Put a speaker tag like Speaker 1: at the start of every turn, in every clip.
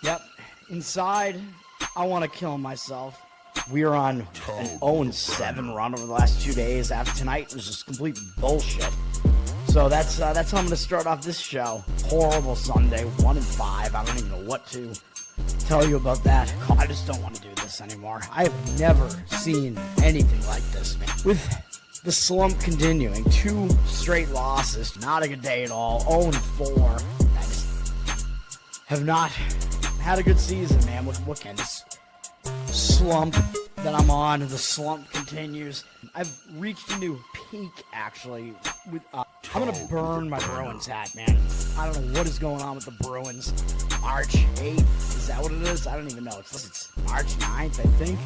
Speaker 1: Yep. Inside, I want to kill myself. We are on an 0-7 run over the last 2 days. After tonight was just complete bullshit. So that's how I'm going to start off this show. Horrible Sunday, 1-5. I don't even know what to tell you about that. I just don't want to do this anymore. I have never seen anything like this, man. With the slump continuing, 2 straight losses, not a good day at all. 0-4. I just have not had a good season, man. What can this slump that I'm on? The slump continues. I've reached a new peak, actually. With I'm gonna burn my Bruins hat, man. I don't know what is going on with the Bruins. March 8th, is that what it is? I don't even know. It's March 9th, I think.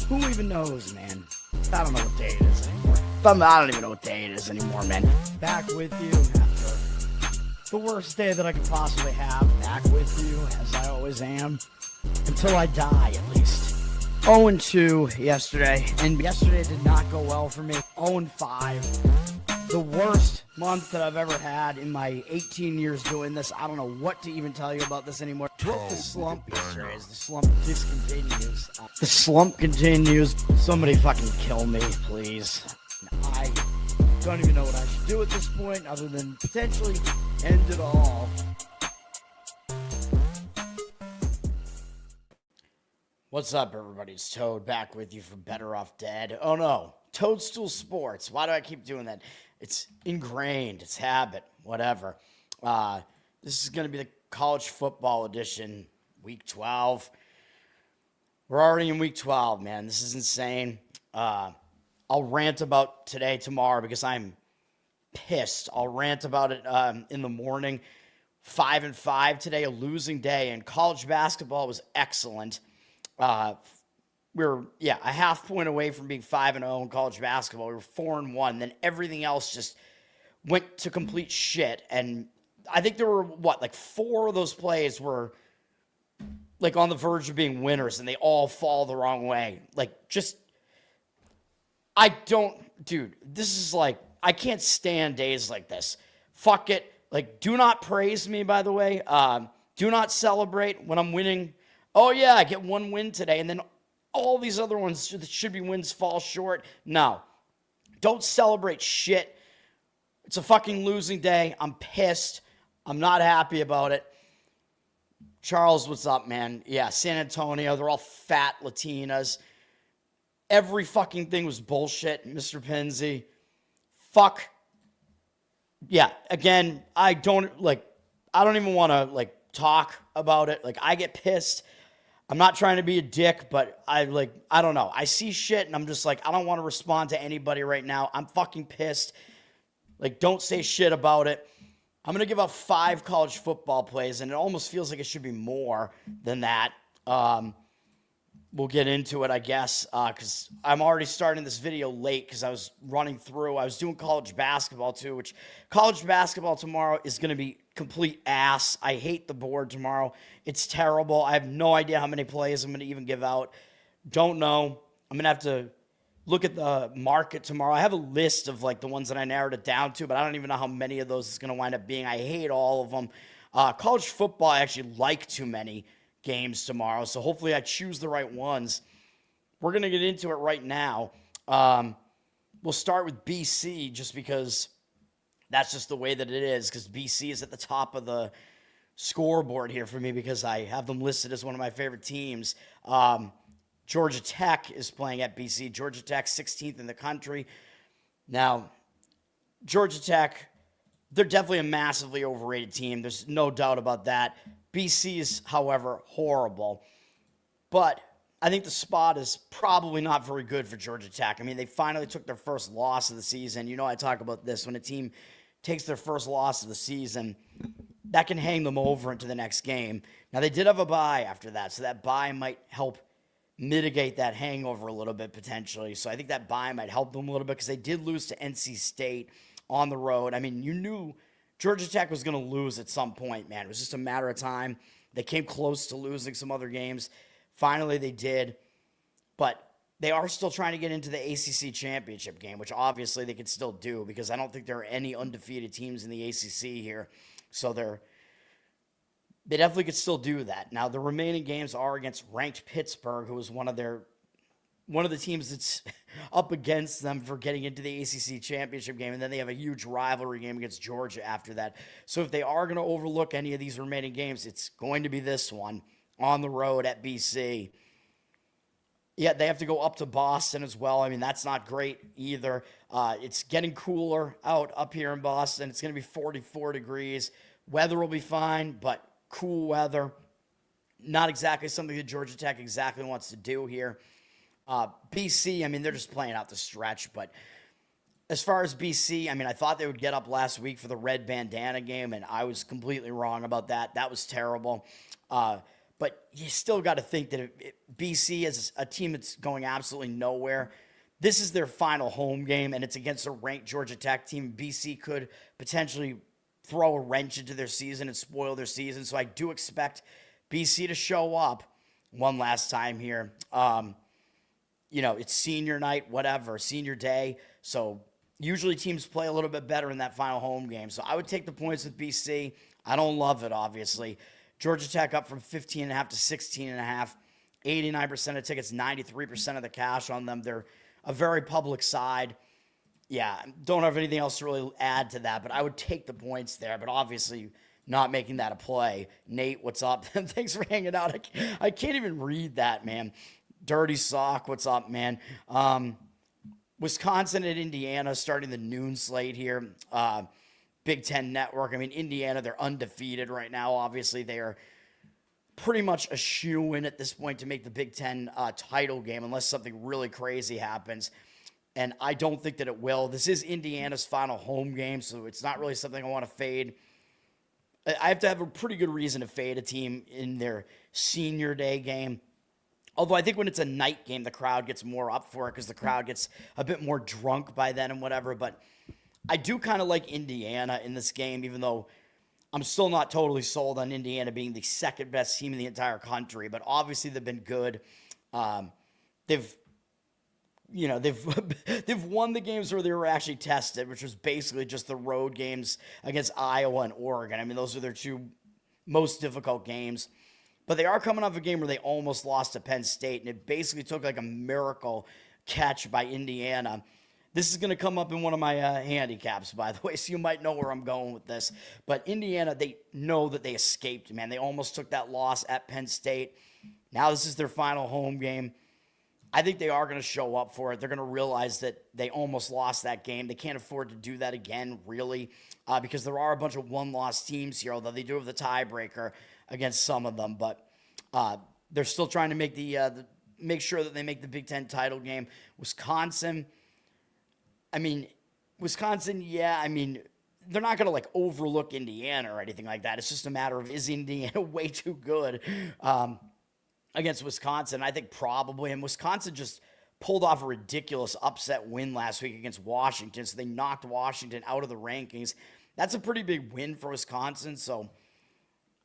Speaker 1: Who even knows, man? I don't know what day it is anymore. I don't even know what day it is anymore, man. Back with you after the worst day that I could possibly have. Back with you, as I always am. Until I die, at least. 0-2 yesterday, and yesterday did not go well for me. 0-5. The worst month that I've ever had in my 18 years doing this. I don't know what to even tell you about this anymore. What the slump yesterday is. The slump just continues. The slump continues. Somebody fucking kill me, please. I don't even know what I should do at this point other than potentially end it all. What's up, everybody? It's Toad back with you for Better Off Dead. Oh no, Toadstool Sports. Why do I keep doing that? It's ingrained. It's habit. Whatever. This is going to be the college football edition, week 12. We're already in week 12, man. This is insane. I'll rant about today tomorrow because I'm pissed. I'll rant about it in the morning. 5-5 today, a losing day, and college basketball was excellent. We were, a half point away from being 5-0 in college basketball. We were 4-1. Then everything else just went to complete shit. And I think there were, 4 of those plays were, on the verge of being winners, and they all fall the wrong way. This is I can't stand days like this. Fuck it. Do not praise me, by the way. Do not celebrate when I'm winning. Oh, yeah, I get 1 win today, and then all these other ones that should be wins fall short. No. Don't celebrate shit. It's a fucking losing day. I'm pissed. I'm not happy about it. Charles, what's up, man? Yeah, San Antonio, they're all fat Latinas. Every fucking thing was bullshit, Mr. Penzi. Fuck. Yeah, again, I don't even want to, talk about it. I get pissed. I'm not trying to be a dick, but I don't know. I see shit and I'm just I don't want to respond to anybody right now. I'm fucking pissed. Don't say shit about it. I'm going to give out 5 college football plays, and it almost feels like it should be more than that. We'll get into it, I guess, because I'm already starting this video late because I was running through. I was doing college basketball too, which college basketball tomorrow is going to be complete ass. I hate the board tomorrow. It's terrible. I have no idea how many plays I'm going to even give out. Don't know. I'm going to have to look at the market tomorrow. I have a list of the ones that I narrowed it down to, but I don't even know how many of those is going to wind up being. I hate all of them. College football, I actually like too many games tomorrow, so hopefully I choose the right ones. We're going to get into it right now. We'll start with BC just because that's just the way that it is, because BC is at the top of the scoreboard here for me because I have them listed as one of my favorite teams. Georgia Tech is playing at BC. Georgia Tech, 16th in the country. Now, Georgia Tech, they're definitely a massively overrated team. There's no doubt about that. BC is, however, horrible. But I think the spot is probably not very good for Georgia Tech. I mean, they finally took their first loss of the season. You know, I talk about this. When a team takes their first loss of the season, that can hang them over into the next game. Now, they did have a bye after that, so that bye might help mitigate that hangover a little bit potentially. So I think that bye might help them a little bit because they did lose to NC State on the road. I mean, you knew Georgia Tech was going to lose at some point, man. It was just a matter of time. They came close to losing some other games. Finally, they did. But they are still trying to get into the ACC championship game, which obviously they could still do because I don't think there are any undefeated teams in the ACC here. So they're They definitely could still do that. Now, the remaining games are against ranked Pittsburgh, who is one of the teams that's up against them for getting into the ACC championship game, and then they have a huge rivalry game against Georgia after that. So if they are going to overlook any of these remaining games, it's going to be this one on the road at BC. Yeah, they have to go up to Boston as well. I mean, that's not great either. It's getting cooler out up here in Boston. It's going to be 44 degrees. Weather will be fine, but cool weather. Not exactly something that Georgia Tech exactly wants to do here. BC, I mean, they're just playing out the stretch. But as far as BC, I mean, I thought they would get up last week for the red bandana game, and I was completely wrong about that. That was terrible. But you still got to think that BC is a team that's going absolutely nowhere. This is their final home game, and it's against a ranked Georgia Tech team. BC could potentially throw a wrench into their season and spoil their season. So I do expect BC to show up one last time here. It's senior night, whatever, senior day. So usually teams play a little bit better in that final home game. So I would take the points with BC. I don't love it, obviously. Georgia Tech up from 15.5 to 16.5. 89% of tickets, 93% of the cash on them. They're a very public side. Yeah, don't have anything else to really add to that, but I would take the points there, but obviously not making that a play. Nate, what's up? Thanks for hanging out. I can't even read that, man. Dirty Sock, what's up, man? Wisconsin and Indiana starting the noon slate here. Big Ten Network. I mean, Indiana, they're undefeated right now. Obviously, they are pretty much a shoo-in at this point to make the Big Ten title game unless something really crazy happens. And I don't think that it will. This is Indiana's final home game, so it's not really something I want to fade. I have to have a pretty good reason to fade a team in their senior day game. Although I think when it's a night game, the crowd gets more up for it because the crowd gets a bit more drunk by then and whatever. But I do kind of like Indiana in this game, even though I'm still not totally sold on Indiana being the second best team in the entire country. But obviously they've been good. They've won the games where they were actually tested, which was basically just the road games against Iowa and Oregon. I mean, those are their two most difficult games. But they are coming off a game where they almost lost to Penn State, and it basically took like a miracle catch by Indiana. This is going to come up in one of my handicaps, by the way, so you might know where I'm going with this. But Indiana, they know that they escaped, man. They almost took that loss at Penn State. Now this is their final home game. I think they are going to show up for it. They're going to realize that they almost lost that game. They can't afford to do that again, really, because there are a bunch of one-loss teams here, although they do have the tiebreaker against some of them. But they're still trying to make make sure that they make the Big Ten title game. Wisconsin, yeah, I mean, they're not going to, like, overlook Indiana or anything like that. It's just a matter of, is Indiana way too good against Wisconsin? I think probably. And Wisconsin just pulled off a ridiculous upset win last week against Washington. So they knocked Washington out of the rankings. That's a pretty big win for Wisconsin. So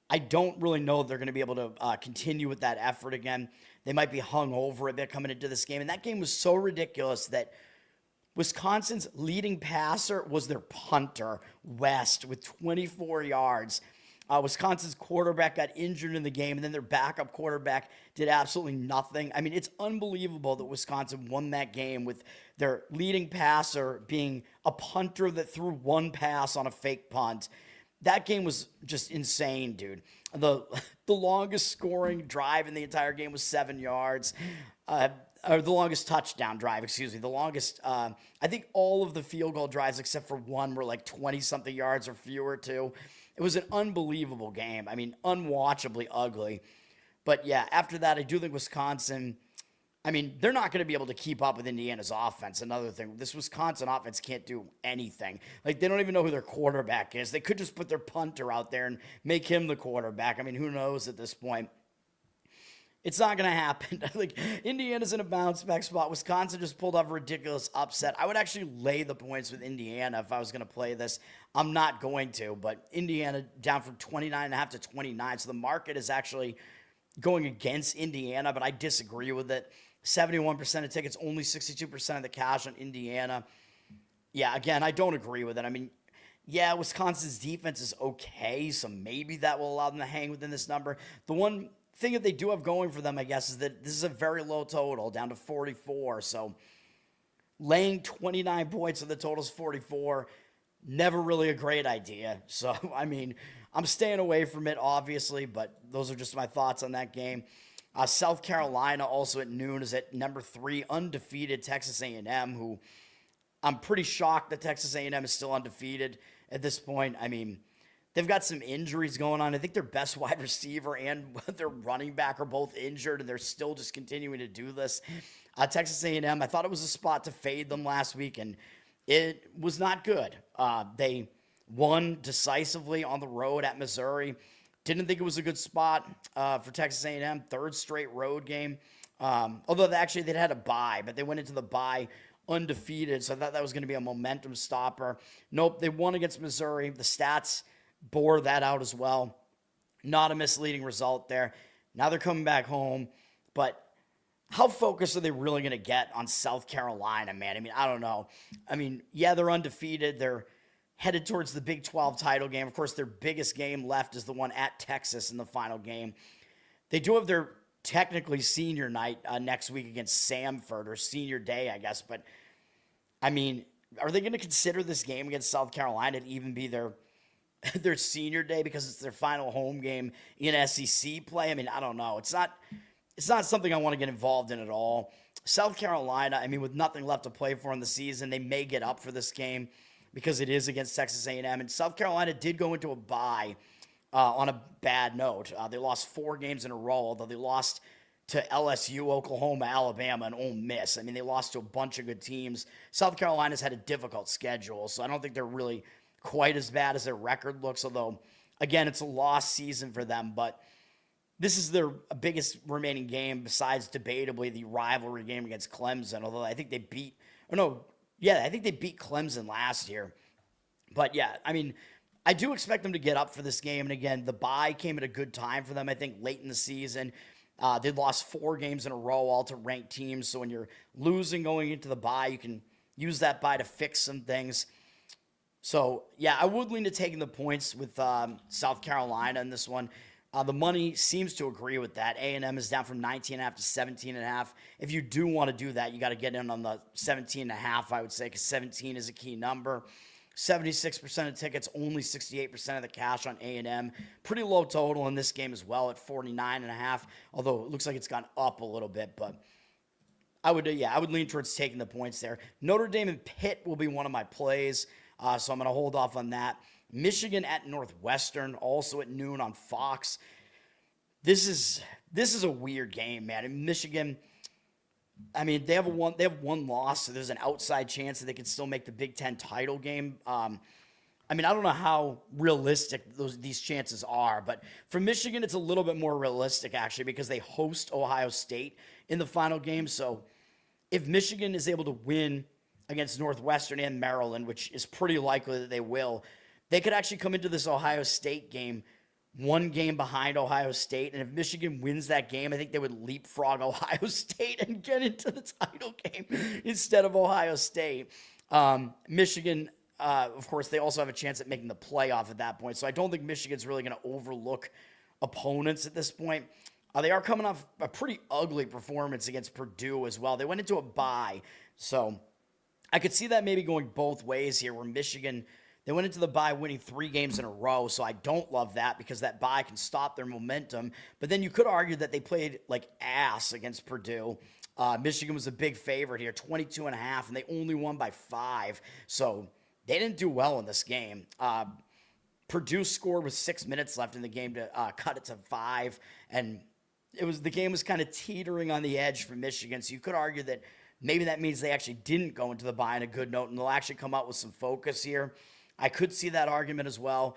Speaker 1: I don't really know if they're going to be able to continue with that effort again. They might be hung over a bit coming into this game. And that game was so ridiculous that Wisconsin's leading passer was their punter, West, with 24 yards. Wisconsin's quarterback got injured in the game, and then their backup quarterback did absolutely nothing. I mean, it's unbelievable that Wisconsin won that game with their leading passer being a punter that threw one pass on a fake punt. That game was just insane, dude. The longest scoring drive in the entire game was 7 yards. Or the longest touchdown drive, excuse me. The longest, I think all of the field goal drives except for one were like 20-something yards or fewer, too. It was an unbelievable game. I mean, unwatchably ugly. But, yeah, after that, I do think Wisconsin, I mean, they're not going to be able to keep up with Indiana's offense. Another thing, this Wisconsin offense can't do anything. Like, they don't even know who their quarterback is. They could just put their punter out there and make him the quarterback. I mean, who knows at this point? It's not going to happen. Like, Indiana's in a bounce-back spot. Wisconsin just pulled off a ridiculous upset. I would actually lay the points with Indiana if I was going to play this. I'm not going to, but Indiana down from 29.5 to 29. So the market is actually going against Indiana, but I disagree with it. 71% of tickets, only 62% of the cash on Indiana. Yeah, again, I don't agree with it. I mean, Yeah, Wisconsin's defense is okay, so maybe that will allow them to hang within this number. The one thing that they do have going for them, I guess, is that this is a very low total, down to 44. So laying 29 points and the total's 44, never really a great idea. So, I mean, I'm staying away from it, obviously, but those are just my thoughts on that game. South Carolina also at noon is at number 3, undefeated Texas A&M, who I'm pretty shocked that Texas A&M is still undefeated at this point. I mean, they've got some injuries going on. I think their best wide receiver and their running back are both injured, and they're still just continuing to do this. Texas A&M, I thought it was a spot to fade them last week, and it was not good. They won decisively on the road at Missouri. Didn't think it was a good spot for Texas A&M. Third straight road game. Although they'd had a bye, but they went into the bye undefeated, so I thought that was going to be a momentum stopper. Nope, they won against Missouri. The stats bore that out as well. Not a misleading result there. Now they're coming back home, but how focused are they really going to get on South Carolina, man? I mean, I don't know. I mean, yeah, they're undefeated. They're headed towards the Big 12 title game. Of course, their biggest game left is the one at Texas in the final game. They do have their technically senior night next week against Samford, or senior day, I guess. But, I mean, are they going to consider this game against South Carolina to even be their senior day because it's their final home game in SEC play? I mean, I don't know. It's not something I want to get involved in at all. South Carolina, I mean, with nothing left to play for in the season, they may get up for this game because it is against Texas A&M. And South Carolina did go into a bye on a bad note. They lost 4 games in a row, although they lost to LSU, Oklahoma, Alabama, and Ole Miss. I mean, they lost to a bunch of good teams. South Carolina's had a difficult schedule, so I don't think they're really quite as bad as their record looks, although, again, it's a lost season for them. But this is their biggest remaining game besides, debatably, the rivalry game against Clemson, although I think they beat Clemson last year. But, yeah, I mean, I do expect them to get up for this game. And again, the bye came at a good time for them, I think, late in the season. They lost 4 games in a row, all to ranked teams. So when you're losing going into the bye, you can use that bye to fix some things. So, yeah, I would lean to taking the points with South Carolina in this one. The money seems to agree with that. A&M is down from 19.5 to 17.5. If you do want to do that, you got to get in on the 17.5, I would say, because 17 is a key number. 76% of tickets, only 68% of the cash on A&M. Pretty low total in this game as well at 49.5, although it looks like it's gone up a little bit. But I would lean towards taking the points there. Notre Dame and Pitt will be one of my plays, so I'm going to hold off on that. Michigan at Northwestern, also at noon on Fox. This is a weird game, man. In Michigan, I mean, they have one loss, so there's an outside chance that they can still make the Big Ten title game. I mean, I don't know how realistic these chances are, but for Michigan, it's a little bit more realistic, actually, because they host Ohio State in the final game. So if Michigan is able to win against Northwestern and Maryland, which is pretty likely that they will, they could actually come into this Ohio State game 1 game behind Ohio State. And if Michigan wins that game, I think they would leapfrog Ohio State and get into the title game instead of Ohio State. Michigan, of course, they also have a chance at making the playoff at that point. So I don't think Michigan's really going to overlook opponents at this point. They are coming off a pretty ugly performance against Purdue as well. They went into a bye. So I could see that maybe going both ways here, where Michigan, they went into the bye winning 3 games in a row, so I don't love that because that bye can stop their momentum. But then you could argue that they played like ass against Purdue. Michigan was a big favorite here, 22.5, and they only won by 5. So they didn't do well in this game. Purdue scored with 6 minutes left in the game to cut it to 5, and the game was kind of teetering on the edge for Michigan. So you could argue that maybe that means they actually didn't go into the bye on a good note, and they'll actually come out with some focus here. I could see that argument as well.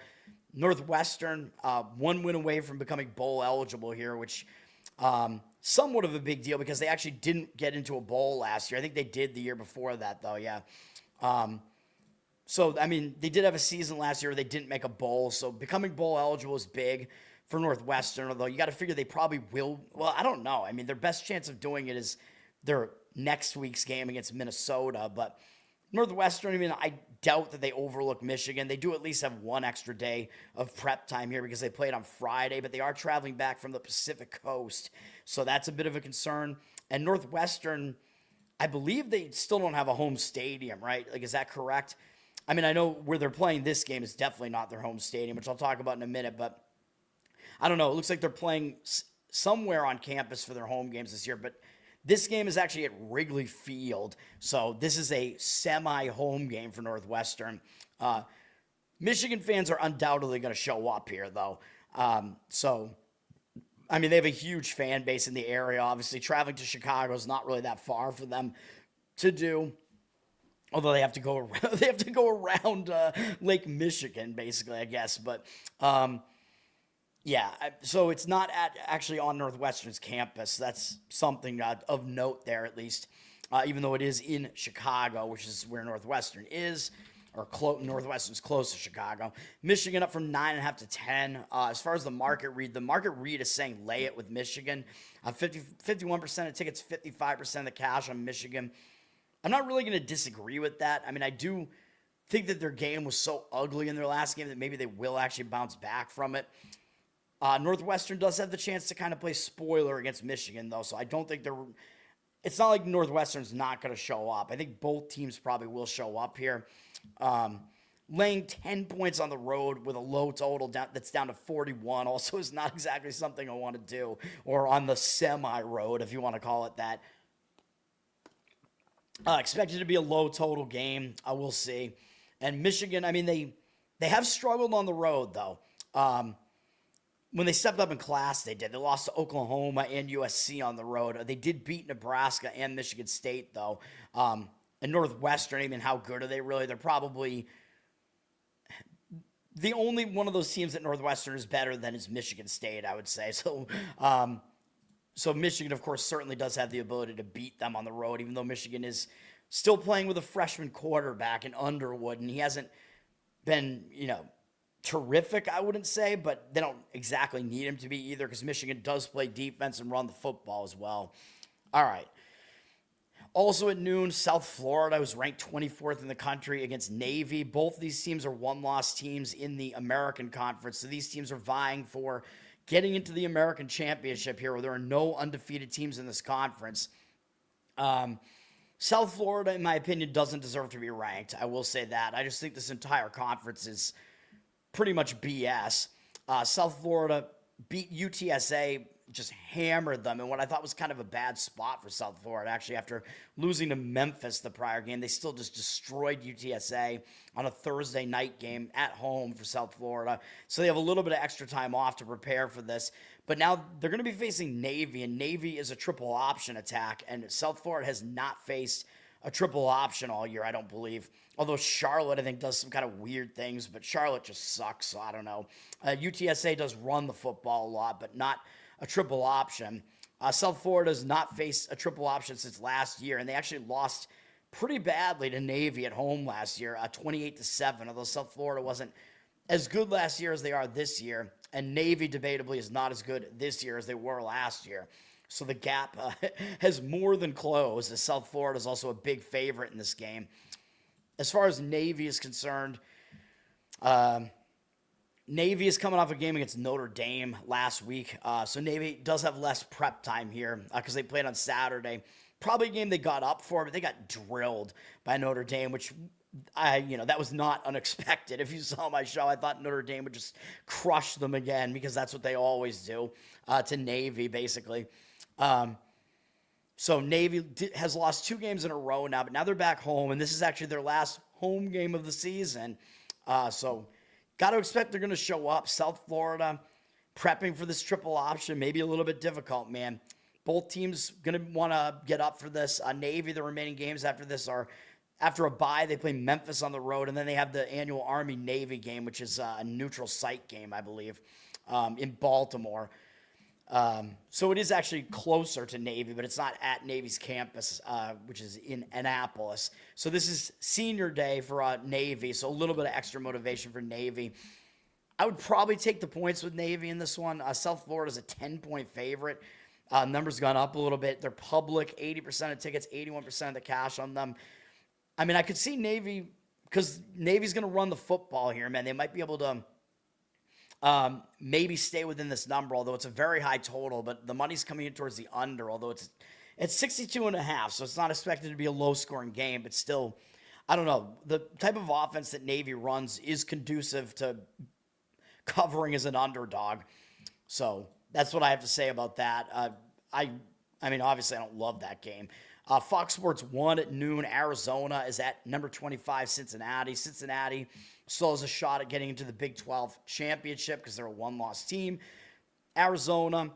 Speaker 1: Northwestern, 1 win away from becoming bowl eligible here, which somewhat of a big deal because they actually didn't get into a bowl last year. I think they did the year before that, though, yeah. So, I mean, they did have a season last year where they didn't make a bowl, so becoming bowl eligible is big for Northwestern, although you got to figure they probably will. Well, I don't know. I mean, their best chance of doing it is their next week's game against Minnesota, but Northwestern, I mean, I doubt that they overlook Michigan. They do at least have one extra day of prep time here because they played on Friday, but they are traveling back from the Pacific Coast. So that's a bit of a concern. And Northwestern, I believe they still don't have a home stadium, right? Like, is that correct? I mean, I know where they're playing this game is definitely not their home stadium, which I'll talk about in a minute, but I don't know. It looks like they're playing somewhere on campus for their home games this year, but this game is actually at Wrigley Field, so this is a semi-home game for Northwestern. Michigan fans are undoubtedly going to show up here, though. I mean, they have a huge fan base in the area. Obviously, traveling to Chicago is not really that far for them to do. Although they have to go around, around Lake Michigan, basically, I guess. But yeah, so it's not actually on Northwestern's campus. That's something of note there, at least. Even though it is in Chicago, which is where Northwestern is, or Northwestern's close to Chicago. Michigan up from 9.5 to 10. As far as the market read is saying lay it with Michigan. 51% of tickets, 55% of the cash on Michigan. I'm not really going to disagree with that. I mean, I do think that their game was so ugly in their last game that maybe they will actually bounce back from it. Northwestern does have the chance to kind of play spoiler against Michigan, though, so I don't think it's not like Northwestern's not going to show up. I think both teams probably will show up here. Laying 10 points on the road with a low total that's down to 41 also is not exactly something I want to do, or on the semi-road, if you want to call it that. Expected to be a low total game. I will see. And Michigan, I mean, they have struggled on the road, though. When they stepped up in class, they did. They lost to Oklahoma and USC on the road. They did beat Nebraska and Michigan State, though. And Northwestern, I mean, how good are they really? They're probably the only one of those teams that Northwestern is better than is Michigan State, I would say. So, so Michigan, of course, certainly does have the ability to beat them on the road, even though Michigan is still playing with a freshman quarterback in Underwood, and he hasn't been, terrific, I wouldn't say, but they don't exactly need him to be either because Michigan does play defense and run the football as well. All right. Also at noon, South Florida was ranked 24th in the country against Navy. Both of these teams are one-loss teams in the American Conference, so these teams are vying for getting into the American Championship here, where there are no undefeated teams in this conference. South Florida, in my opinion, doesn't deserve to be ranked. I will say that. I just think this entire conference is pretty much BS. South Florida beat UTSA, just hammered them in what I thought was kind of a bad spot for South Florida. Actually, after losing to Memphis the prior game, they still just destroyed UTSA on a Thursday night game at home for South Florida. So they have a little bit of extra time off to prepare for this. But now they're going to be facing Navy, and Navy is a triple option attack, and South Florida has not faced a triple option all year, I don't believe. Although Charlotte, I think, does some kind of weird things, but Charlotte just sucks, so I don't know. UTSA does run the football a lot, but not a triple option. South Florida has not faced a triple option since last year, and they actually lost pretty badly to Navy at home last year, 28-7, although South Florida wasn't as good last year as they are this year, and Navy, debatably, is not as good this year as they were last year. So the gap has more than closed, as South Florida is also a big favorite in this game. As far as Navy is concerned, Navy is coming off a game against Notre Dame last week. So Navy does have less prep time here because they played on Saturday. Probably a game they got up for, but they got drilled by Notre Dame, which that was not unexpected. If you saw my show, I thought Notre Dame would just crush them again because that's what they always do to Navy, basically. So Navy has lost 2 games in a row now, but now they're back home, and this is actually their last home game of the season. So got to expect they're going to show up. South Florida prepping for this triple option, maybe a little bit difficult, man. Both teams going to want to get up for this. Navy, the remaining games after this are after a bye. They play Memphis on the road, and then they have the annual Army-Navy game, which is a neutral site game, I believe, in Baltimore. So it is actually closer to Navy, but it's not at Navy's campus, which is in Annapolis. So this is senior day for Navy, so a little bit of extra motivation for Navy. I would probably take the points with Navy in this one. South Florida's a 10-point favorite. Numbers gone up a little bit. They're public, 80% of tickets, 81% of the cash on them. I mean, I could see Navy because Navy's going to run the football here, man. They might be able to maybe stay within this number, although it's a very high total, but the money's coming in towards the under, although it's 62.5, so it's not expected to be a low-scoring game, but still, I don't know. The type of offense that Navy runs is conducive to covering as an underdog. So that's what I have to say about that. I mean, obviously, I don't love that game. Fox Sports 1 at noon. Arizona is at number 25, Cincinnati. Cincinnati still has a shot at getting into the Big 12 championship because they're a one-loss team. Arizona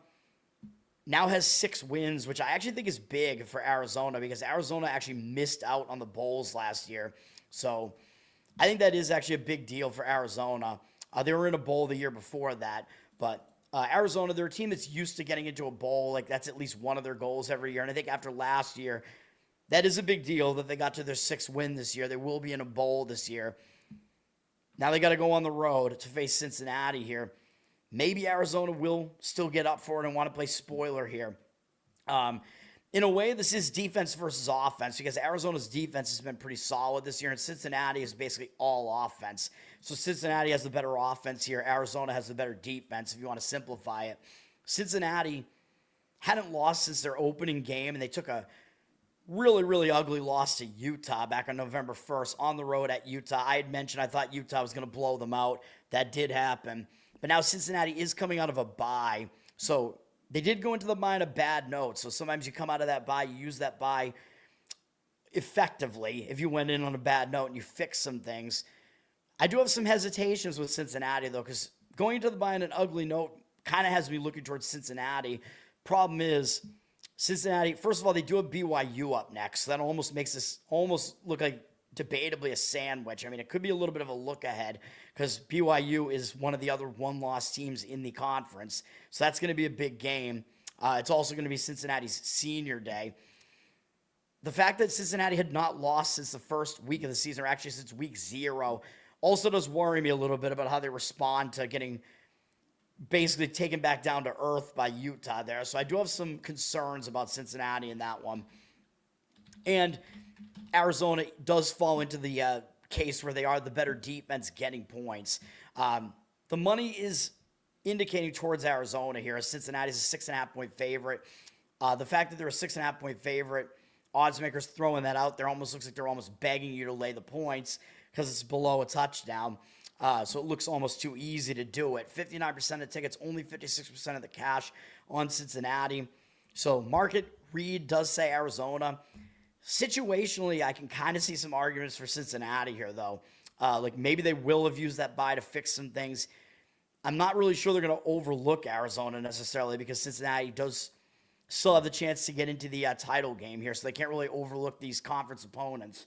Speaker 1: now has 6 wins, which I actually think is big for Arizona because Arizona actually missed out on the bowls last year. So I think that is actually a big deal for Arizona. They were in a bowl the year before that, but Arizona, they're a team that's used to getting into a bowl. Like, that's at least one of their goals every year. And I think after last year, that is a big deal that they got to their 6th win this year. They will be in a bowl this year. Now they got to go on the road to face Cincinnati here. Maybe Arizona will still get up for it and want to play spoiler here. In a way, this is defense versus offense because Arizona's defense has been pretty solid this year, and Cincinnati is basically all offense. So Cincinnati has the better offense here. Arizona has the better defense, if you want to simplify it. Cincinnati hadn't lost since their opening game, and they took a really, really ugly loss to Utah back on November 1st on the road at Utah. I had mentioned I thought Utah was going to blow them out. That did happen. But now Cincinnati is coming out of a bye, so they did go into the bye on a bad note. So sometimes you come out of that bye, you use that bye effectively if you went in on a bad note and you fix some things. I do have some hesitations with Cincinnati, though, because going into the bye on an ugly note kind of has me looking towards Cincinnati. Problem is, Cincinnati, first of all, they do have BYU up next. So that almost makes this almost look like debatably a sandwich. I mean, it could be a little bit of a look ahead because BYU is one of the other one-loss teams in the conference. So that's going to be a big game. It's also going to be Cincinnati's senior day. The fact that Cincinnati had not lost since the first week of the season, or actually since week 0, also does worry me a little bit about how they respond to getting basically taken back down to earth by Utah there. So I do have some concerns about Cincinnati in that one. And Arizona does fall into the case where they are the better defense getting points. The money is indicating towards Arizona here. Cincinnati is a 6.5-point favorite. The fact that they're a 6.5-point favorite, odds makers throwing that out there almost looks like they're almost begging you to lay the points because it's below a touchdown. So it looks almost too easy to do it. 59% of tickets, only 56% of the cash on Cincinnati. So market read does say Arizona. Situationally, I can kind of see some arguments for Cincinnati here, though. Like maybe they will have used that bye to fix some things. I'm not really sure they're going to overlook Arizona necessarily because Cincinnati does still have the chance to get into the title game here, so they can't really overlook these conference opponents.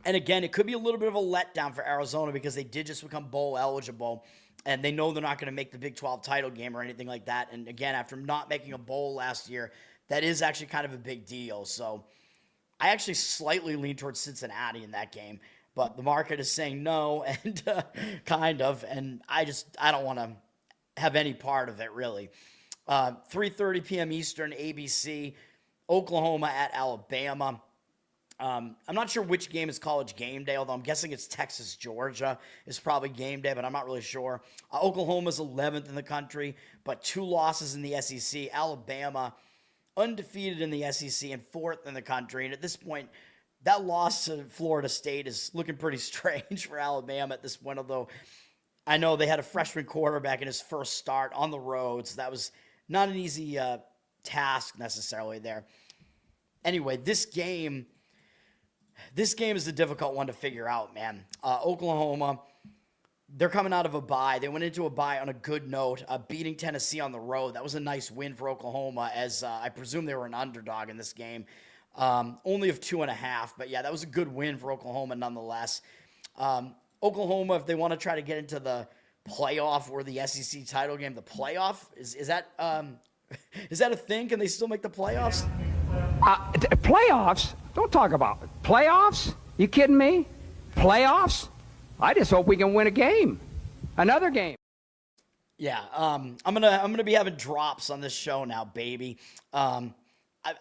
Speaker 1: And again, it could be a little bit of a letdown for Arizona because they did just become bowl eligible, and they know they're not going to make the Big 12 title game or anything like that. And again, after not making a bowl last year, that is actually kind of a big deal. So I actually slightly lean towards Cincinnati in that game, but the market is saying no, and kind of, and I don't want to have any part of it, really. 3:30 p.m. Eastern, ABC, Oklahoma at Alabama. I'm not sure which game is College Game Day, although I'm guessing it's Texas, Georgia is probably game day, but I'm not really sure. Oklahoma's 11th in the country, but 2 losses in the SEC. Alabama, undefeated in the SEC and 4th in the country. And at this point, that loss to Florida State is looking pretty strange for Alabama at this point, although I know they had a freshman quarterback in his first start on the road, so that was not an easy task necessarily there. Anyway, this game is a difficult one to figure out, man. Oklahoma, they're coming out of a bye. They went into a bye on a good note, beating Tennessee on the road. That was a nice win for Oklahoma, as I presume they were an underdog in this game. Only of 2.5, but yeah, that was a good win for Oklahoma nonetheless. Oklahoma, if they want to try to get into the playoff or the SEC title game, the playoff, is that a thing? Can they still make the playoffs?
Speaker 2: Playoffs? Don't talk about it. Playoffs? You kidding me? Playoffs? I just hope we can win a game. Another game.
Speaker 1: Yeah, I'm gonna be having drops on this show now, baby. I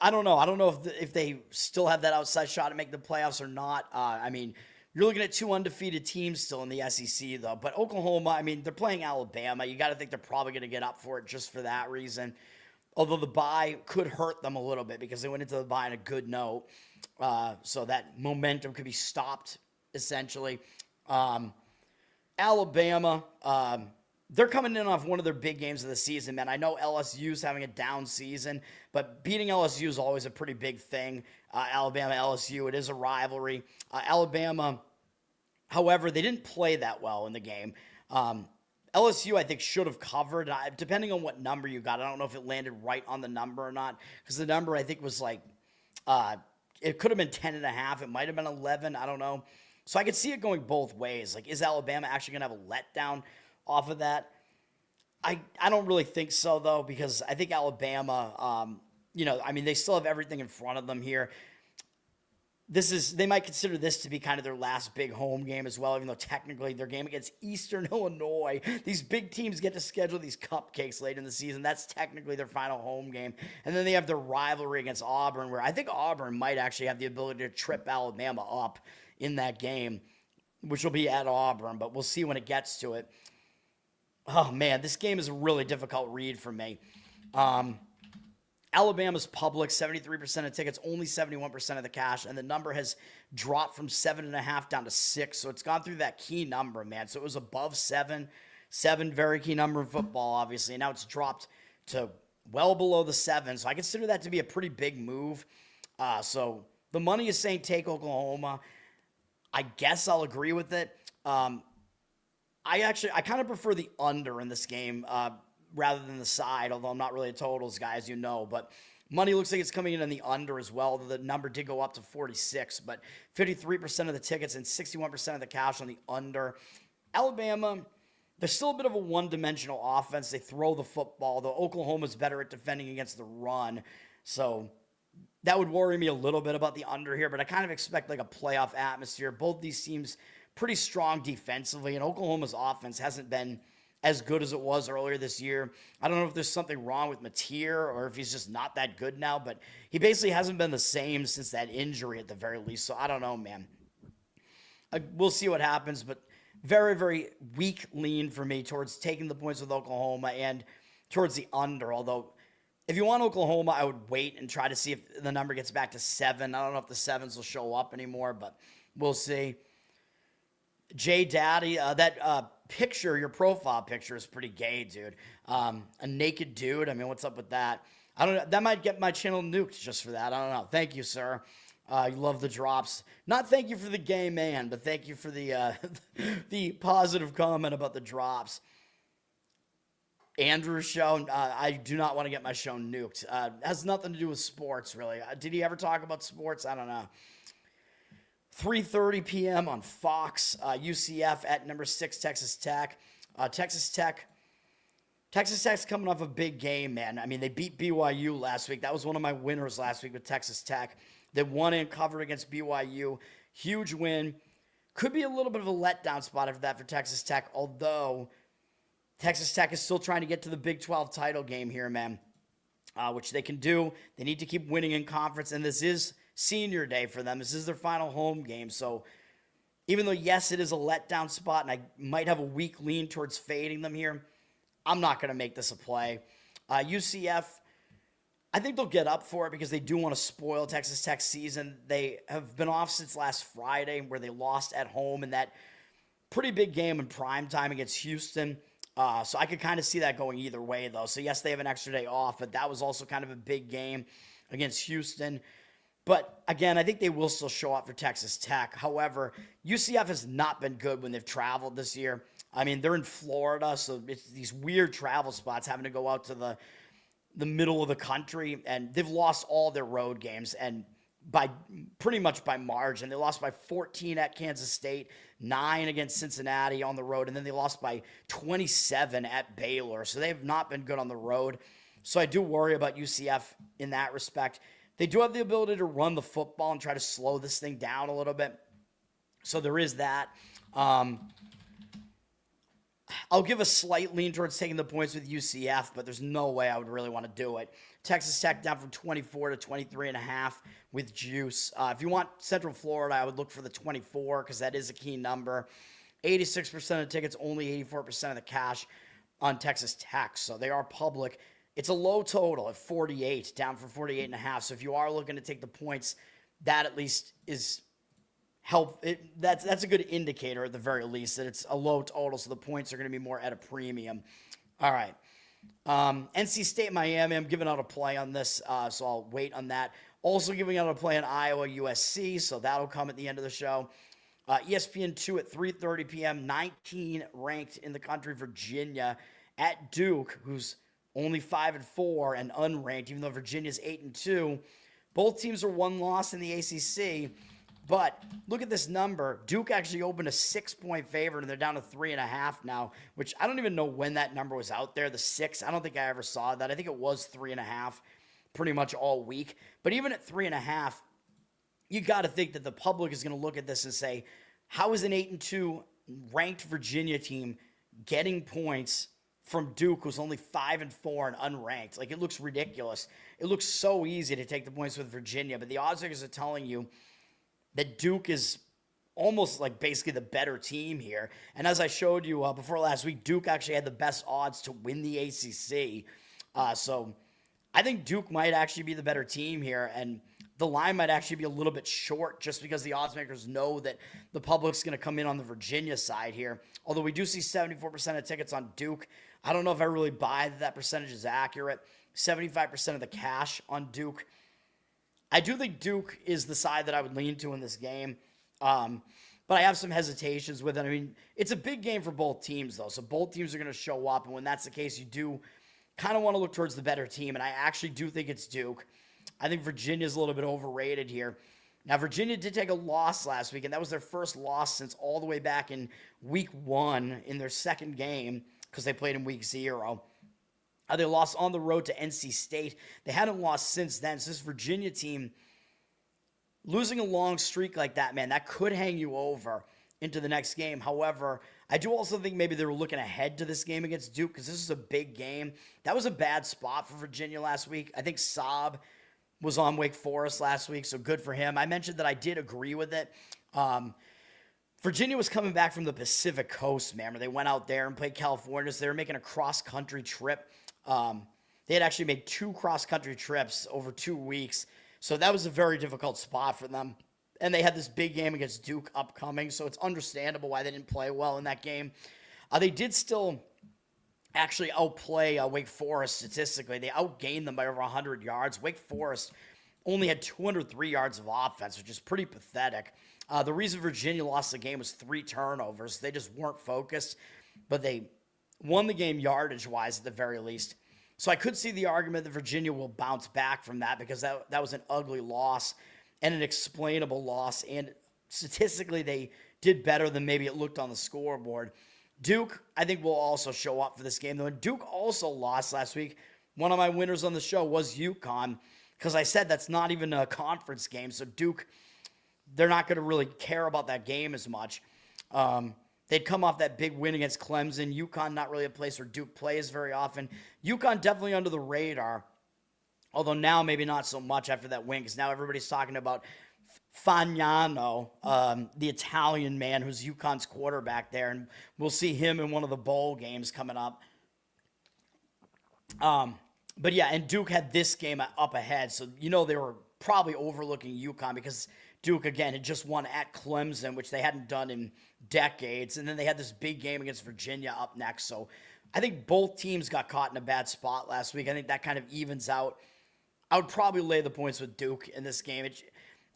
Speaker 1: I don't know. I don't know if they still have that outside shot to make the playoffs or not. I mean, you're looking at 2 undefeated teams still in the SEC, though. But Oklahoma, I mean, they're playing Alabama. You got to think they're probably going to get up for it just for that reason. Although the bye could hurt them a little bit because they went into the bye on a good note. So that momentum could be stopped, essentially. Alabama, they're coming in off one of their big games of the season, man. I know LSU's having a down season, but beating LSU is always a pretty big thing. Alabama, LSU, it is a rivalry. Alabama, however, they didn't play that well in the game. LSU, I think, should have covered. Depending on what number you got, I don't know if it landed right on the number or not, because the number, I think, was like, it could have been 10.5. It might have been 11. I don't know. So I could see it going both ways. Like, is Alabama actually going to have a letdown off of that? I don't really think so, though, because I think Alabama, I mean, they still have everything in front of them here. They might consider this to be kind of their last big home game as well, even though technically their game against Eastern Illinois, these big teams get to schedule these cupcakes late in the season. That's technically their final home game. And then they have their rivalry against Auburn, where I think Auburn might actually have the ability to trip Alabama up in that game, which will be at Auburn, but we'll see when it gets to it. Oh, man, this game is a really difficult read for me. Alabama's public, 73% of tickets, only 71% of the cash, and the number has dropped from 7.5 down to 6, so it's gone through that key number, man. So it was above 7, very key number in football, obviously, and now it's dropped to well below the 7, so I consider that to be a pretty big move. So the money is saying take Oklahoma. I guess I'll agree with it. I kind of prefer the under in this game rather than the side, although I'm not really a totals guy, as you know. But money looks like it's coming in on the under as well, though the number did go up to 46. But 53% of the tickets and 61% of the cash on the under. Alabama, they're still a bit of a one-dimensional offense. They throw the football, though Oklahoma's better at defending against the run. So that would worry me a little bit about the under here, but I kind of expect like a playoff atmosphere. Both these teams pretty strong defensively, and Oklahoma's offense hasn't been as good as it was earlier this year. I don't know if there's something wrong with Mateer or if he's just not that good now, but he basically hasn't been the same since that injury at the very least. So I don't know, man. We'll see what happens, but very, very weak lean for me towards taking the points with Oklahoma and towards the under, although if you want Oklahoma, I would wait and try to see if the number gets back to 7. I don't know if the 7s will show up anymore, but we'll see. J Daddy, that picture, your profile picture is pretty gay, dude. A naked dude. I mean, what's up with that? I don't know. That might get my channel nuked just for that. I don't know. Thank you, sir. You love the drops. Not thank you for the gay man, but thank you for the the positive comment about the drops. Andrew's show, I do not want to get my show nuked. Has nothing to do with sports, really. Did he ever talk about sports? I don't know. 3:30 p.m. on Fox. UCF at number 6, Texas Tech. Texas Tech's coming off a big game, man. I mean, they beat BYU last week. That was one of my winners last week with Texas Tech. They won and covered against BYU. Huge win. Could be a little bit of a letdown spot after that for Texas Tech, although Texas Tech is still trying to get to the Big 12 title game here, man, which they can do. They need to keep winning in conference, and this is senior day for them. This is their final home game. So even though, yes, it is a letdown spot, and I might have a weak lean towards fading them here, I'm not going to make this a play. UCF, I think they'll get up for it because they do want to spoil Texas Tech's season. They have been off since last Friday where they lost at home in that pretty big game in prime time against Houston. So I could kind of see that going either way, though. So, yes, they have an extra day off, but that was also kind of a big game against Houston. But, again, I think they will still show up for Texas Tech. However, UCF has not been good when they've traveled this year. I mean, they're in Florida, so it's these weird travel spots having to go out to the middle of the country. And they've lost all their road games, and by pretty much by margin. They lost by 14 at Kansas State, 9 against Cincinnati on the road, and then they lost by 27 at Baylor. So they have not been good on the road. So I do worry about UCF in that respect. They do have the ability to run the football and try to slow this thing down a little bit. So there is that. I'll give a slight lean towards taking the points with UCF, but there's no way I would really want to do it. Texas Tech down from 24 to 23.5 with juice. If you want Central Florida, I would look for the 24 because that is a key number. 86% of tickets, only 84% of the cash on Texas Tech, so they are public. It's a low total at 48, down from 48.5. So if you are looking to take the points, that at least is that's a good indicator at the very least that it's a low total, so the points are going to be more at a premium. All right. NC State, Miami, I'm giving out a play on this, so I'll wait on that. Also giving out a play on Iowa, USC, so that'll come at the end of the show. ESPN2 at 3:30 p.m., 19 ranked in the country, Virginia at Duke, who's only 5-4 and unranked, even though Virginia's 8-2. Both teams are one loss in the ACC. But look at this number. Duke actually opened a 6-point favorite, and they're down to 3.5 now, which I don't even know when that number was out there, the 6. I don't think I ever saw that. I think it was 3.5 pretty much all week. But even at 3.5, you got to think that the public is going to look at this and say, how is an 8-2 ranked Virginia team getting points from Duke, who's only 5-4 and unranked? Like, it looks ridiculous. It looks so easy to take the points with Virginia, but the odds makers are telling you that Duke is almost like basically the better team here. And as I showed you before last week, Duke actually had the best odds to win the ACC. So I think Duke might actually be the better team here, and the line might actually be a little bit short just because the odds makers know that the public's going to come in on the Virginia side here. Although we do see 74% of tickets on Duke. I don't know if I really buy that percentage is accurate. 75% of the cash on Duke. I do think Duke is the side that I would lean to in this game. But I have some hesitations with it. I mean, it's a big game for both teams, though. So both teams are going to show up. And when that's the case, you do kind of want to look towards the better team. And I actually do think it's Duke. I think Virginia's a little bit overrated here. Now, Virginia did take a loss last week, and that was their first loss since all the way back in week 1 in their second game because they played in week 0. They lost on the road to NC State. They hadn't lost since then. So this Virginia team, losing a long streak like that, man, that could hang you over into the next game. However, I do also think maybe they were looking ahead to this game against Duke because this is a big game. That was a bad spot for Virginia last week. I think Saab was on Wake Forest last week, so good for him. I mentioned that I did agree with it. Virginia was coming back from the Pacific Coast, man, where they went out there and played California. So they were making a cross-country trip. They had actually made 2 cross-country trips over 2 weeks. So that was a very difficult spot for them. And they had this big game against Duke upcoming, so it's understandable why they didn't play well in that game. They did still actually outplay Wake Forest statistically. They outgained them by over 100 yards. Wake Forest only had 203 yards of offense, which is pretty pathetic. The reason Virginia lost the game was 3 turnovers. They just weren't focused, but they won the game yardage-wise at the very least. So I could see the argument that Virginia will bounce back from that because that was an ugly loss and an explainable loss. And statistically, they did better than maybe it looked on the scoreboard. Duke, I think, will also show up for this game, though. And Duke also lost last week. One of my winners on the show was UConn because I said that's not even a conference game. So Duke, they're not going to really care about that game as much. They'd come off that big win against Clemson. UConn, not really a place where Duke plays very often. UConn definitely under the radar, although now maybe not so much after that win because now everybody's talking about Fagnano, the Italian man who's UConn's quarterback there, and we'll see him in one of the bowl games coming up. But yeah, and Duke had this game up ahead, so they were probably overlooking UConn because Duke, again, had just won at Clemson, which they hadn't done in decades. And then they had this big game against Virginia up next. So I think both teams got caught in a bad spot last week. I think that kind of evens out. I would probably lay the points with Duke in this game.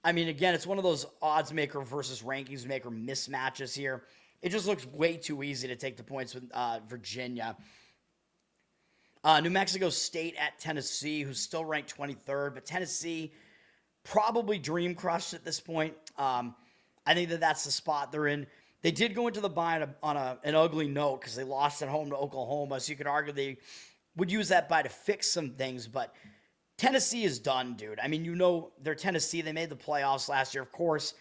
Speaker 1: Again, it's one of those odds maker versus rankings maker mismatches here. It just looks way too easy to take the points with Virginia. New Mexico State at Tennessee, who's still ranked 23rd, but Tennessee probably dream crushed at this point. I think that's the spot they're in. They did go into the bye on an ugly note because they lost at home to Oklahoma, so you could argue they would use that bye to fix some things, but Tennessee is done, dude. They're Tennessee. They made the playoffs last year. Of course,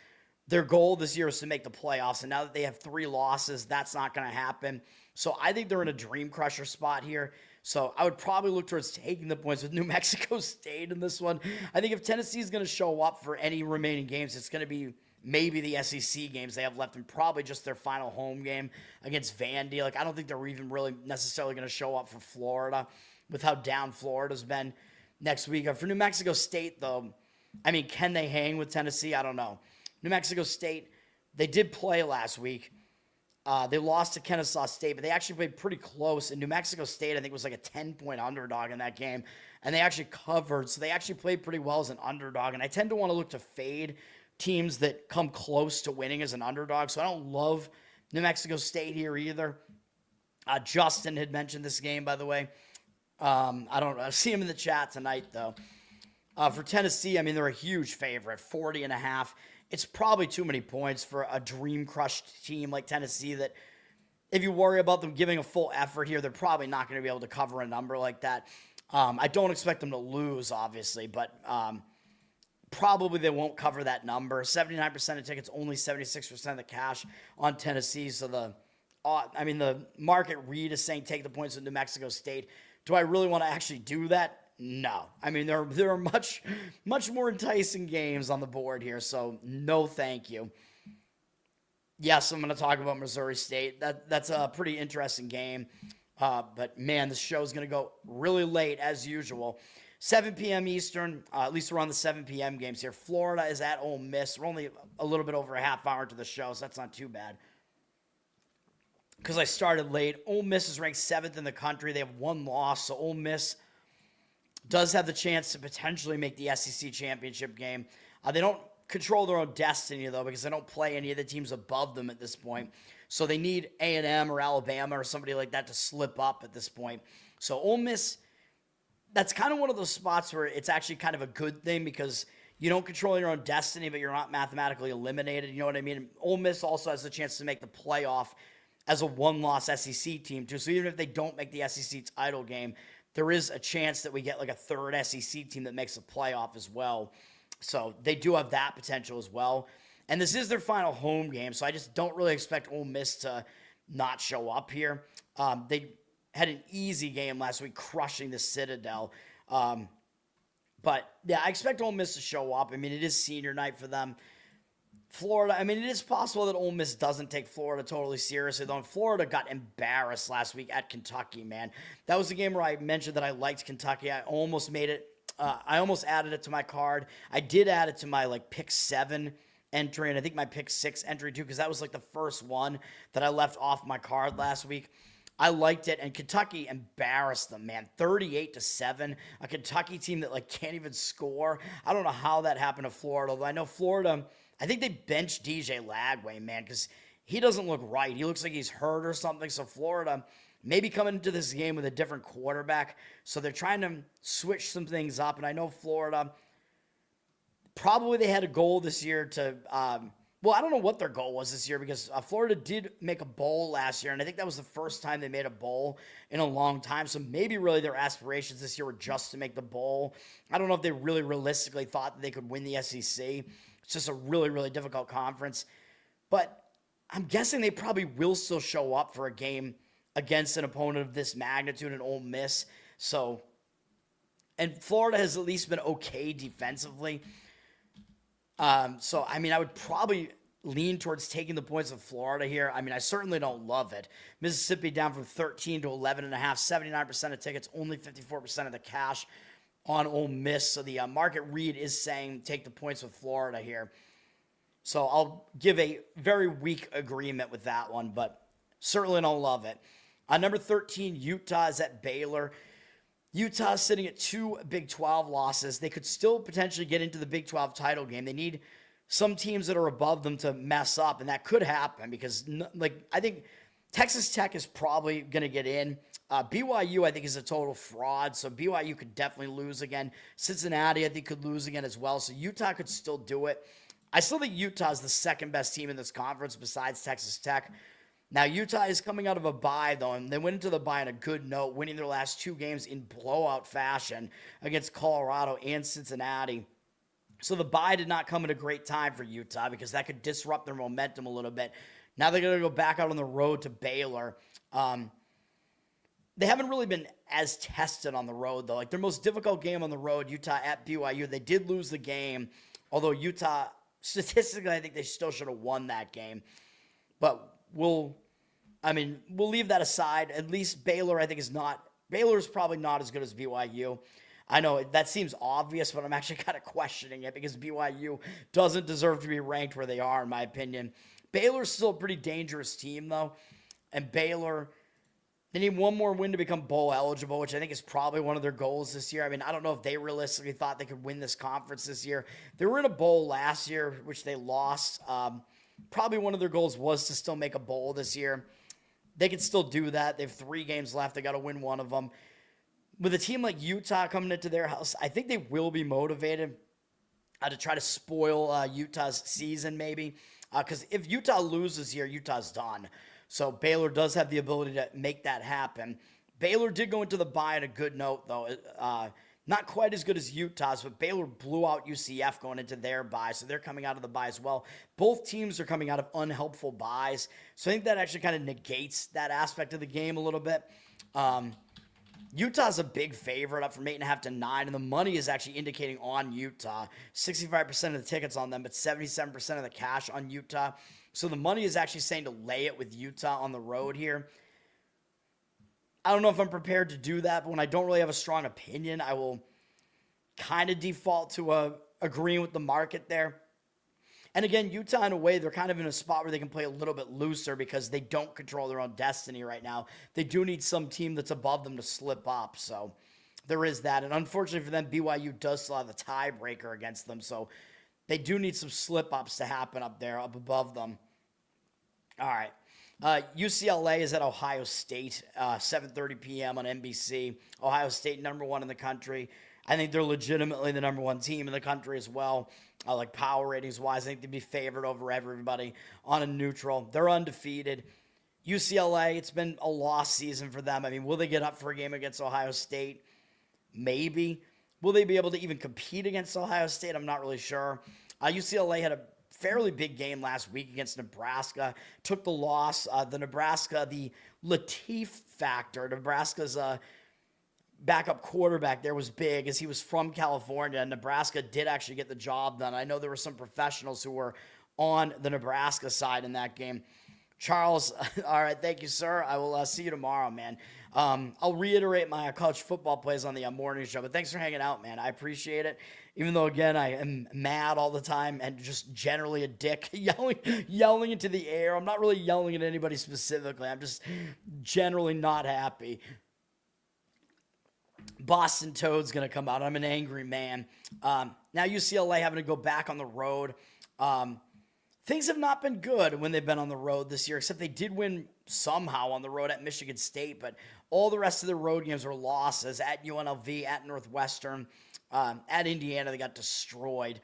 Speaker 1: their goal this year is to make the playoffs, and now that they have 3 losses, that's not going to happen. So I think they're in a dream crusher spot here. So I would probably look towards taking the points with New Mexico State in this one. I think if Tennessee is going to show up for any remaining games, it's going to be maybe the SEC games they have left and probably just their final home game against Vandy. Like, I don't think they're even really necessarily going to show up for Florida with how down Florida's been next week. For New Mexico State, though, I mean, can they hang with Tennessee? I don't know. New Mexico State, they did play last week. They lost to Kennesaw State, but they actually played pretty close. And New Mexico State, I think, was like a 10-point underdog in that game. And they actually covered, so they actually played pretty well as an underdog. And I tend to want to look to fade teams that come close to winning as an underdog. So I don't love New Mexico State here either. Justin had mentioned this game, by the way. I see him in the chat tonight, though. For Tennessee, I mean, they're a huge favorite, 40.5. It's probably too many points for a dream-crushed team like Tennessee that if you worry about them giving a full effort here, they're probably not going to be able to cover a number like that. I don't expect them to lose, obviously, but probably they won't cover that number. 79% of tickets, only 76% of the cash on Tennessee. So the market read is saying take the points with New Mexico State. Do I really want to actually do that? No. I mean, there are much more enticing games on the board here, so no thank you. Yes, I'm going to talk about Missouri State. That's a pretty interesting game. But, man, this show is going to go really late, as usual. 7 p.m. Eastern, at least we're on the 7 p.m. games here. Florida is at Ole Miss. We're only a little bit over a half hour to the show, so that's not too bad. Because I started late. Ole Miss is ranked 7th in the country. They have one loss, so Ole Miss does have the chance to potentially make the SEC championship game. They don't control their own destiny, though, because they don't play any of the teams above them at this point. So they need A&M or Alabama or somebody like that to slip up at this point. So Ole Miss, that's kind of one of those spots where it's actually kind of a good thing because you don't control your own destiny, but you're not mathematically eliminated. You know what I mean? Ole Miss also has the chance to make the playoff as a one-loss SEC team, too. So even if they don't make the SEC title game, there is a chance that we get like a third SEC team that makes a playoff as well. So they do have that potential as well. And this is their final home game, so I just don't really expect Ole Miss to not show up here. They had an easy game last week, crushing the Citadel. But, yeah, I expect Ole Miss to show up. I mean, it is senior night for them. Florida, I mean, it is possible that Ole Miss doesn't take Florida totally seriously, though. Florida got embarrassed last week at Kentucky, man. That was the game where I mentioned that I liked Kentucky. I almost made it. I almost added it to my card. I did add it to my, pick 7 entry, and I think my pick 6 entry, too, because that was, the first one that I left off my card last week. I liked it, and Kentucky embarrassed them, man. 38-7. A Kentucky team that, can't even score. I don't know how that happened to Florida, although I know Florida, I think they benched DJ Lagway, man, because he doesn't look right. He looks like he's hurt or something. So Florida maybe coming into this game with a different quarterback. So they're trying to switch some things up. And I know Florida, probably they had a goal this year to, I don't know what their goal was this year because Florida did make a bowl last year. And I think that was the first time they made a bowl in a long time. So maybe really their aspirations this year were just to make the bowl. I don't know if they really realistically thought that they could win the SEC. It's just a really, really difficult conference. But I'm guessing they probably will still show up for a game against an opponent of this magnitude in Ole Miss. So, and Florida has at least been okay defensively. So, I mean, I would probably lean towards taking the points of Florida here. I mean, I certainly don't love it. Mississippi down from 13 to 11.5, 79% of tickets, only 54% of the cash on Ole Miss. So the market read is saying take the points with Florida here. So I'll give a very weak agreement with that one, but certainly don't love it. Number 13, Utah is at Baylor. Utah is sitting at 2 Big 12 losses. They could still potentially get into the Big 12 title game. They need some teams that are above them to mess up, and that could happen because, I think Texas Tech is probably going to get in. BYU, I think, is a total fraud, so BYU could definitely lose again. Cincinnati, I think, could lose again as well, so Utah could still do it. I still think Utah is the second best team in this conference besides Texas Tech. Now, Utah is coming out of a bye, though, and they went into the bye on a good note, winning their last 2 games in blowout fashion against Colorado and Cincinnati. So the bye did not come at a great time for Utah because that could disrupt their momentum a little bit. Now they're going to go back out on the road to Baylor. They haven't really been as tested on the road, though. Like, their most difficult game on the road, Utah at BYU, they did lose the game, although Utah, statistically, I think they still should have won that game. But we'll leave that aside. At least Baylor, I think, Baylor's probably not as good as BYU. I know that seems obvious, but I'm actually kind of questioning it because BYU doesn't deserve to be ranked where they are, in my opinion. Baylor's still a pretty dangerous team, though. And Baylor, they need one more win to become bowl eligible, which I think is probably one of their goals this year. I mean, I don't know if they realistically thought they could win this conference this year. They were in a bowl last year, which they lost. Probably one of their goals was to still make a bowl this year. They could still do that. They have 3 games left. They got to win one of them. With a team like Utah coming into their house, I think they will be motivated to try to spoil Utah's season maybe. Because if Utah loses here, Utah's done. So Baylor does have the ability to make that happen. Baylor did go into the bye on a good note, though. Not quite as good as Utah's, but Baylor blew out UCF going into their bye, so they're coming out of the bye as well. Both teams are coming out of unhelpful byes, so I think that actually kind of negates that aspect of the game a little bit. Utah's a big favorite, up from 8.5 to 9, and the money is actually indicating on Utah. 65% of the tickets on them, but 77% of the cash on Utah. So the money is actually saying to lay it with Utah on the road here. I don't know if I'm prepared to do that, but when I don't really have a strong opinion, I will kind of default to agreeing with the market there. And again, Utah, in a way, they're kind of in a spot where they can play a little bit looser because they don't control their own destiny right now. They do need some team that's above them to slip up, so there is that. And unfortunately for them, BYU does still have the tiebreaker against them, so they do need some slip-ups to happen up there, up above them. All right. UCLA is at Ohio State, 7:30 p.m. on NBC. Ohio State, number 1 in the country. I think they're legitimately the number 1 team in the country as well. Like power ratings-wise, I think they'd be favored over everybody on a neutral. They're undefeated. UCLA, it's been a lost season for them. I mean, will they get up for a game against Ohio State? Maybe. Will they be able to even compete against Ohio State? I'm not really sure. UCLA had a fairly big game last week against Nebraska. Took the loss. The Latif factor. Nebraska's backup quarterback there was big as he was from California. And Nebraska did actually get the job done. I know there were some professionals who were on the Nebraska side in that game. Charles, all right, thank you, sir. I will see you tomorrow, man. I'll reiterate my college football plays on the morning show, but thanks for hanging out, man. I appreciate it. Even though, again, I am mad all the time and just generally a dick, yelling into the air. I'm not really yelling at anybody specifically. I'm just generally not happy. Boston Toad's going to come out. I'm an angry man. Now UCLA having to go back on the road. Things have not been good when they've been on the road this year, except they did win somehow on the road at Michigan State, but all the rest of their road games were losses at UNLV, at Northwestern, at Indiana. They got destroyed.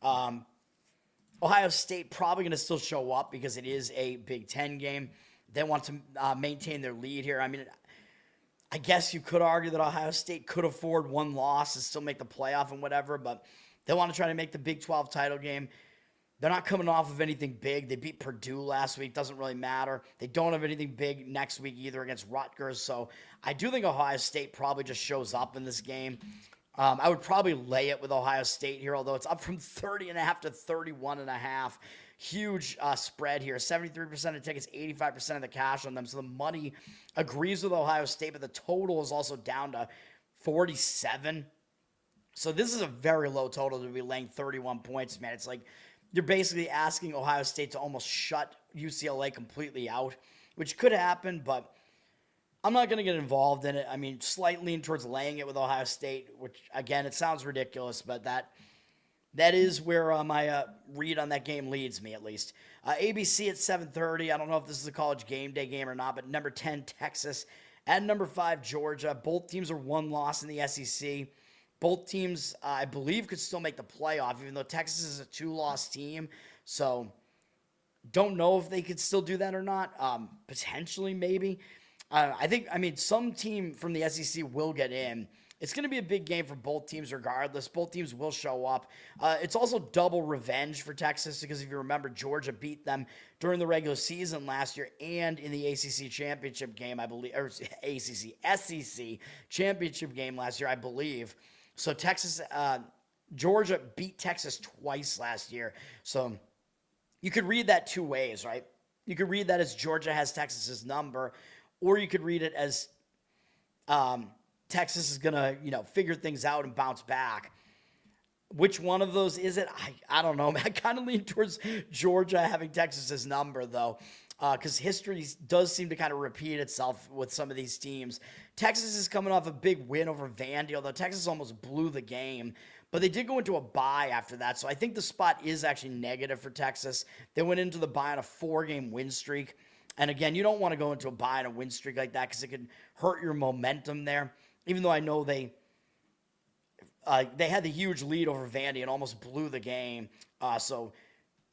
Speaker 1: Ohio State probably going to still show up because it is a Big Ten game. They want to maintain their lead here. I mean, I guess you could argue that Ohio State could afford one loss and still make the playoff and whatever, but they want to try to make the Big 12 title game. They're not coming off of anything big. They beat Purdue last week. Doesn't really matter. They don't have anything big next week either against Rutgers. So I do think Ohio State probably just shows up in this game. I would probably lay it with Ohio State here, although it's up from 30.5 to 31.5. Huge spread here. 73% of tickets, 85% of the cash on them. So the money agrees with Ohio State, but the total is also down to 47. So this is a very low total to be laying 31 points, man. It's like you're basically asking Ohio State to almost shut UCLA completely out, which could happen, but I'm not going to get involved in it. I mean, slight lean towards laying it with Ohio State, which, again, it sounds ridiculous, but that is where my read on that game leads me, at least. ABC at 7:30. I don't know if this is a college game day game or not, but number 10, Texas, and number 5, Georgia. Both teams are one loss in the SEC. Both teams, I believe, could still make the playoff, even though Texas is a 2-loss team. So, don't know if they could still do that or not. Potentially, maybe. I mean, some team from the SEC will get in. it's going to be a big game for both teams regardless. Both teams will show up. It's also double revenge for Texas because if you remember, Georgia beat them during the regular season last year and in the ACC championship game, I believe, or SEC championship game last year, I believe. So Georgia beat Texas twice last year. So you could read that two ways, right? You could read that as Georgia has Texas's number, or you could read it as Texas is going to, figure things out and bounce back. Which one of those is it? I don't know. I kind of lean towards Georgia having Texas's number, though, because history does seem to kind of repeat itself with some of these teams. Texas is coming off a big win over Vandy, although Texas almost blew the game. But they did go into a bye after that, so I think the spot is actually negative for Texas. They went into the bye on a 4-game win streak. And again, you don't want to go into a bye on a win streak like that because it could hurt your momentum there. Even though I know they had the huge lead over Vandy and almost blew the game. So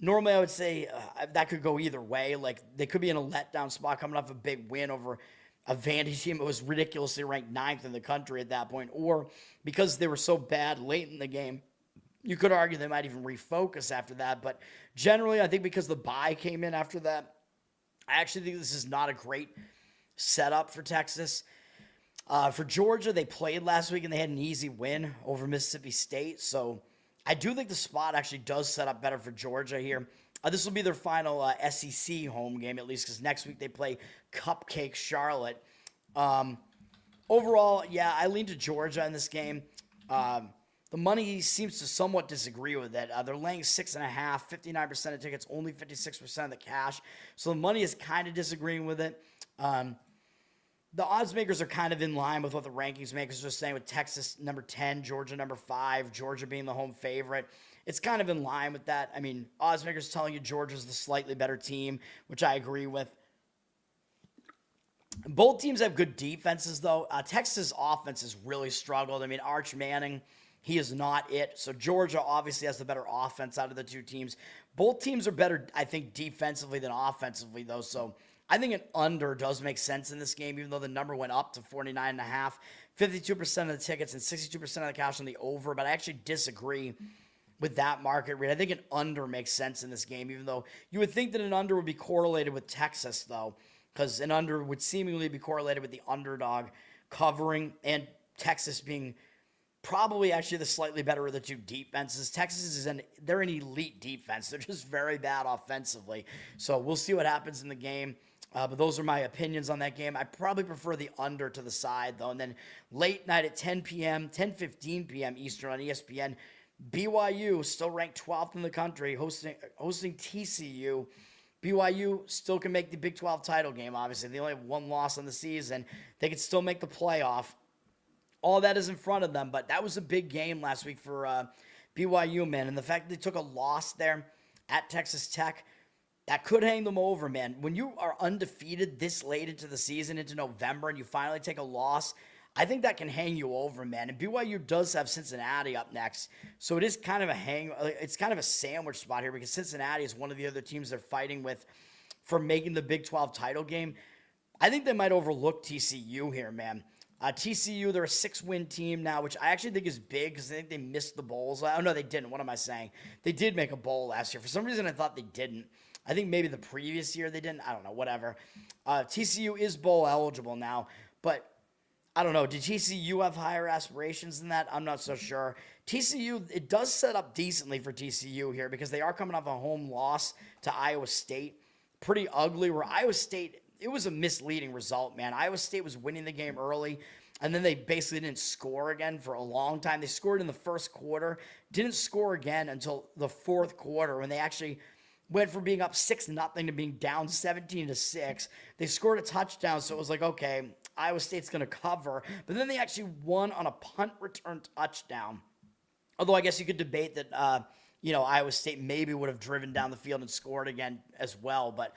Speaker 1: normally I would say that could go either way. Like they could be in a letdown spot coming off a big win over a Vandy team that was ridiculously ranked 9th in the country at that point. Or because they were so bad late in the game, you could argue they might even refocus after that. But generally, I think because the bye came in after that, I actually think this is not a great setup for Texas. For Georgia, they played last week and they had an easy win over Mississippi State. So I do think the spot actually does set up better for Georgia here. This will be their final SEC home game, at least, because next week they play Cupcake Charlotte. Overall, yeah, I lean to Georgia in this game. The money seems to somewhat disagree with it. They're laying 6.5, 59% of tickets, only 56% of the cash. So the money is kind of disagreeing with it. The odds makers are kind of in line with what the rankings makers are saying, with Texas number 10, Georgia number 5, Georgia being the home favorite. It's kind of in line with that. I mean, odds makers telling you Georgia's the slightly better team, which I agree with. Both teams have good defenses, though. Texas' offense has really struggled. I mean, Arch Manning, he is not it. So Georgia obviously has the better offense out of the two teams. Both teams are better, I think, defensively than offensively, though. So I think an under does make sense in this game, even though the number went up to 49.5, 52% of the tickets and 62% of the cash on the over. But I actually disagree with that market rate. I think an under makes sense in this game, even though you would think that an under would be correlated with Texas, though, because an under would seemingly be correlated with the underdog covering and Texas being probably actually the slightly better of the two defenses. Texas they're an elite defense. They're just very bad offensively. So we'll see what happens in the game. But those are my opinions on that game. I probably prefer the under to the side, though. And then late night at 10 p.m., 10:15 p.m. Eastern on ESPN, BYU, still ranked 12th in the country, hosting TCU. BYU still can make the Big 12 title game, obviously. They only have one loss on the season. They can still make the playoff. All that is in front of them, but that was a big game last week for BYU, man. And the fact that they took a loss there at Texas Tech, that could hang them over, man. When you are undefeated this late into the season, into November, and you finally take a loss, I think that can hang you over, man. And BYU does have Cincinnati up next, so it is kind of it's kind of a sandwich spot here because Cincinnati is one of the other teams they're fighting with for making the Big 12 title game. I think they might overlook TCU here, man. TCU, they're a 6-win team now, which I actually think is big because I think they missed the bowls. Oh, no, they didn't. What am I saying? They did make a bowl last year. For some reason, I thought they didn't. I think maybe the previous year they didn't. I don't know, whatever. TCU is bowl eligible now, but I don't know. Did TCU have higher aspirations than that? I'm not so sure. TCU, it does set up decently for TCU here because they are coming off a home loss to Iowa State. Pretty ugly, where Iowa State, it was a misleading result, man. Iowa State was winning the game early, and then they basically didn't score again for a long time. They scored in the first quarter, didn't score again until the fourth quarter when they actually went from being up 6-0 to being down 17-6. They scored a touchdown, so it was like, okay, Iowa State's going to cover. But then they actually won on a punt return touchdown. Although I guess you could debate that, Iowa State maybe would have driven down the field and scored again as well. But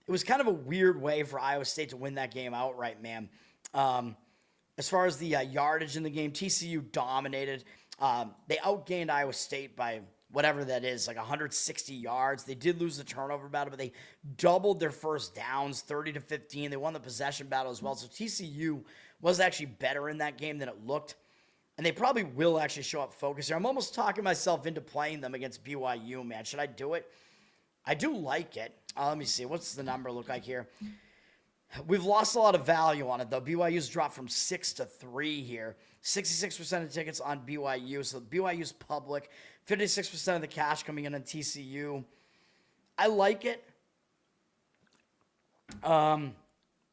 Speaker 1: it was kind of a weird way for Iowa State to win that game outright, man. As far as the yardage in the game, TCU dominated. They outgained Iowa State by whatever that is, like 160 yards. They did lose the turnover battle, but they doubled their first downs, 30-15. They won the possession battle as well. So TCU was actually better in that game than it looked. And they probably will actually show up focused here. I'm almost talking myself into playing them against BYU, man. Should I do it? I do like it. Let me see. What's the number look like here? We've lost a lot of value on it, though. BYU's dropped from 6 to 3 here. 66% of tickets on BYU. So BYU's public. 56% of the cash coming in on TCU. I like it. Man,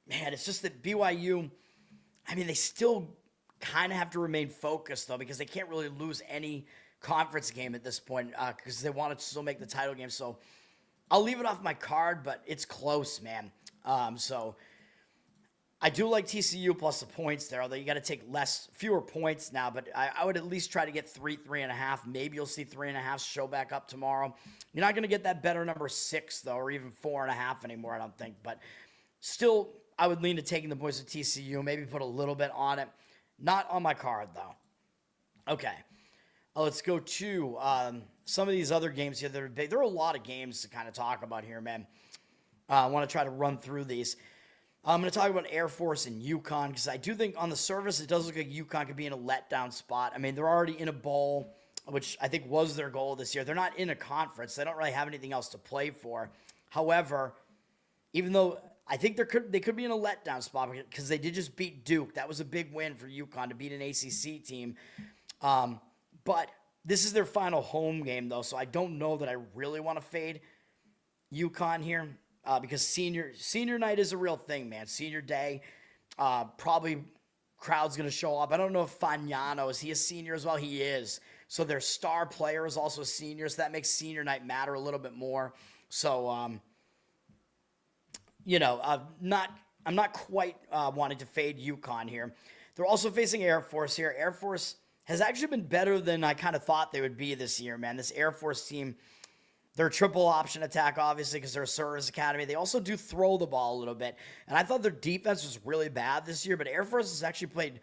Speaker 1: it's just that BYU, I mean, they still kind of have to remain focused, though, because they can't really lose any conference game at this point because they want to still make the title game. So I'll leave it off my card, but it's close, man. So I do like TCU plus the points there, although you got to take fewer points now, but I would at least try to get 3.5. Maybe you'll see 3.5 show back up tomorrow. You're not going to get that better number 6, though, or even 4.5 anymore, I don't think. But still, I would lean to taking the points with TCU, maybe put a little bit on it. Not on my card, though. Okay. Let's go to some of these other games here that are big. There are a lot of games to kind of talk about here, man. I want to try to run through these. I'm going to talk about Air Force and UConn because I do think on the surface it does look like UConn could be in a letdown spot. I mean, they're already in a bowl, which I think was their goal this year. They're not in a conference. They don't really have anything else to play for. However, even though I think they could be in a letdown spot because they did just beat Duke. That was a big win for UConn to beat an ACC team. But this is their final home game, though, so I don't know that I really want to fade UConn here because senior night is a real thing, man. Senior day, probably crowd's going to show up. I don't know if Fagnano, is he a senior as well? He is. So their star player is also a senior, so that makes senior night matter a little bit more. So, I'm not quite wanting to fade UConn here. They're also facing Air Force here. Air Force has actually been better than I kind of thought they would be this year, man. This Air Force team, they're a triple option attack, obviously, because they're a service academy. They also do throw the ball a little bit. And I thought their defense was really bad this year, but Air Force has actually played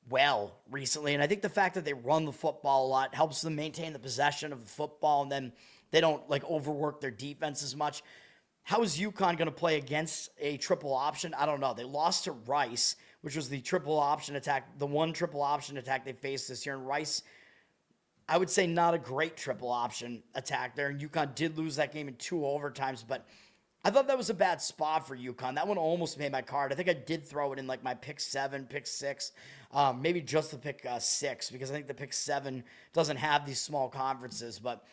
Speaker 1: well recently. And I think the fact that they run the football a lot helps them maintain the possession of the football, and then they don't overwork their defense as much. How is UConn going to play against a triple option? I don't know. They lost to Rice, which was the triple option attack, the one triple option attack they faced this year. And Rice, I would say not a great triple option attack there. And UConn did lose that game in 2 overtimes, but I thought that was a bad spot for UConn. That one almost made my card. I think I did throw it in my pick 7, pick 6, maybe just the pick 6, because I think the pick 7 doesn't have these small conferences. But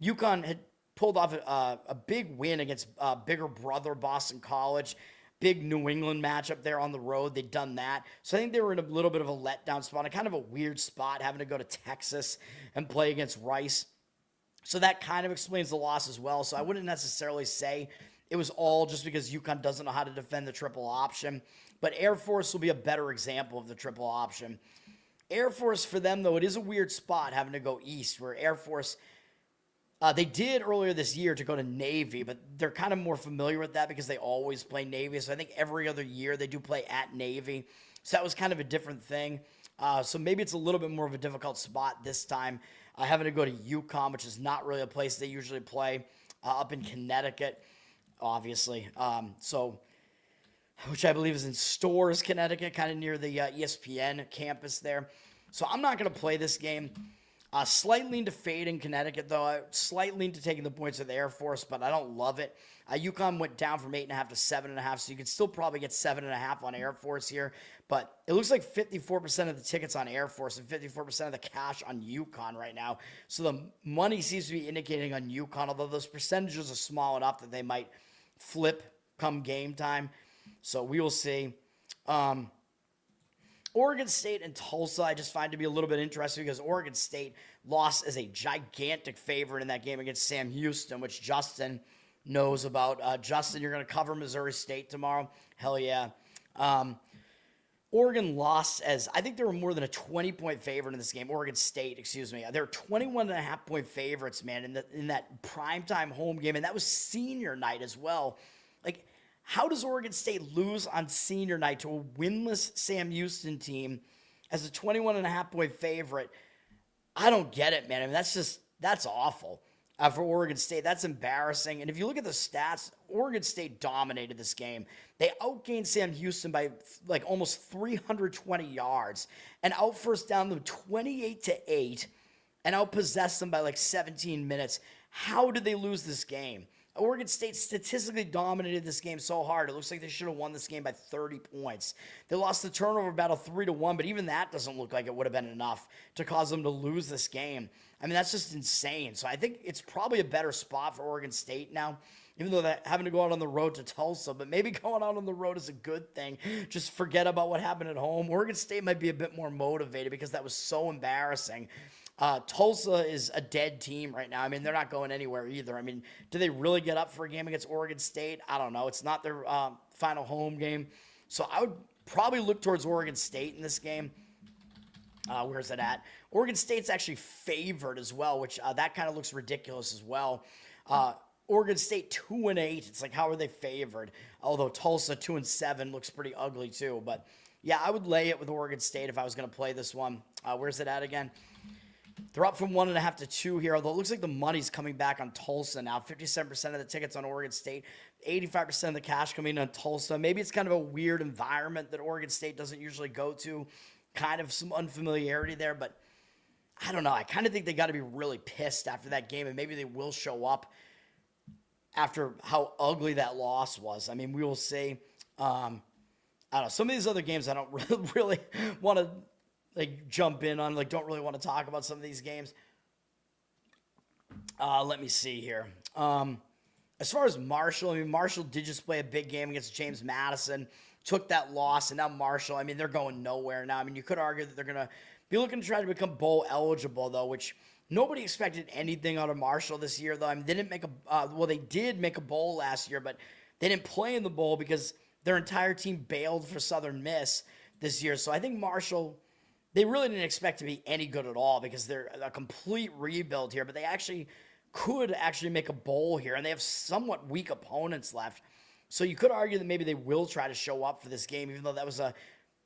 Speaker 1: UConn had pulled off a big win against bigger brother Boston College. Big New England matchup there on the road. They'd done that. So I think they were in a little bit of a letdown spot, a kind of a weird spot, having to go to Texas and play against Rice. So that kind of explains the loss as well. So I wouldn't necessarily say it was all just because UConn doesn't know how to defend the triple option. But Air Force will be a better example of the triple option. Air Force, for them, though, it is a weird spot having to go east, where Air Force, they did earlier this year to go to Navy, but they're kind of more familiar with that because they always play Navy. So I think every other year they do play at Navy. So that was kind of a different thing. So maybe it's a little bit more of a difficult spot this time, having to go to UConn, which is not really a place they usually play, up in Connecticut, obviously. Which I believe is in Storrs, Connecticut, kind of near the ESPN campus there. So I'm not going to play this game. Slight lean to fade in Connecticut, though. Slight lean to taking the points of the Air Force, but I don't love it. UConn went down from 8.5 to 7.5, so you could still probably get 7.5 on Air Force here. But it looks like 54% of the tickets on Air Force and 54% of the cash on UConn right now. So the money seems to be indicating on UConn, although those percentages are small enough that they might flip come game time. So we will see. Oregon State and Tulsa, I just find to be a little bit interesting because Oregon State lost as a gigantic favorite in that game against Sam Houston, which Justin knows about. Justin, you're going to cover Missouri State tomorrow? Hell yeah. Oregon lost as, I think they were more than a 20-point favorite in this game. Oregon State, excuse me. They were 21.5-point favorites, man, in that primetime home game, and that was senior night as well. How does Oregon State lose on senior night to a winless Sam Houston team as a 21.5-point favorite? I don't get it, man. I mean, that's awful. for Oregon State. That's embarrassing. And if you look at the stats, Oregon State dominated this game. They outgained Sam Houston by like almost 320 yards and out first down them 28-8 and outpossessed them by like 17 minutes. How did they lose this game? Oregon State statistically dominated this game so hard. It looks like they should have won this game by 30 points. They lost the turnover battle 3-1, but even that doesn't look like it would have been enough to cause them to lose this game. I mean, that's just insane. So I think it's probably a better spot for Oregon State now, even though they're having to go out on the road to Tulsa, but maybe going out on the road is a good thing. Just forget about what happened at home. Oregon State might be a bit more motivated because that was so embarrassing. Tulsa is a dead team right now. I mean, they're not going anywhere either. I mean, do they really get up for a game against Oregon State? I don't know. It's not their final home game. So I would probably look towards Oregon State in this game. Where's it at? Oregon State's actually favored as well, which that kind of looks ridiculous as well. Oregon State 2-8. It's like, how are they favored? Although Tulsa 2-7 looks pretty ugly too. But yeah, I would lay it with Oregon State if I was going to play this one. Where's it at again? They're up from 1.5 to 2 here, although it looks like the money's coming back on Tulsa now. 57% of the tickets on Oregon State, 85% of the cash coming on Tulsa. Maybe it's kind of a weird environment that Oregon State doesn't usually go to. Kind of some unfamiliarity there, but I don't know. I kind of think they got to be really pissed after that game, and maybe they will show up after how ugly that loss was. I mean, we will see. I don't know. Some of these other games I don't really want to like jump in on, like don't really want to talk about some of these games. Let me see here. As far as Marshall, I mean, Marshall did just play a big game against James Madison, took that loss, and now Marshall, I mean, they're going nowhere now. I mean, you could argue that they're going to be looking to try to become bowl eligible, though, which nobody expected anything out of Marshall this year, though. I mean, they didn't make they did make a bowl last year, but they didn't play in the bowl because their entire team bailed for Southern Miss this year. So I think Marshall, they really didn't expect to be any good at all because they're a complete rebuild here, but they could make a bowl here, and they have somewhat weak opponents left. So you could argue that maybe they will try to show up for this game, even though that was a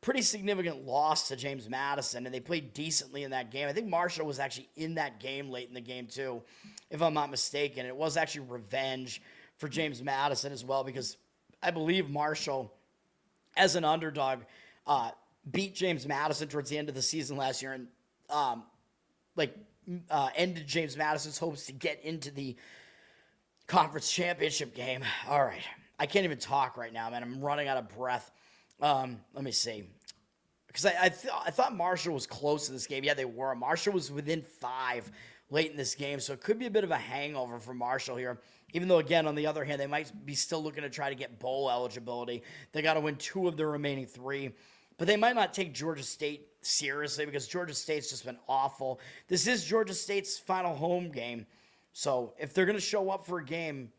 Speaker 1: pretty significant loss to James Madison, and they played decently in that game. I think Marshall was actually in that game late in the game too, if I'm not mistaken. It was actually revenge for James Madison as well, because I believe Marshall, as an underdog, beat James Madison towards the end of the season last year and ended James Madison's hopes to get into the conference championship game. All right. I can't even talk right now, man. I'm running out of breath. Let me see. Because I thought Marshall was close to this game. Yeah, they were. Marshall was within 5 late in this game, so it could be a bit of a hangover for Marshall here. Even though, again, on the other hand, they might be still looking to try to get bowl eligibility. They got to win 2 of their remaining 3. But they might not take Georgia State seriously because Georgia State's just been awful. This is Georgia State's final home game. So if they're going to show up for a game,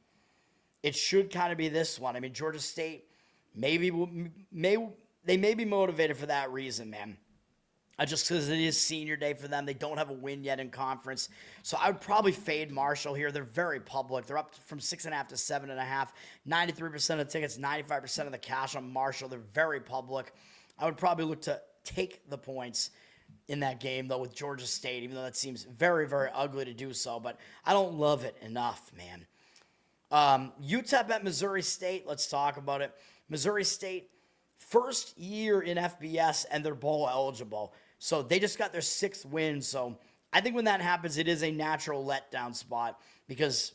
Speaker 1: it should kind of be this one. I mean, Georgia State may be motivated for that reason, man. Just because it is senior day for them. They don't have a win yet in conference. So I would probably fade Marshall here. They're very public. They're up from 6.5 to 7.5. 93% of the tickets, 95% of the cash on Marshall. They're very public. I would probably look to take the points in that game, though, with Georgia State, even though that seems very, very ugly to do so. But I don't love it enough, man. UTEP at Missouri State. Let's talk about it. Missouri State, first year in FBS, and they're bowl eligible. So they just got their 6th win. So I think when that happens, it is a natural letdown spot because,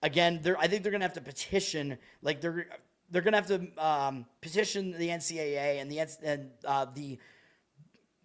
Speaker 1: again, I think they're going to have to petition. Like they're going to have to petition the NCAA, and the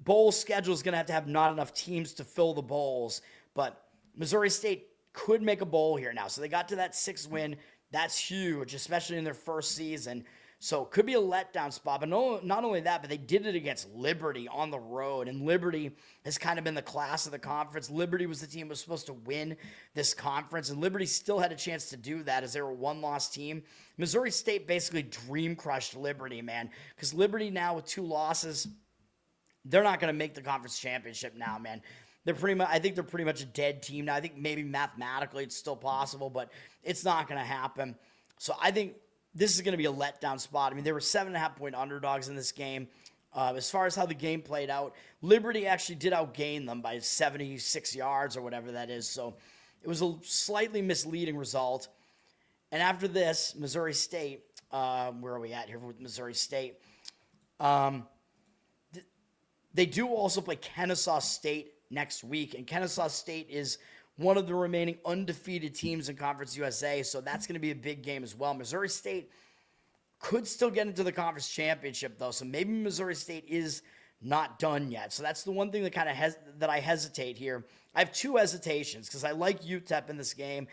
Speaker 1: bowl schedule is going to have not enough teams to fill the bowls. But Missouri State could make a bowl here now. So they got to that 6th win. That's huge, especially in their first season. So it could be a letdown spot. But not only that, but they did it against Liberty on the road. And Liberty has kind of been the class of the conference. Liberty was the team that was supposed to win this conference. And Liberty still had a chance to do that as they were a 1-loss team. Missouri State basically dream crushed Liberty, man. Because Liberty now with 2 losses, they're not going to make the conference championship now, man. I think they're pretty much a dead team now. I think maybe mathematically it's still possible, but it's not going to happen. So I think this is going to be a letdown spot. I mean, they were 7.5-point underdogs in this game. As far as how the game played out, Liberty actually did outgain them by 76 yards or whatever that is. So It was a slightly misleading result. And after this, Missouri State, where are we at here with Missouri State? They do also play Kennesaw State next week, and Kennesaw State is one of the remaining undefeated teams in Conference USA, so that's going to be a big game as well. Missouri State could still get into the conference championship, though, so maybe Missouri State is not done yet. So that's the one thing that kind of that I hesitate here. I have two hesitations because I like UTEP in this game,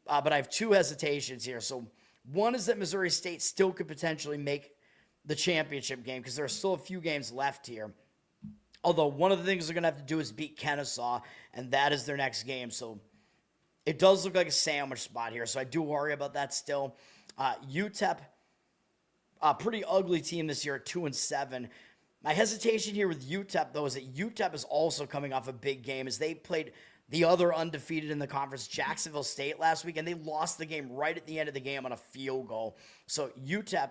Speaker 1: but I have two hesitations here. So one is that Missouri State still could potentially make the championship game because there are still a few games left here. Although one of the things they're going to have to do is beat Kennesaw, and that is their next game. So it does look like a sandwich spot here, so I do worry about that still. UTEP, a pretty ugly team this year at 2-7. My hesitation here with UTEP, though, is that UTEP is also coming off a big game as they played the other undefeated in the conference, Jacksonville State, last week, and they lost the game right at the end of the game on a field goal. So UTEP,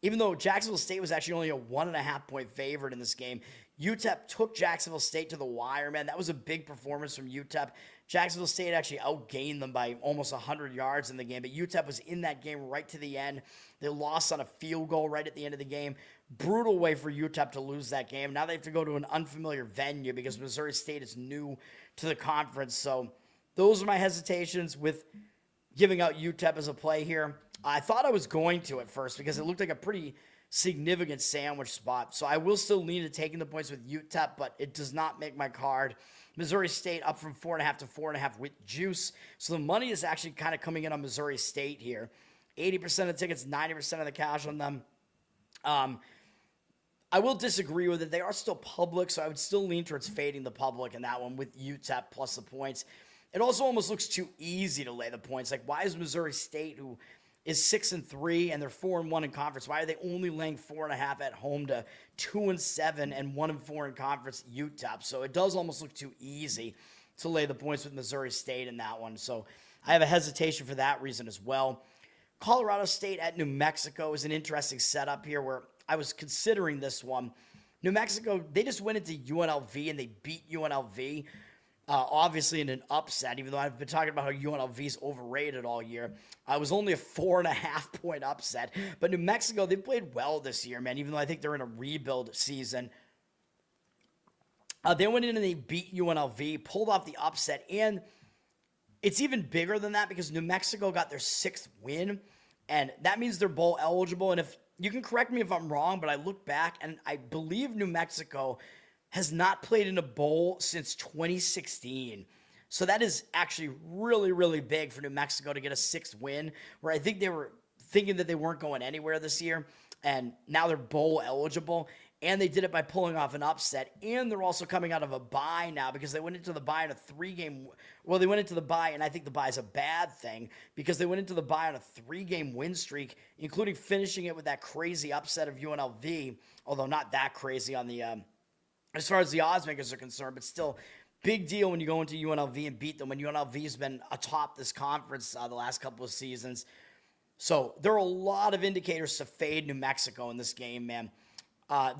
Speaker 1: even though Jacksonville State was actually only a 1.5-point favorite in this game, UTEP took Jacksonville State to the wire, man. That was a big performance from UTEP. Jacksonville State actually outgained them by almost 100 yards in the game, but UTEP was in that game right to the end. They lost on a field goal right at the end of the game. Brutal way for UTEP to lose that game. Now they have to go to an unfamiliar venue because Missouri State is new to the conference. So those are my hesitations with giving out UTEP as a play here. I thought I was going to at first because it looked like a pretty significant sandwich spot. So I will still lean to taking the points with UTEP, but it does not make my card. Missouri State up from 4.5 to 4.5 with juice. So the money is actually kind of coming in on Missouri State here. 80% of the tickets, 90% of the cash on them. I will disagree with it. They are still public, so I would still lean towards fading the public in that one with UTEP plus the points. It also almost looks too easy to lay the points. Like, why is Missouri State, who is 6-3 and they're 4-1 in conference, why are they only laying 4.5 at home to 2-7 and 1-4 in conference UTEP? So it does almost look too easy to lay the points with Missouri State in that one. So I have a hesitation for that reason as well. Colorado State at New Mexico is an interesting setup here where I was considering this one. New Mexico, they just went into UNLV and they beat UNLV. Obviously in an upset, even though I've been talking about how UNLV is overrated all year. I was only a 4.5-point upset. But New Mexico, they played well this year, man, even though I think they're in a rebuild season. They went in and they beat UNLV, pulled off the upset, and it's even bigger than that because New Mexico got their 6th win, and that means they're bowl eligible. And if you can correct me if I'm wrong, but I look back, and I believe New Mexico has not played in a bowl since 2016. So that is actually really, really big for New Mexico to get a 6th win, where I think they were thinking that they weren't going anywhere this year, and now they're bowl eligible, and they did it by pulling off an upset, and they're also coming out of a bye now because they went into the bye in a 3-game, well, they went into the bye, and I think the bye is a bad thing because they went into the bye on a 3-game win streak, including finishing it with that crazy upset of UNLV, although not that crazy on the as far as the odds makers are concerned, but still big deal when you go into UNLV and beat them when UNLV has been atop this conference the last couple of seasons. So there are a lot of indicators to fade New Mexico in this game, man.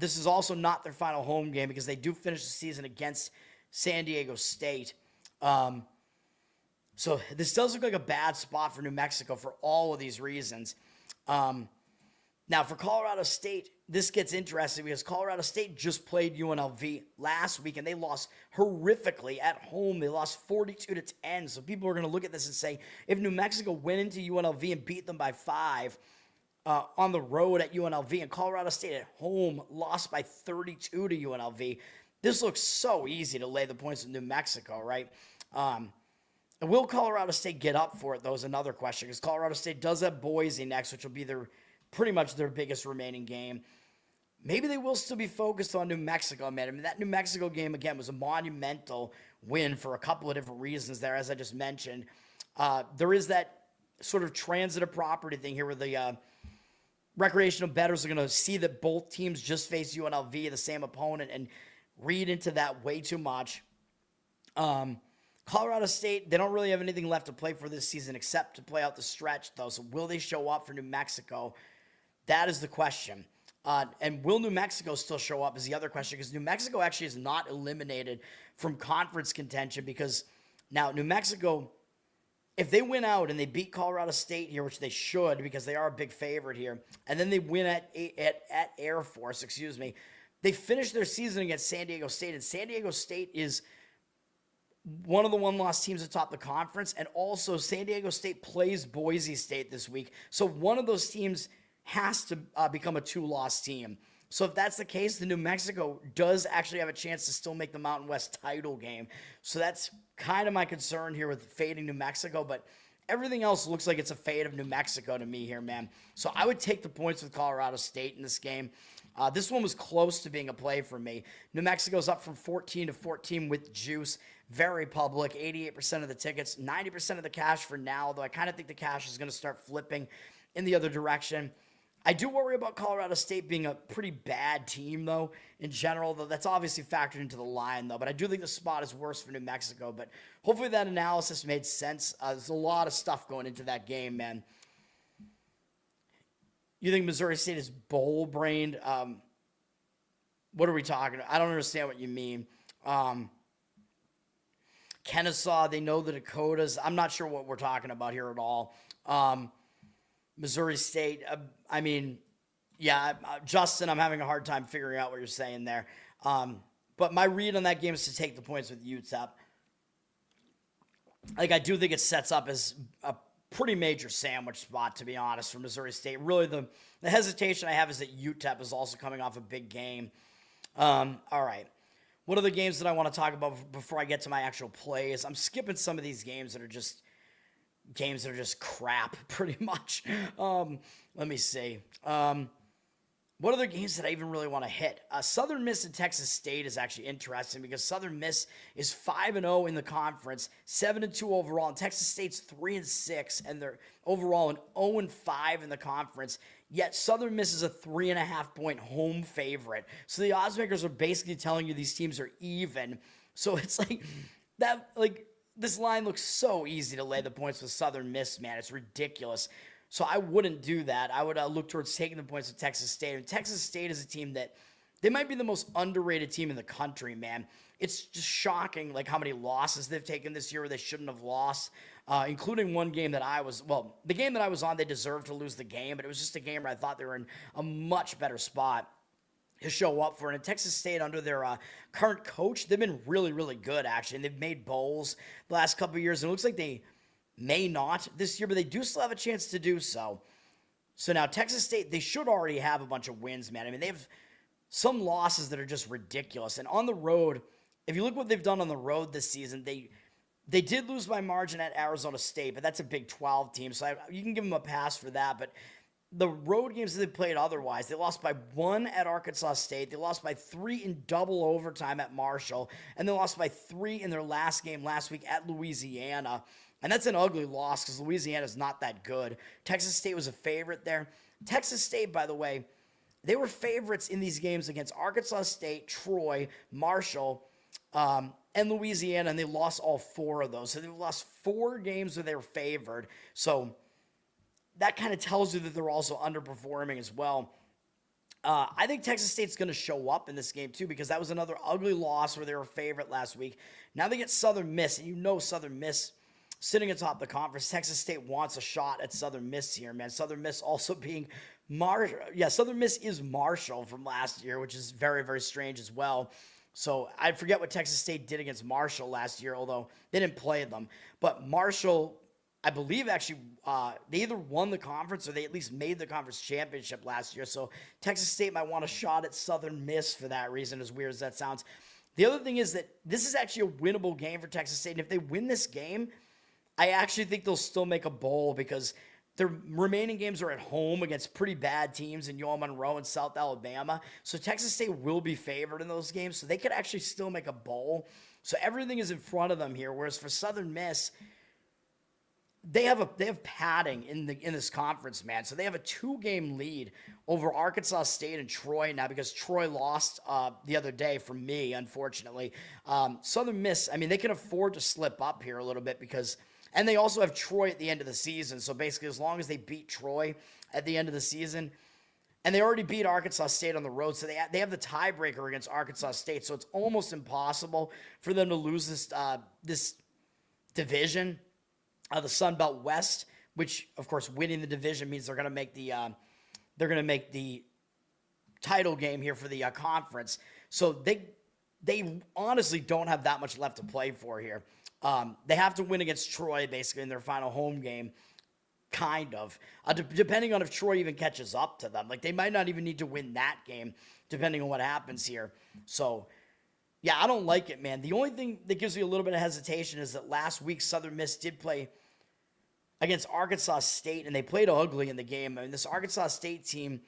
Speaker 1: This is also not their final home game because they do finish the season against San Diego State. So this does look like a bad spot for New Mexico for all of these reasons. Now, for Colorado State, this gets interesting because Colorado State just played UNLV last week, and they lost horrifically at home. They lost 42-10. So people are going to look at this and say, if New Mexico went into UNLV and beat them by 5 on the road at UNLV, and Colorado State at home lost by 32 to UNLV, this looks so easy to lay the points with New Mexico, right? Will Colorado State get up for it, though, is another question, because Colorado State does have Boise next, which will be pretty much their biggest remaining game. Maybe they will still be focused on New Mexico, man. I mean, that New Mexico game, again, was a monumental win for a couple of different reasons there, as I just mentioned. There is that sort of transitive property thing here where the recreational bettors are going to see that both teams just face UNLV, the same opponent, and read into that way too much. Colorado State, they don't really have anything left to play for this season except to play out the stretch, though. So will they show up for New Mexico? That is the question. And will New Mexico still show up is the other question, because New Mexico actually is not eliminated from conference contention because now New Mexico, if they win out and they beat Colorado State here, which they should because they are a big favorite here, and then they win at Air Force, they finish their season against San Diego State, and San Diego State is one of the one-loss teams atop the conference, and also San Diego State plays Boise State this week, so one of those teams has to become a two-loss team. So if that's the case, then New Mexico does actually have a chance to still make the Mountain West title game. So that's kind of my concern here with fading New Mexico, but everything else looks like it's a fade of New Mexico to me here, man. So I would take the points with Colorado State in this game. This one was close to being a play for me. New Mexico's up from 14 to 14 with juice. Very public, 88% of the tickets, 90% of the cash for now, though I kind of think the cash is going to start flipping in the other direction. I do worry about Colorado State being a pretty bad team, though, in general. Though that's obviously factored into the line, though. But I do think the spot is worse for New Mexico. But hopefully that analysis made sense. There's a lot of stuff going into that game, man. You think Missouri State is bowl-brained? What are we talking about? I don't understand what you mean. Kennesaw, they know the Dakotas. I'm not sure what we're talking about here at all. Missouri State, Justin, I'm having a hard time figuring out what you're saying there. But my read on that game is to take the points with UTEP. I do think it sets up as a pretty major sandwich spot, to be honest, for Missouri State. Really, the hesitation I have is that UTEP is also coming off a big game. All right. What are the games that I want to talk about before I get to my actual plays? I'm skipping some of these games that are just crap, pretty much. Let me see. What are the games that I even really want to hit? Southern Miss and Texas State is actually interesting because Southern Miss is 5-0 in the conference, 7-2 overall, and Texas State's 3-6, and they're overall an 0-5 in the conference. Yet Southern Miss is a 3.5-point home favorite. So the odds makers are basically telling you these teams are even. So it's this line looks so easy to lay the points with Southern Miss, man. It's ridiculous. So I wouldn't do that. I would look towards taking the points with Texas State. And Texas State is a team that they might be the most underrated team in the country, man. It's just shocking how many losses they've taken this year where they shouldn't have lost, including one game that the game that I was on, they deserved to lose the game, but it was just a game where I thought they were in a much better spot to show up for. And Texas State, under their current coach, they've been really, really good, actually. And they've made bowls the last couple of years. And it looks like they may not this year, but they do still have a chance to do so. So now Texas State, they should already have a bunch of wins, man. I mean, they have some losses that are just ridiculous. And on the road, if you look what they've done on the road this season, they did lose by margin at Arizona State, but that's a Big 12 team. So you can give them a pass for that. But the road games that they played otherwise, they lost by 1 at Arkansas State. They lost by 3 in double overtime at Marshall. And they lost by 3 in their last game last week at Louisiana. And that's an ugly loss because Louisiana's not that good. Texas State was a favorite there. Texas State, by the way, they were favorites in these games against Arkansas State, Troy, Marshall, and Louisiana, and they lost all 4 of those. So they lost 4 games where they were favored. So that kind of tells you that they're also underperforming as well. I think Texas State's going to show up in this game, too, because that was another ugly loss where they were a favorite last week. Now they get Southern Miss, and you know Southern Miss sitting atop the conference. Texas State wants a shot at Southern Miss here, man. Southern Miss also being Marshall. Yeah, Southern Miss is Marshall from last year, which is very, very strange as well. So I forget what Texas State did against Marshall last year, although they didn't play them. But Marshall, I believe, actually, they either won the conference or they at least made the conference championship last year. So Texas State might want a shot at Southern Miss for that reason, as weird as that sounds. The other thing is that this is actually a winnable game for Texas State. And if they win this game, I actually think they'll still make a bowl because their remaining games are at home against pretty bad teams in UL Monroe and South Alabama. So Texas State will be favored in those games. So they could actually still make a bowl. So everything is in front of them here. Whereas for Southern Miss, they have padding in this conference, man. So they have a 2-game lead over Arkansas State and Troy now because Troy lost the other day from me, unfortunately. Southern Miss, I mean, they can afford to slip up here a little bit and they also have Troy at the end of the season. So basically, as long as they beat Troy at the end of the season, and they already beat Arkansas State on the road, so they have the tiebreaker against Arkansas State. So it's almost impossible for them to lose this division. the Sun Belt West, which of course winning the division means they're going to make the title game here for the conference. So they honestly don't have that much left to play for here. They have to win against Troy basically in their final home game, kind of, depending on if Troy even catches up to them. Like, they might not even need to win that game, depending on what happens here. So, yeah, I don't like it, man. The only thing that gives me a little bit of hesitation is that last week Southern Miss did play against Arkansas State, and they played ugly in the game. I mean, this Arkansas State team,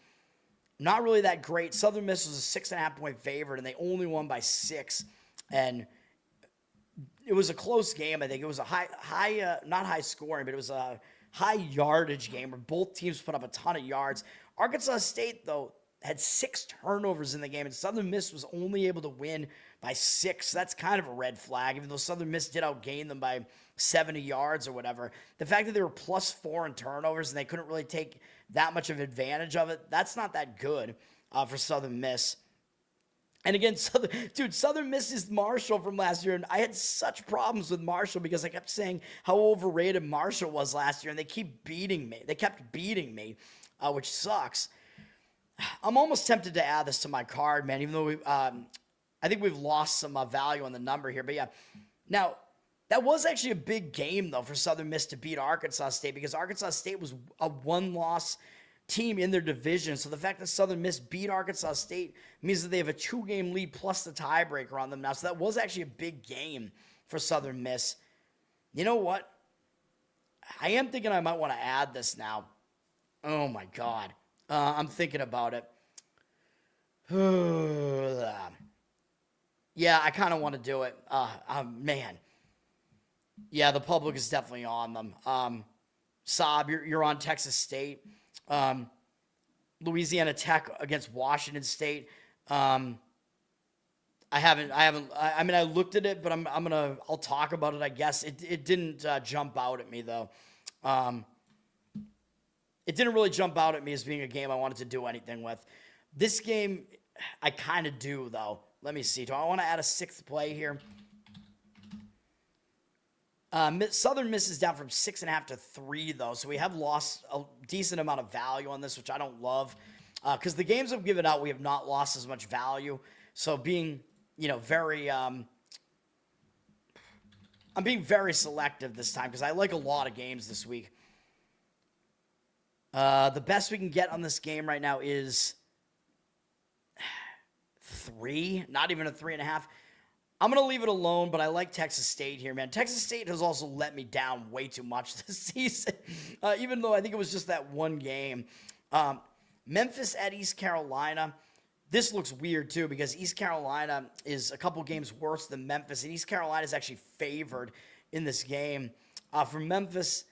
Speaker 1: not really that great. Southern Miss was a 6.5-point favorite, and they only won by 6. And it was a close game. I think it was a not high scoring, but it was a high yardage game where both teams put up a ton of yards. Arkansas State, though, had 6 turnovers in the game, and Southern Miss was only able to win by 6. That's kind of a red flag, even though Southern Miss did outgain them by 70 yards or whatever. The fact that they were +4 in turnovers and they couldn't really take that much of advantage of it, that's not that good for Southern Miss. And again, Southern Miss is Marshall from last year, and I had such problems with Marshall because I kept saying how overrated Marshall was last year, and they kept beating me, which sucks. I'm almost tempted to add this to my card, man, even though I think we've lost some value on the number here. But yeah, now, that was actually a big game, though, for Southern Miss to beat Arkansas State, because Arkansas State was a one-loss team in their division. So the fact that Southern Miss beat Arkansas State means that they have a 2-game lead plus the tiebreaker on them now. So that was actually a big game for Southern Miss. You know what? I am thinking I might want to add this now. Oh, my God. I'm thinking about it. Yeah, I kind of want to do it. Man. Yeah, the public is definitely on them. Saab, you're on Texas State. Louisiana Tech against Washington State. I looked at it, but I'll talk about it, I guess. It didn't jump out at me, though. It didn't really jump out at me as being a game I wanted to do anything with. This game, I kind of do, though. Let me see. Do I want to add a 6th play here? Southern Miss is down from 6.5 to 3, though, so we have lost a decent amount of value on this, which I don't love. Because the games I've given out, we have not lost as much value. So being, very... I'm being very selective this time because I like a lot of games this week. The best we can get on this game right now is 3, not even a 3.5. I'm going to leave it alone, but I like Texas State here, man. Texas State has also let me down way too much this season, even though I think it was just that one game. Memphis at East Carolina. This looks weird, too, because East Carolina is a couple games worse than Memphis, and East Carolina is actually favored in this game. For Memphis,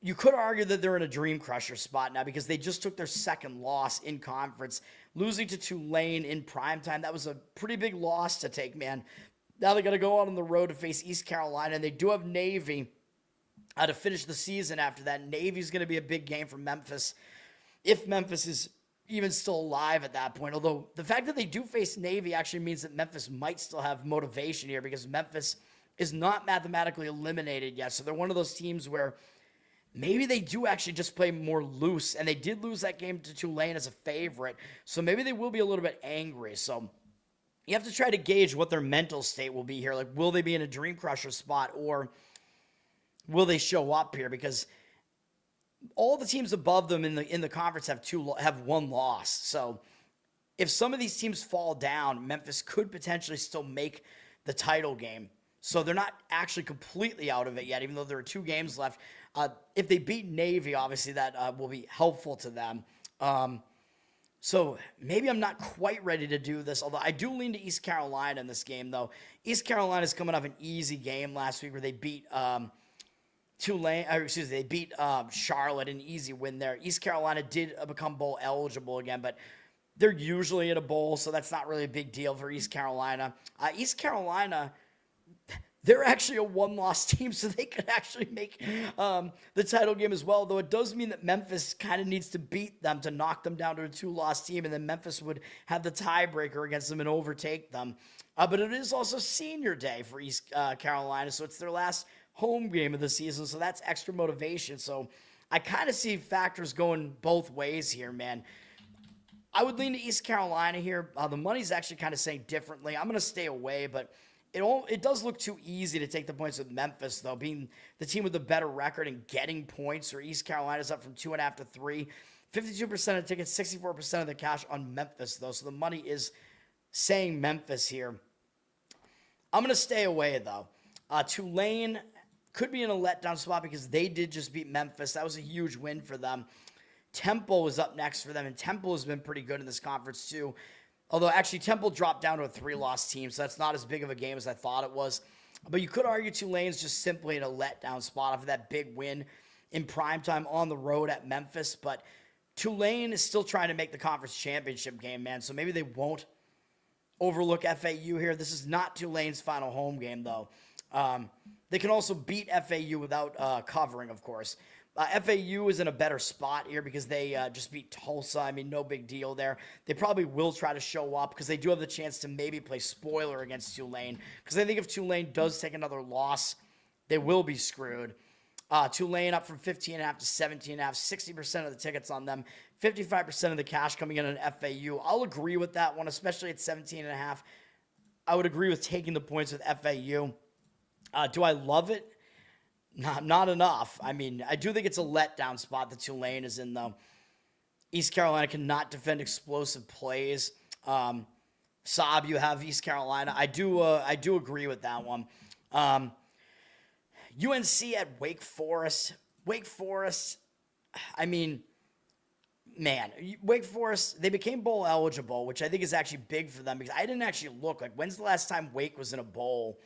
Speaker 1: you could argue that they're in a dream crusher spot now because they just took their 2nd loss in conference, losing to Tulane in primetime. That was a pretty big loss to take, man. Now they got to go out on the road to face East Carolina, and they do have Navy to finish the season after that. Navy's going to be a big game for Memphis, if Memphis is even still alive at that point. Although the fact that they do face Navy actually means that Memphis might still have motivation here because Memphis is not mathematically eliminated yet. So they're one of those teams where maybe they do actually just play more loose, and they did lose that game to Tulane as a favorite, so maybe they will be a little bit angry. So you have to try to gauge what their mental state will be here. Like, will they be in a dream crusher spot, or will they show up here? Because all the teams above them in the conference have one loss. So if some of these teams fall down, Memphis could potentially still make the title game. So they're not actually completely out of it yet, even though there are 2 games left. If they beat Navy, obviously that will be helpful to them. So maybe I'm not quite ready to do this, although I do lean to East Carolina in this game, though. East Carolina's coming off an easy game last week where they beat they beat Charlotte, an easy win there. East Carolina did become bowl eligible again, but they're usually in a bowl, so that's not really a big deal for East Carolina. East Carolina, they're actually a one-loss team, so they could actually make the title game as well, though it does mean that Memphis kind of needs to beat them to knock them down to a 2-loss team, and then Memphis would have the tiebreaker against them and overtake them. But it is also senior day for East Carolina, so it's their last home game of the season, so that's extra motivation. So I kind of see factors going both ways here, man. I would lean to East Carolina here. The money's actually kind of saying differently. I'm going to stay away, but it does look too easy to take the points with Memphis, though, being the team with the better record and getting points, or East Carolina's up from 2.5 to 3. 52% of the tickets, 64% of the cash on Memphis, though, so the money is saying Memphis here. I'm going to stay away, though. Tulane could be in a letdown spot because they did just beat Memphis. That was a huge win for them. Temple is up next for them, and Temple has been pretty good in this conference, too. Although, actually, Temple dropped down to a 3-loss team, so that's not as big of a game as I thought it was. But you could argue Tulane's just simply in a letdown spot after that big win in primetime on the road at Memphis. But Tulane is still trying to make the conference championship game, man, so maybe they won't overlook FAU here. This is not Tulane's final home game, though. They can also beat FAU without covering, of course. FAU is in a better spot here because they just beat Tulsa. I mean, no big deal there. They probably will try to show up because they do have the chance to maybe play spoiler against Tulane, because I think if Tulane does take another loss, they will be screwed. Tulane up from 15.5 to 17.5, 60% of the tickets on them, 55% of the cash coming in on FAU. I'll agree with that one, especially at 17.5. I would agree with taking the points with FAU. Do I love it? Not enough. I mean, I do think it's a letdown spot that Tulane is in, though. East Carolina cannot defend explosive plays. Saab, you have East Carolina. I do agree with that one. UNC at Wake Forest. Wake Forest, I mean, man, Wake Forest, they became bowl eligible, which I think is actually big for them because I didn't actually look. Like, when's the last time Wake was in a bowl?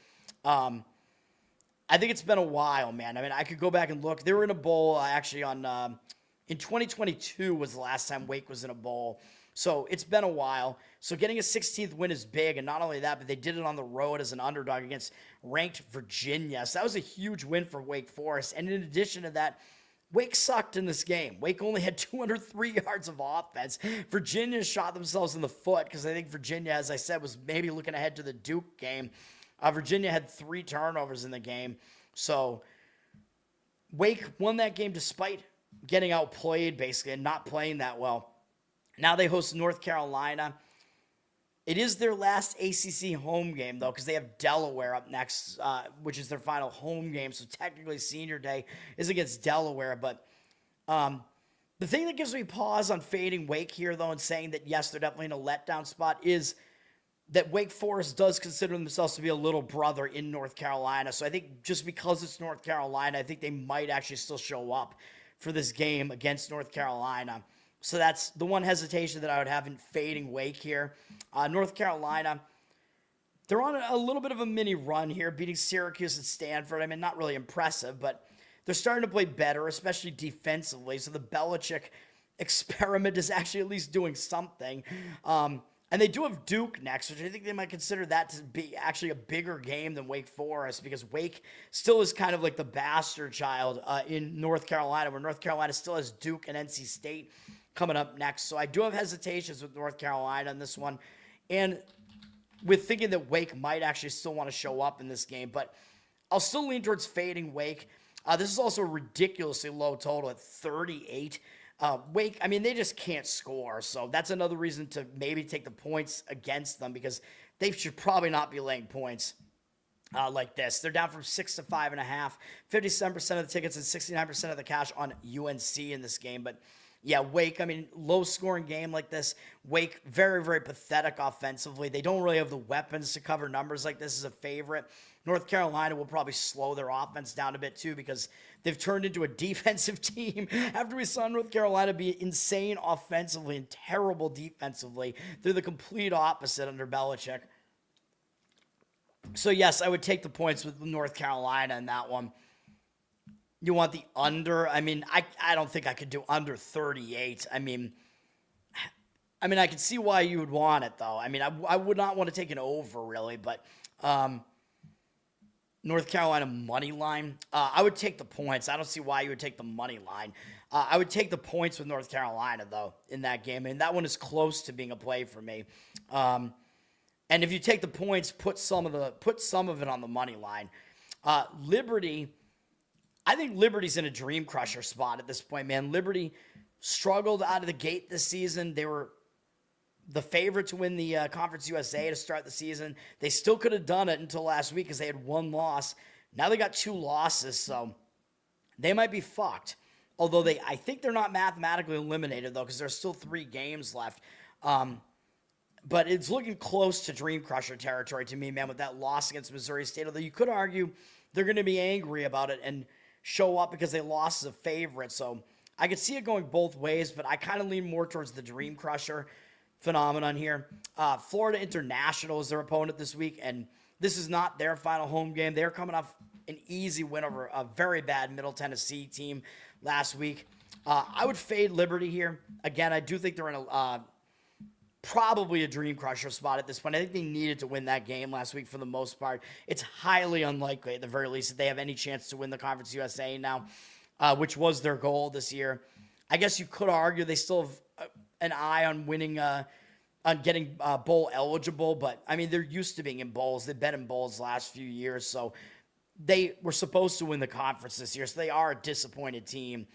Speaker 1: I think it's been a while, man. I mean, I could go back and look. They were in a bowl actually in 2022 was the last time Wake was in a bowl. So it's been a while. So getting a 16th win is big. And not only that, but they did it on the road as an underdog against ranked Virginia. So that was a huge win for Wake Forest. And in addition to that, Wake sucked in this game. Wake only had 203 yards of offense. Virginia shot themselves in the foot because I think Virginia, as I said, was maybe looking ahead to the Duke game. Virginia had 3 turnovers in the game. So Wake won that game despite getting outplayed, basically, and not playing that well. Now they host North Carolina. It is their last ACC home game, though, because they have Delaware up next, which is their final home game. So technically Senior Day is against Delaware. But the thing that gives me pause on fading Wake here, though, and saying that, yes, they're definitely in a letdown spot is that Wake Forest does consider themselves to be a little brother in North Carolina. So I think just because it's North Carolina, I think they might actually still show up for this game against North Carolina. So that's the one hesitation that I would have in fading Wake here. North Carolina, they're on a little bit of a mini run here, beating Syracuse and Stanford. I mean, not really impressive, but they're starting to play better, especially defensively. So the Belichick experiment is actually at least doing something. And they do have Duke next, which I think they might consider that to be actually a bigger game than Wake Forest, because Wake still is kind of like the bastard child in North Carolina, where North Carolina still has Duke and NC State coming up next. So I do have hesitations with North Carolina on this one, and with thinking that Wake might actually still want to show up in this game. But I'll still lean towards fading Wake. This is also a ridiculously low total at 38. Wake, I mean, they just can't score. So that's another reason to maybe take the points against them, because they should probably not be laying points like this. They're down from 6 to 5.5, 57% of the tickets and 69% of the cash on UNC in this game. But yeah, Wake, I mean, low scoring game like this. Wake, very, very pathetic offensively. They don't really have the weapons to cover numbers like this as a favorite. North Carolina will probably slow their offense down a bit too, because they've turned into a defensive team. After we saw North Carolina be insane offensively and terrible defensively, they're the complete opposite under Belichick. So yes, I would take the points with North Carolina in that one. You want the under? I mean, I don't think I could do under 38. I mean, I could see why you would want it, though. I mean, I would not want to take an over, really, but North Carolina money line, I would take the points. I don't see why you would take the money line. I would take the points with North Carolina, though, in that game, and that one is close to being a play for me. And if you take the points, put some of it on the money line. Liberty, I think Liberty's in a dream crusher spot at this point, man. Liberty struggled out of the gate this season. They were the favorite to win the Conference USA to start the season. They still could have done it until last week because they had one loss. Now they got 2 losses, so they might be fucked. Although I think they're not mathematically eliminated, though, because there's still 3 games left. But it's looking close to Dream Crusher territory to me, man, with that loss against Missouri State. Although you could argue they're going to be angry about it and show up because they lost as a favorite. So I could see it going both ways, but I kind of lean more towards the Dream Crusher phenomenon here. Florida International is their opponent this week, and this is not their final home game. They're coming off an easy win over a very bad Middle Tennessee team last week. I would fade Liberty here. Again, I do think they're in a probably a Dream Crusher spot at this point. I think they needed to win that game last week for the most part. It's highly unlikely, at the very least, that they have any chance to win the Conference USA now, which was their goal this year. I guess you could argue they still have an eye on winning, on getting bowl eligible, but I mean, they're used to being in bowls. They've been in bowls the last few years, so they were supposed to win the conference this year, so they are a disappointed team.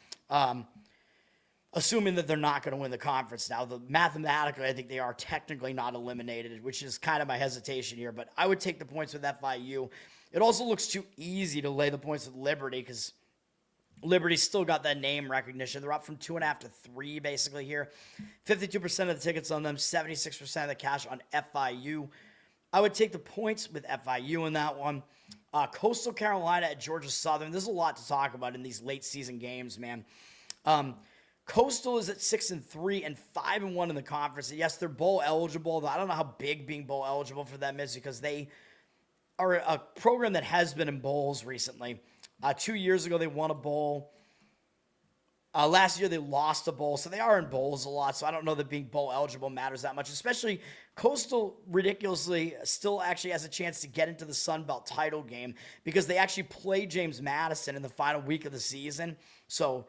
Speaker 1: Assuming that they're not going to win the conference now. Mathematically, I think they are technically not eliminated, which is kind of my hesitation here. But I would take the points with FIU. It also looks too easy to lay the points with Liberty because Liberty's still got that name recognition. They're up from 2.5 to 3 basically here. 52% of the tickets on them, 76% of the cash on FIU. I would take the points with FIU in that one. Coastal Carolina at Georgia Southern. There's a lot to talk about in these late season games, man. Coastal is at 6-3 and 5-1 in the conference. And yes, they're bowl eligible. Though I don't know how big being bowl eligible for them is because they are a program that has been in bowls recently. 2 years ago, they won a bowl. Last year, they lost a bowl. So they are in bowls a lot. So I don't know that being bowl eligible matters that much. Especially Coastal, ridiculously, still actually has a chance to get into the Sun Belt title game because they actually play James Madison in the final week of the season. So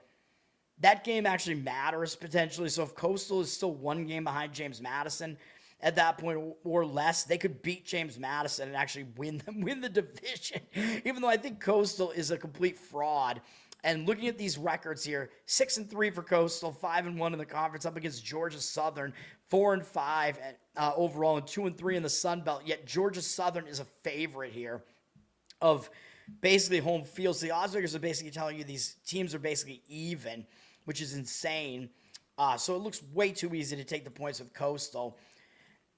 Speaker 1: that game actually matters potentially. So if Coastal is still 1 game behind James Madison at that point or less, they could beat James Madison and actually win the division. Even though I think Coastal is a complete fraud. And looking at these records here, 6-3 for Coastal, 5-1 in the conference up against Georgia Southern, 4-5 overall, and 2-3 in the Sun Belt. Yet Georgia Southern is a favorite here of basically home field. So the odds makers are basically telling you these teams are basically even, which is insane. So it looks way too easy to take the points with Coastal.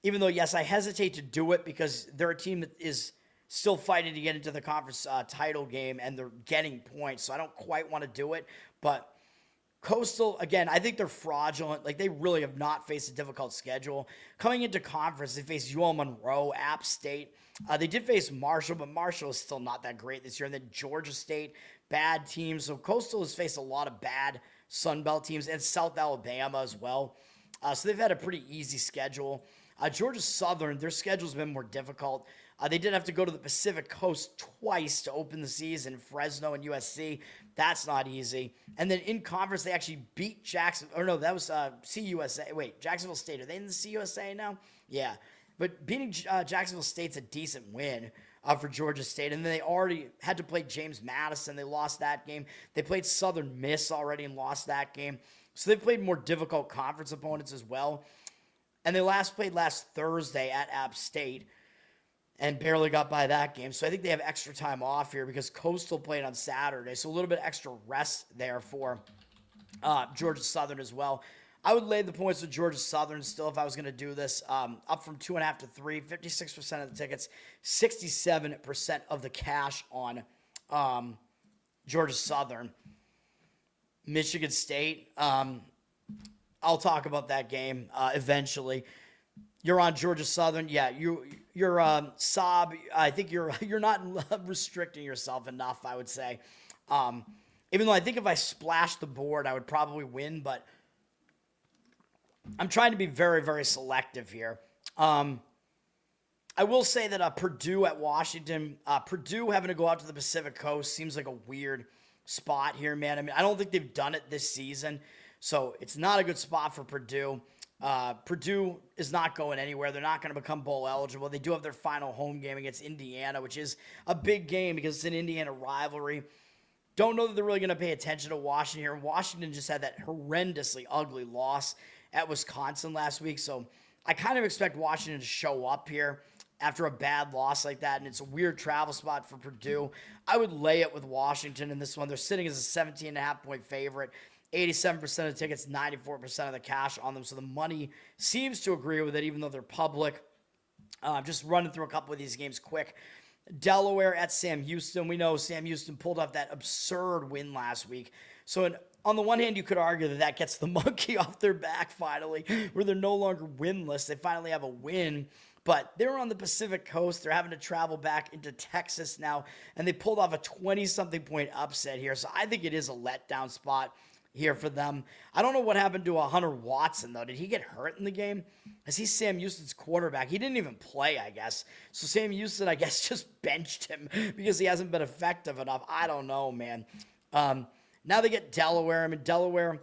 Speaker 1: Even though, yes, I hesitate to do it because they're a team that is still fighting to get into the conference title game, and they're getting points. So I don't quite want to do it. But Coastal, again, I think they're fraudulent. Like, they really have not faced a difficult schedule. Coming into conference, they faced UL Monroe, App State. They did face Marshall, but Marshall is still not that great this year. And then Georgia State, bad teams. So Coastal has faced a lot of bad Sun Belt teams and South Alabama as well. So they've had a pretty easy schedule. Georgia Southern, their schedule's been more difficult. They did have to go to the Pacific Coast twice to open the season, Fresno and USC. That's not easy. And then in conference, they actually beat Jacksonville. Or no, that was CUSA. Wait, Jacksonville State. Are they in the CUSA now? Yeah. But beating Jacksonville State's a decent win for Georgia State. And then they already had to play James Madison. They lost that game. They played Southern Miss already and lost that game. So they've played more difficult conference opponents as well. And they played last Thursday at App State and barely got by that game. So I think they have extra time off here because Coastal played on Saturday. So a little bit extra rest there for Georgia Southern as well. I would lay the points with Georgia Southern still if I was going to do this. Up from 2.5 to 3, 56% of the tickets, 67% of the cash on Georgia Southern. Michigan State, I'll talk about that game eventually. You're on Georgia Southern. Yeah, you're Saab. I think you're not restricting yourself enough, I would say. Even though I think if I splashed the board, I would probably win, but I'm trying to be very, very selective here. I will say that Purdue at Washington, Purdue having to go out to the Pacific Coast seems like a weird spot here, man. I mean, I don't think they've done it this season, so it's not a good spot for Purdue. Purdue is not going anywhere. They're not going to become bowl eligible. They do have their final home game against Indiana, which is a big game because it's an Indiana rivalry. Don't know that they're really going to pay attention to Washington here. Washington just had that horrendously ugly loss at Wisconsin last week, so I kind of expect Washington to show up here after a bad loss like that, and it's a weird travel spot for Purdue. I would lay it with Washington in this one. They're sitting as a 17.5-point favorite. 87% of the tickets, 94% of the cash on them, so the money seems to agree with it, even though they're public. Just running through a couple of these games quick. Delaware at Sam Houston. We know Sam Houston pulled off that absurd win last week. So on the one hand, you could argue that that gets the monkey off their back finally, where they're no longer winless. They finally have a win. But they were on the Pacific Coast. They're having to travel back into Texas now, and they pulled off a 20-something point upset here. So I think it is a letdown spot here for them. I don't know what happened to Hunter Watson, though. Did he get hurt in the game? As he's Sam Houston's quarterback. He didn't even play, I guess. So Sam Houston, I guess, just benched him because he hasn't been effective enough. I don't know, man. Now they get Delaware. I mean, Delaware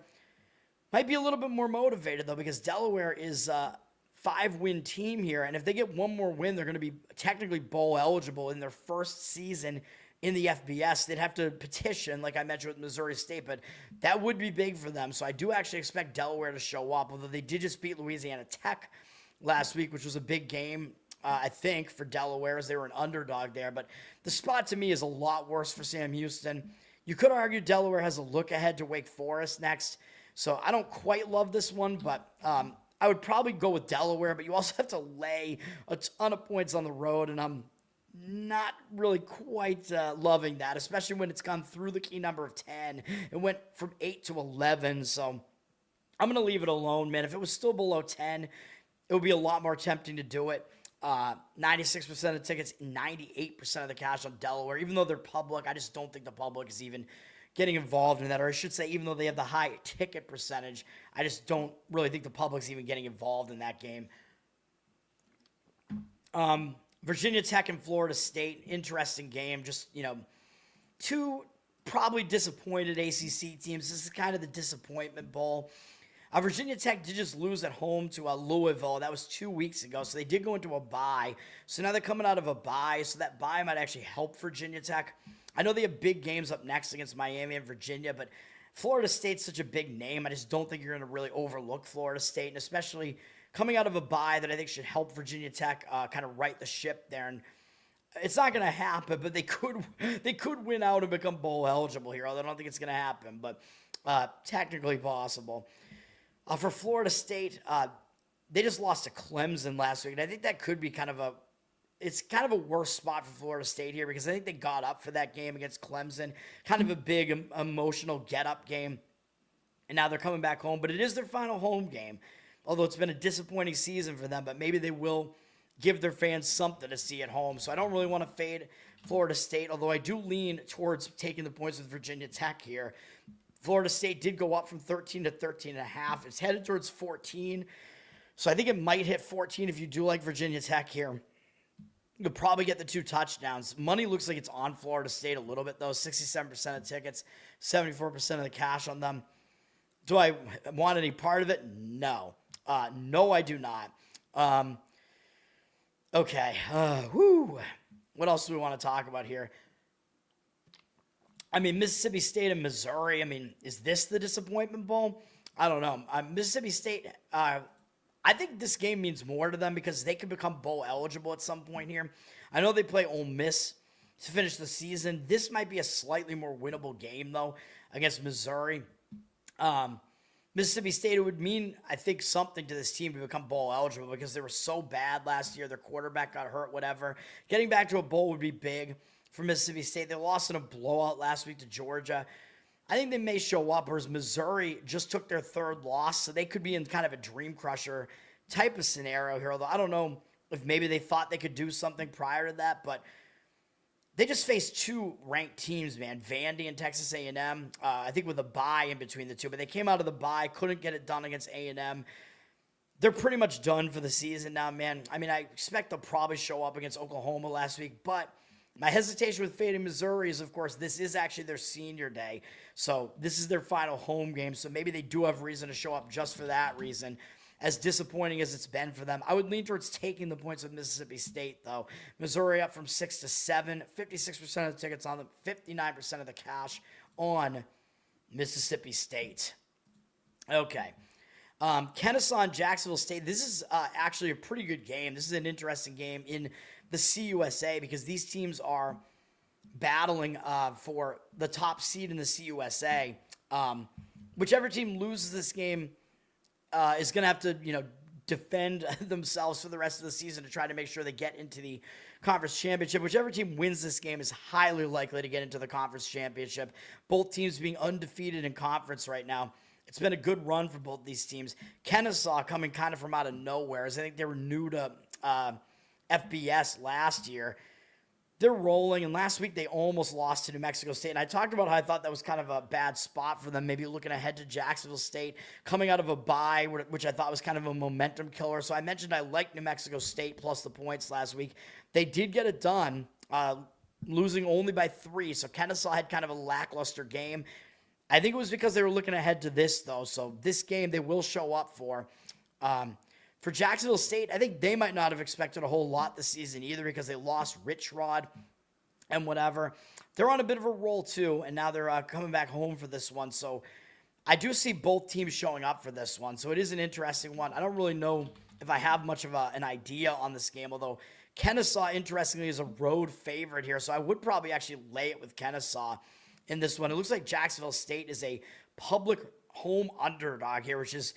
Speaker 1: might be a little bit more motivated, though, because Delaware is a 5-win team here. And if they get one more win, they're going to be technically bowl eligible in their first season in the FBS. They'd have to petition, like I mentioned with Missouri State, but that would be big for them. So I do actually expect Delaware to show up, although they did just beat Louisiana Tech last week, which was a big game, I think, for Delaware, as they were an underdog there. But the spot to me is a lot worse for Sam Houston. You could argue Delaware has a look ahead to Wake Forest next, so I don't quite love this one, but I would probably go with Delaware, but you also have to lay a ton of points on the road, and I'm not really quite loving that, especially when it's gone through the key number of 10. It went from 8 to 11, so I'm going to leave it alone, man. If it was still below 10, it would be a lot more tempting to do it. 96% of tickets, 98% of the cash on Delaware. Even though they're public, I just don't think the public is even getting involved in that. Or I should say, even though they have the high ticket percentage, I just don't really think the public's even getting involved in that game. Virginia Tech and Florida State, interesting game. Just, two probably disappointed ACC teams. This is kind of the disappointment bowl. Virginia Tech did just lose at home to Louisville. That was 2 weeks ago, so they did go into a bye. So now they're coming out of a bye, so that bye might actually help Virginia Tech. I know they have big games up next against Miami and Virginia, but Florida State's such a big name. I just don't think you're going to really overlook Florida State, and especially coming out of a bye that I think should help Virginia Tech kind of right the ship there. And it's not going to happen, but they could win out and become bowl eligible here, although I don't think it's going to happen, but technically possible. For Florida State, they just lost to Clemson last week, and I think that could be kind of a worse spot for Florida State here, because I think they got up for that game against Clemson, kind of a big emotional get-up game, and now they're coming back home, but it is their final home game, although it's been a disappointing season for them, but maybe they will give their fans something to see at home, so I don't really want to fade Florida State, although I do lean towards taking the points with Virginia Tech here. Florida State did go up from 13 to 13.5. It's headed towards 14. So I think it might hit 14 if you do like Virginia Tech here. You'll probably get the 2 touchdowns. Money looks like it's on Florida State a little bit, though. 67% of tickets, 74% of the cash on them. Do I want any part of it? No. No, I do not. Okay. What else do we want to talk about here? I mean, Mississippi State and Missouri, is this the disappointment bowl? I don't know. Mississippi State, I think this game means more to them because they could become bowl eligible at some point here. I know they play Ole Miss to finish the season. This might be a slightly more winnable game, though, against Missouri. Mississippi State, it would mean, I think, something to this team to become bowl eligible because they were so bad last year. Their quarterback got hurt, whatever. Getting back to a bowl would be big for Mississippi State. They lost in a blowout last week to Georgia. I think they may show up, whereas Missouri just took their 3rd loss, so they could be in kind of a dream crusher type of scenario here, although I don't know if maybe they thought they could do something prior to that, but they just faced 2 ranked teams, man, Vandy and Texas A&M, I think with a bye in between the two, but they came out of the bye, couldn't get it done against A&M. They're pretty much done for the season now, man. I expect they'll probably show up against Oklahoma last week, but my hesitation with fading Missouri is, of course, this is actually their senior day. So this is their final home game. So maybe they do have reason to show up just for that reason. As disappointing as it's been for them, I would lean towards taking the points with Mississippi State, though. Missouri up from 6 to 7, 56% of the tickets on them, 59% of the cash on Mississippi State. Okay. Kennesaw and Jacksonville State. This is actually a pretty good game. This is an interesting game in the CUSA because these teams are battling for the top seed in the CUSA. Whichever team loses this game is going to have to, defend themselves for the rest of the season to try to make sure they get into the conference championship. Whichever team wins this game is highly likely to get into the conference championship. Both teams being undefeated in conference right now. It's been a good run for both these teams. Kennesaw coming kind of from out of nowhere, as I think they were new to FBS last year. They're rolling, and last week they almost lost to New Mexico State. And I talked about how I thought that was kind of a bad spot for them, maybe looking ahead to Jacksonville State, coming out of a bye, which I thought was kind of a momentum killer. So I mentioned I liked New Mexico State plus the points last week. They did get it done, losing only by 3. So Kennesaw had kind of a lackluster game. I think it was because they were looking ahead to this, though. So this game they will show up for. For Jacksonville State, I think they might not have expected a whole lot this season either because they lost Rich Rod and whatever. They're on a bit of a roll, too, and now they're coming back home for this one. So I do see both teams showing up for this one. So it is an interesting one. I don't really know if I have much of an idea on this game, although Kennesaw, interestingly, is a road favorite here. So I would probably actually lay it with Kennesaw in this one. It looks like Jacksonville State is a public home underdog here, which is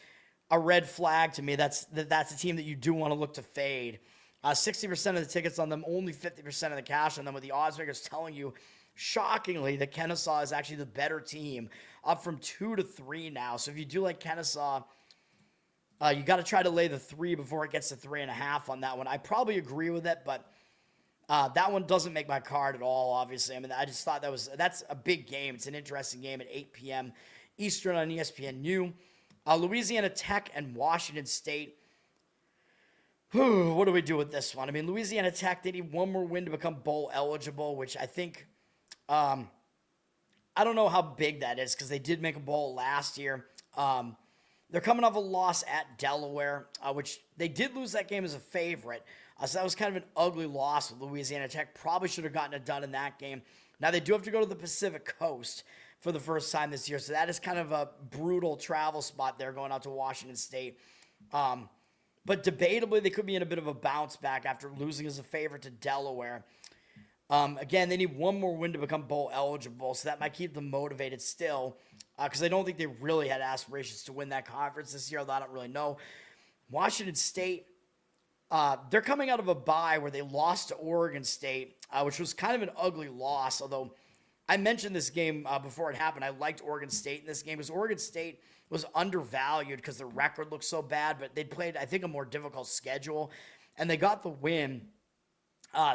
Speaker 1: a red flag to me. That's a team that you do want to look to fade. 60% of the tickets on them, only 50% of the cash on them, with the odds makers telling you, shockingly, that Kennesaw is actually the better team, up from 2 to 3 now. So if you do like Kennesaw, you got to try to lay the 3 before it gets to 3.5 on that one. I probably agree with it, but that one doesn't make my card at all, obviously. I mean, I just thought that's a big game. It's an interesting game at 8 p.m. Eastern on ESPNU. Louisiana Tech and Washington State. What do we do with this one? I mean, Louisiana Tech, they need one more win to become bowl eligible, which I think, I don't know how big that is because they did make a bowl last year. They're coming off a loss at Delaware, which they did lose that game as a favorite. So that was kind of an ugly loss with Louisiana Tech. Probably should have gotten it done in that game. Now, they do have to go to the Pacific Coast for the first time this year. So that is kind of a brutal travel spot there going out to Washington State. But debatably, they could be in a bit of a bounce back after losing as a favorite to Delaware. Again, they need one more win to become bowl eligible, so that might keep them motivated still because I don't think they really had aspirations to win that conference this year, although I don't really know. Washington State, they're coming out of a bye where they lost to Oregon State, which was kind of an ugly loss, although I mentioned this game before it happened. I liked Oregon State in this game because Oregon State was undervalued because their record looked so bad, but they'd played, I think, a more difficult schedule, and they got the win.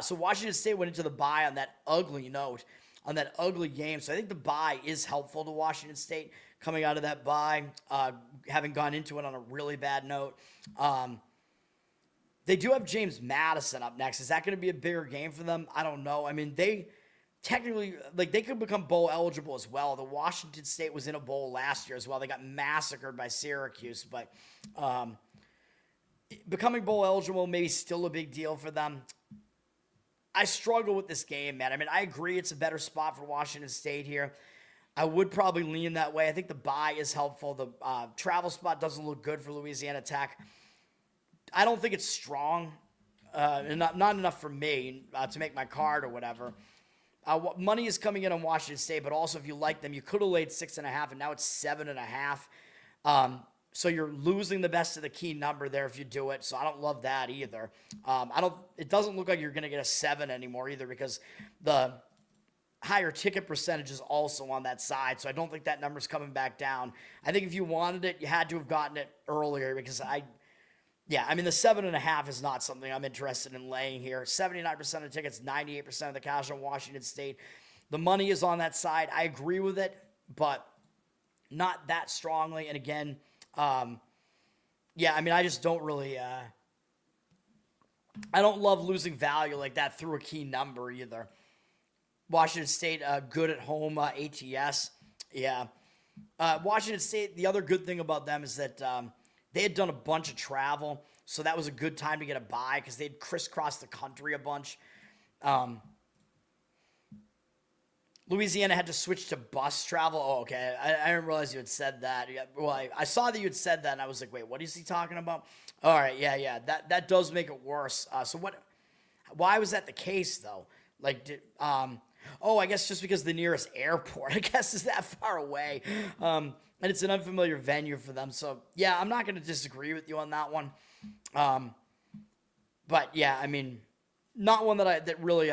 Speaker 1: So Washington State went into the bye on that ugly note, on that ugly game. So I think the bye is helpful to Washington State coming out of that bye, having gone into it on a really bad note. They do have James Madison up next. Is that going to be a bigger game for them? I don't know. I mean, they technically, they could become bowl eligible as well. The Washington State was in a bowl last year as well. They got massacred by Syracuse, but becoming bowl eligible maybe still a big deal for them. I struggle with this game, man. I mean, I agree it's a better spot for Washington State here. I would probably lean that way. I think the bye is helpful. The travel spot doesn't look good for Louisiana Tech. I don't think it's strong, and not enough for me to make my card or whatever. Money is coming in on Washington State, but also if you like them, you could have laid 6.5, and now it's 7.5. So you're losing the best of the key number there if you do it. So I don't love that either. It doesn't look like you're going to get a 7 anymore either because the higher ticket percentage is also on that side. So I don't think that number's coming back down. I think if you wanted it, you had to have gotten it earlier because the 7.5 is not something I'm interested in laying here. 79% of the tickets, 98% of the cash on Washington State. The money is on that side. I agree with it, but not that strongly. And again, I just don't really, I don't love losing value like that through a key number either. Washington State, good at home, ATS. Yeah. Washington State, the other good thing about them is that they had done a bunch of travel, so that was a good time to get a bye because they'd crisscrossed the country a bunch. Louisiana had to switch to bus travel. Oh, okay. I didn't realize you had said that. Yeah, well, I saw that you had said that, and I was like, wait, what is he talking about? All right, yeah. That does make it worse. So what? Why was that the case, though? Like, I guess just because the nearest airport, I guess, is that far away. And it's an unfamiliar venue for them. So, yeah, I'm not going to disagree with you on that one. But, yeah, I mean, not one that really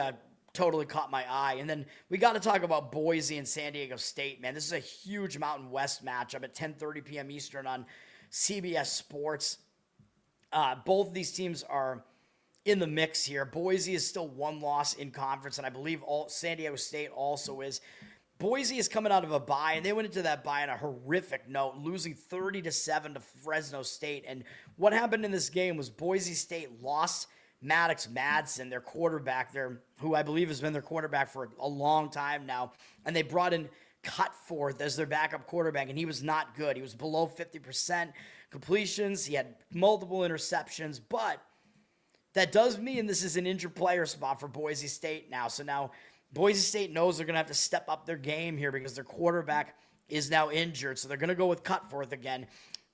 Speaker 1: totally caught my eye. And then we got to talk about Boise and San Diego State, man. This is a huge Mountain West matchup at 10:30 p.m. Eastern on CBS Sports. Both of these teams are in the mix here. Boise is still one loss in conference, and I believe San Diego State also is. Boise is coming out of a bye, and they went into that bye on a horrific note, losing 30-7 to Fresno State. And what happened in this game was Boise State lost Maddox Madsen, their quarterback there, who I believe has been their quarterback for a long time now. And they brought in Cutforth as their backup quarterback, and he was not good. He was below 50% completions. He had multiple interceptions, but that does mean this is an injured player spot for Boise State now. So now Boise State knows they're going to have to step up their game here because their quarterback is now injured. So they're going to go with Cutforth again.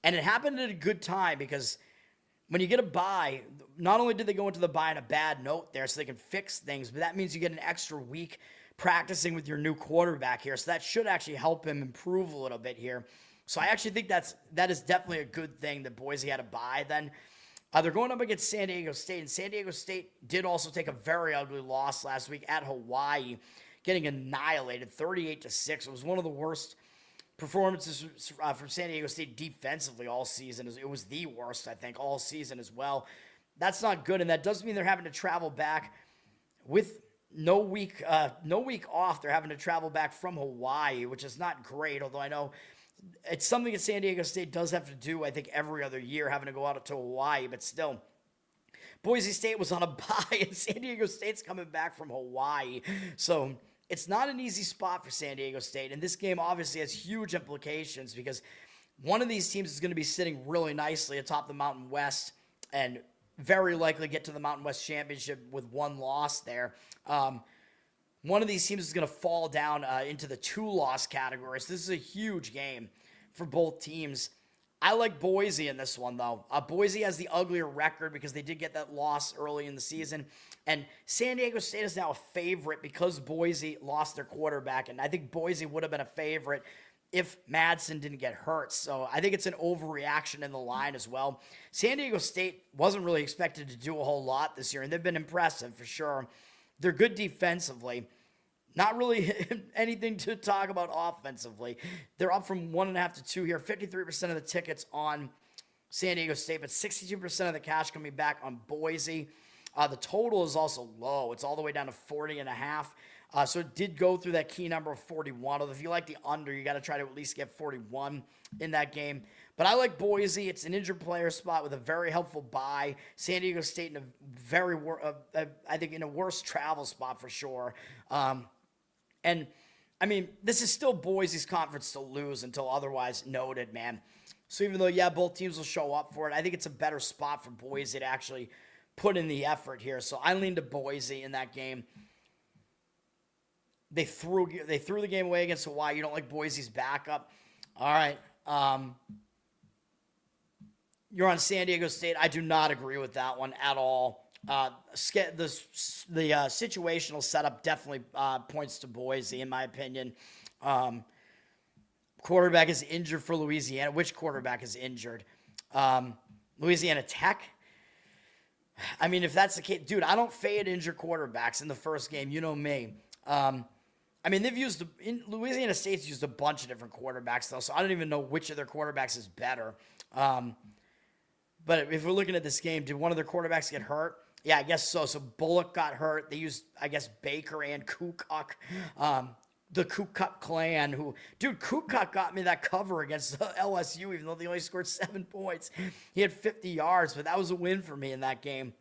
Speaker 1: And it happened at a good time because when you get a bye, not only did they go into the bye on a bad note there so they can fix things, but that means you get an extra week practicing with your new quarterback here. So that should actually help him improve a little bit here. So I actually think that is definitely a good thing that Boise had a bye then. They're going up against San Diego State, and San Diego State did also take a very ugly loss last week at Hawaii, getting annihilated 38-6. It was one of the worst performances from San Diego State defensively all season. It was the worst, I think, all season as well. That's not good, and that does mean they're having to travel back with no week off. They're having to travel back from Hawaii, which is not great, although I know it's something that San Diego State does have to do, I think, every other year, having to go out to Hawaii, but still. Boise State was on a bye, and San Diego State's coming back from Hawaii, so it's not an easy spot for San Diego State, and this game obviously has huge implications because one of these teams is going to be sitting really nicely atop the Mountain West and very likely get to the Mountain West Championship with one loss there. One of these teams is going to fall down into the two-loss category, so this is a huge game for both teams. I like Boise in this one, though. Boise has the uglier record because they did get that loss early in the season. And San Diego State is now a favorite because Boise lost their quarterback. And I think Boise would have been a favorite if Madsen didn't get hurt. So I think it's an overreaction in the line as well. San Diego State wasn't really expected to do a whole lot this year, and they've been impressive for sure. They're good defensively. Not really anything to talk about offensively. They're up from 1.5 to 2 here. 53% of the tickets on San Diego State, but 62% of the cash coming back on Boise. The total is also low. It's all the way down to 40.5. So it did go through that key number of 41. Although if you like the under, you got to try to at least get 41 in that game. But I like Boise. It's an injured player spot with a very helpful bye. San Diego State in a very, I think, in a worse travel spot for sure. And, I mean, this is still Boise's conference to lose until otherwise noted, man. So even though, yeah, both teams will show up for it, I think it's a better spot for Boise to actually put in the effort here. So I lean to Boise in that game. They threw the game away against Hawaii. You don't like Boise's backup. All right. You're on San Diego State. I do not agree with that one at all. The situational setup definitely points to Boise, in my opinion. Quarterback is injured for Louisiana. Which quarterback is injured? Louisiana Tech? I mean, if that's the case, dude, I don't fade injured quarterbacks in the first game. You know me. I mean, Louisiana State's used a bunch of different quarterbacks, though, so I don't even know which of their quarterbacks is better. But if we're looking at this game, did one of their quarterbacks get hurt? Yeah, I guess so. So Bullock got hurt. They used, I guess, Baker and Kukuk, the Kukuk clan. Kukuk got me that cover against LSU, even though they only scored 7 points. He had 50 yards, but that was a win for me in that game.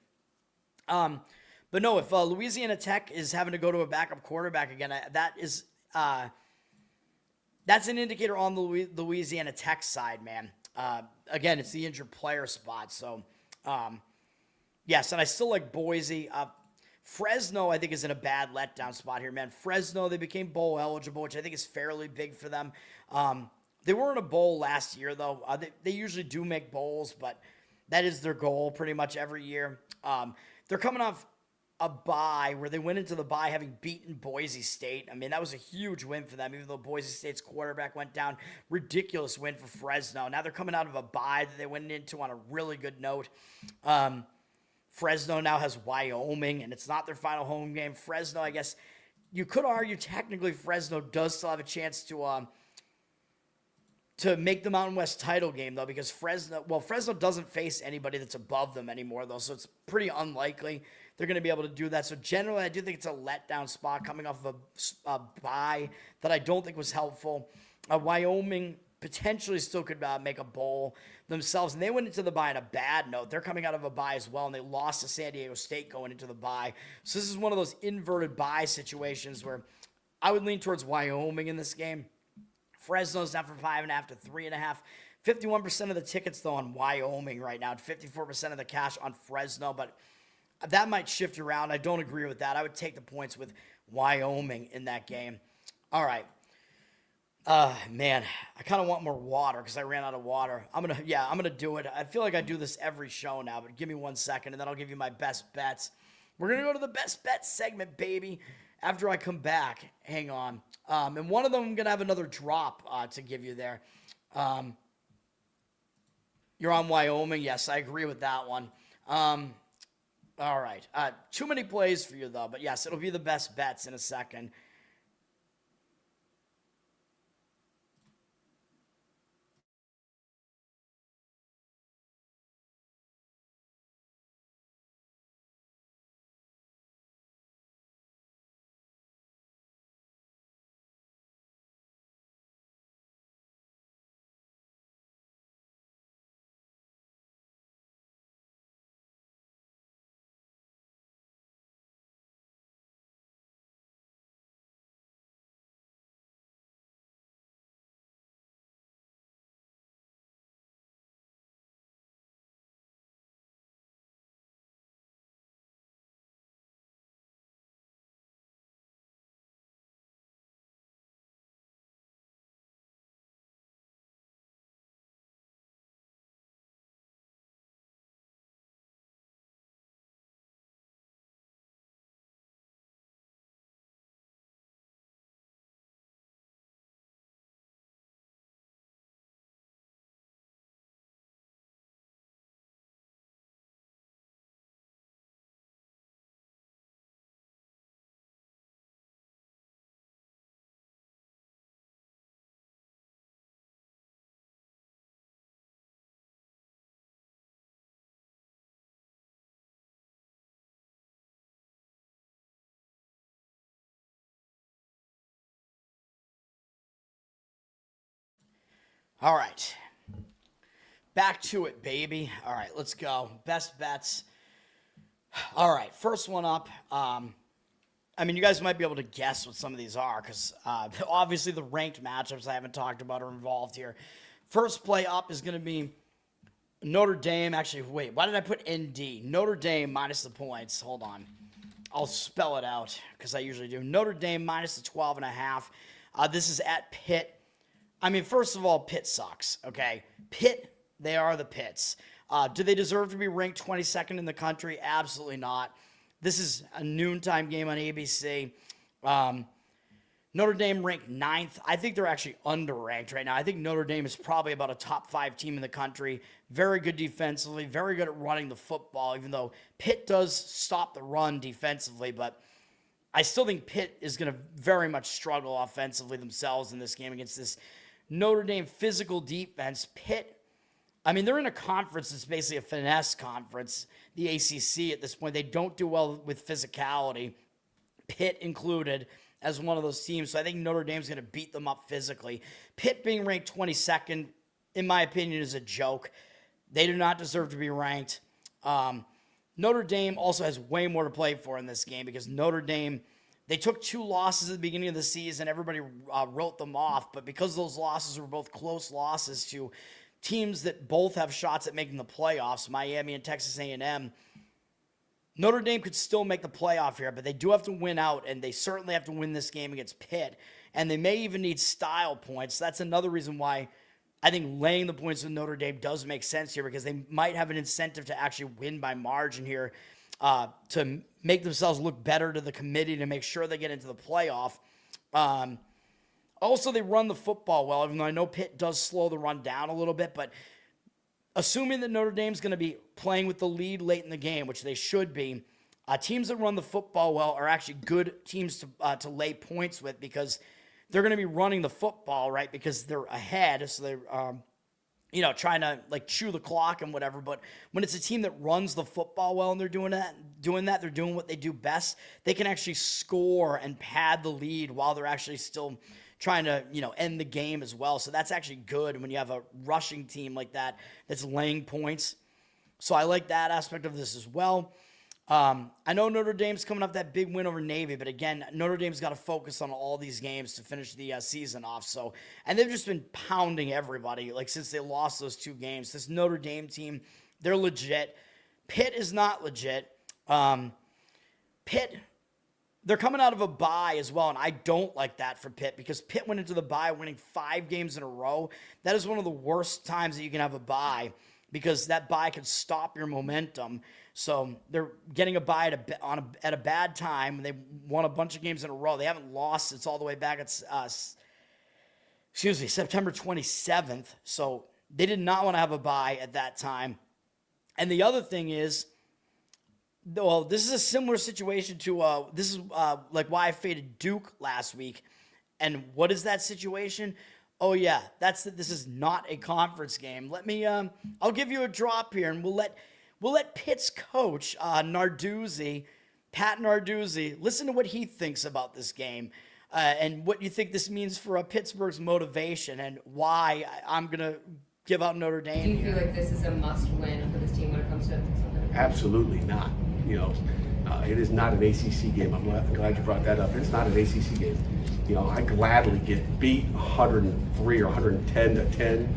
Speaker 1: But no, if Louisiana Tech is having to go to a backup quarterback again, that's an indicator on the Louisiana Tech side, man. Again, it's the injured player spot. So, yes, and I still like Boise. Fresno, I think, is in a bad letdown spot here, man. Fresno, they became bowl eligible, which I think is fairly big for them. They were in a bowl last year, though. They usually do make bowls, but that is their goal pretty much every year. They're coming off a bye where they went into the bye having beaten Boise State. I mean, that was a huge win for them, even though Boise State's quarterback went down. Ridiculous win for Fresno. Now they're coming out of a bye that they went into on a really good note. Fresno now has Wyoming, and it's not their final home game. Fresno, I guess, you could argue technically Fresno does still have a chance to make the Mountain West title game, though, because Fresno doesn't face anybody that's above them anymore, though, so it's pretty unlikely they're going to be able to do that. So generally, I do think it's a letdown spot coming off of a bye that I don't think was helpful. Wyoming potentially still could make a bowl themselves, and they went into the bye on a bad note. They're coming out of a bye as well, and they lost to San Diego State going into the bye. So this is one of those inverted bye situations where I would lean towards Wyoming in this game. Fresno's down from 5.5 to 3.5. 51% of the tickets, though, on Wyoming right now, and 54% of the cash on Fresno, but that might shift around. I don't agree with that. I would take the points with Wyoming in that game. All right. Man, I kind of want more water because I ran out of water. I'm going to do it. I feel like I do this every show now, but give me 1 second, and then I'll give you my best bets. We're going to go to the best bets segment, baby, after I come back. Hang on. And one of them I'm going to have another drop to give you there. You're on Wyoming. Yes, I agree with that one. All right. Too many plays for you, though. But, yes, it'll be the best bets in a second. All right. Back to it, baby. All right, let's go. Best bets. All right, first one up. I mean, you guys might be able to guess what some of these are because obviously the ranked matchups I haven't talked about are involved here. First play up is going to be Notre Dame. Actually, wait, why did I put ND? Notre Dame minus the points. Hold on. I'll spell it out because I usually do. Notre Dame minus the 12.5. This is at Pitt. I mean, first of all, Pitt sucks, okay? Pitt, they are the Pitts. Do they deserve to be ranked 22nd in the country? Absolutely not. This is a noontime game on ABC. Notre Dame ranked 9th. I think they're actually underranked right now. I think Notre Dame is probably about a top 5 team in the country. Very good defensively, very good at running the football, even though Pitt does stop the run defensively, but I still think Pitt is going to very much struggle offensively themselves in this game against this Notre Dame physical defense. Pitt, I mean, they're in a conference that's basically a finesse conference, the ACC at this point. They don't do well with physicality, Pitt included, as one of those teams. So I think Notre Dame's going to beat them up physically. Pitt being ranked 22nd, in my opinion, is a joke. They do not deserve to be ranked. Notre Dame also has way more to play for in this game because Notre Dame, they took 2 losses at the beginning of the season. Everybody wrote them off, but because those losses were both close losses to teams that both have shots at making the playoffs, Miami and Texas A&M, Notre Dame could still make the playoff here, but they do have to win out, and they certainly have to win this game against Pitt. And they may even need style points. That's another reason why I think laying the points with Notre Dame does make sense here, because they might have an incentive to actually win by margin here to make themselves look better to the committee to make sure they get into the playoff. Also, they run the football well, even though I know Pitt does slow the run down a little bit. But assuming that Notre Dame's going to be playing with the lead late in the game, which they should be, teams that run the football well are actually good teams to lay points with, because they're going to be running the football, right? Because they're ahead, so they're trying to like chew the clock and whatever. But when it's a team that runs the football well and they're doing that, they're doing what they do best. They can actually score and pad the lead while they're actually still trying to, end the game as well. So that's actually good when you have a rushing team like that that's laying points. So I like that aspect of this as well. I know Notre Dame's coming off that big win over Navy, but again, Notre Dame's got to focus on all these games to finish the season off. So, and they've just been pounding everybody, like since they lost those 2 games. This Notre Dame team, they're legit. Pitt is not legit. Pitt, they're coming out of a bye as well, and I don't like that for Pitt, because Pitt went into the bye winning 5 games in a row. That is one of the worst times that you can have a bye, because that bye could stop your momentum. So they're getting a bye at a bad time. They won a bunch of games in a row. They haven't lost. It's all the way back at September 27th. So they did not want to have a bye at that time. And the other thing is, well, this is a similar situation to this is like why I faded Duke last week. And what is that situation? Oh yeah, this is not a conference game. Let me I'll give you a drop here, and we'll let Pitt's coach Pat Narduzzi, listen to what he thinks about this game, and what you think this means for Pittsburgh's motivation, and why I'm gonna give out Notre Dame.
Speaker 3: Do you feel like this is a must-win for this team when it comes to something?
Speaker 4: Absolutely not. It is not an ACC game. I'm glad you brought that up. It's not an ACC game. I gladly get beat 103 or 110 to 10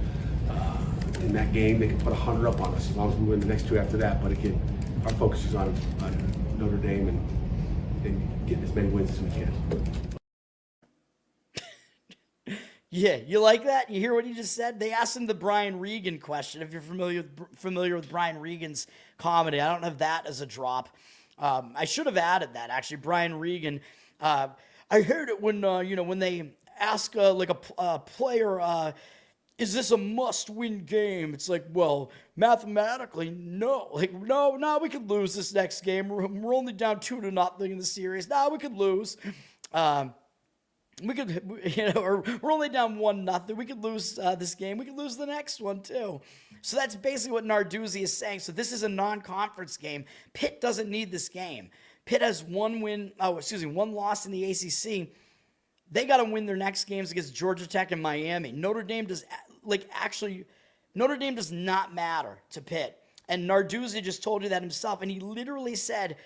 Speaker 4: in that game. They can put 100 up on us as long as we win the next 2 after that. But again, our focus is on Notre Dame and getting as many wins as we can.
Speaker 1: Yeah, you like that? You hear what he just said? They asked him the Brian Regan question. If you're familiar with Brian Regan's comedy, I don't have that as a drop. I should have added that, actually. Brian Regan. I heard it when when they ask a player, is this a must-win game? It's like, well, mathematically, no. Like, no, we could lose this next game. We're only down 2-0 in the series. No, we could lose. We could, or we're only down 1-0. We could lose this game. We could lose the next one too. So that's basically what Narduzzi is saying. So this is a non-conference game. Pitt doesn't need this game. Pitt has one loss in the ACC. They got to win their next games against Georgia Tech and Miami. Notre Dame does not matter to Pitt. And Narduzzi just told you that himself. And he literally said,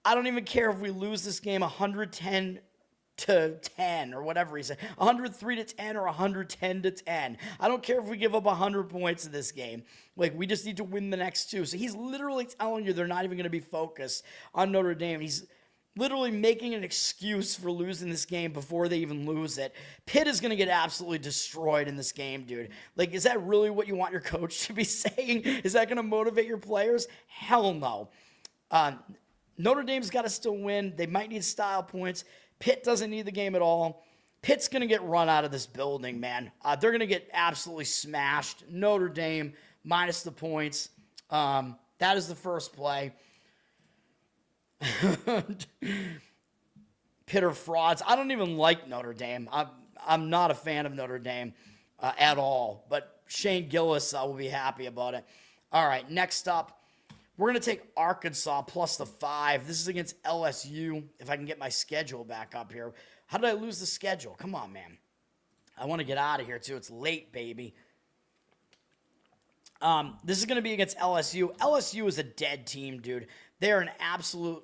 Speaker 1: I don't even care if we lose this game 110 to 10 or whatever he said, 103 to 10 or 110 to 10. I don't care if we give up 100 points in this game. Like, we just need to win the next 2. So he's literally telling you they're not even going to be focused on Notre Dame. He's literally making an excuse for losing this game before they even lose it. Pitt is going to get absolutely destroyed in this game, dude. Like, is that really what you want your coach to be saying? Is that going to motivate your players? Hell no. Notre Dame's got to still win. They might need style points. Pitt doesn't need the game at all. Pitt's going to get run out of this building, man. They're going to get absolutely smashed. Notre Dame minus the points. That is the first play. Pitt are frauds. I don't even like Notre Dame. I'm not a fan of Notre Dame at all. But Shane Gillis will be happy about it. All right, next up. We're going to take Arkansas plus the 5. This is against LSU. If I can get my schedule back up here. How did I lose the schedule? Come on, man. I want to get out of here, too. It's late, baby. This is going to be against LSU. LSU is a dead team, dude. They're an absolute,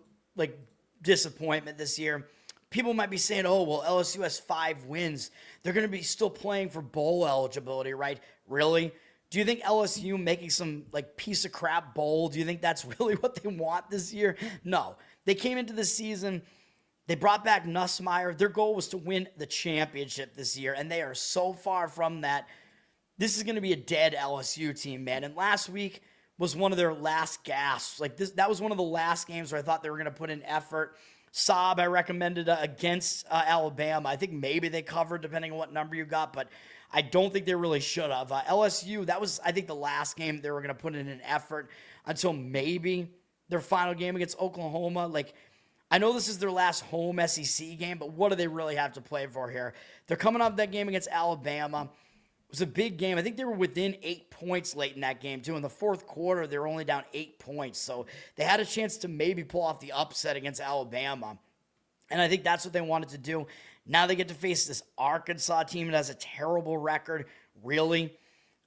Speaker 1: disappointment this year. People might be saying, oh, well, LSU has 5 wins. They're going to be still playing for bowl eligibility, right? Really? Do you think LSU making some like piece of crap bowl, do you think that's really what they want this year? No. They came into the season, they brought back Nussmeier. Their goal was to win the championship this year, and they are so far from that. This is going to be a dead LSU team, man. And last week was one of their last gasps. Like that was one of the last games where I thought they were going to put in effort. Saab, I recommended against Alabama. I think maybe they covered depending on what number you got, but I don't think they really should have. LSU, that was, I think, the last game they were going to put in an effort until maybe their final game against Oklahoma. Like, I know this is their last home SEC game, but what do they really have to play for here? They're coming off that game against Alabama. It was a big game. I think they were within 8 points late in that game, too. In the fourth quarter, they were only down 8 points. So they had a chance to maybe pull off the upset against Alabama. And I think that's what they wanted to do. Now they get to face this Arkansas team that has a terrible record. Really?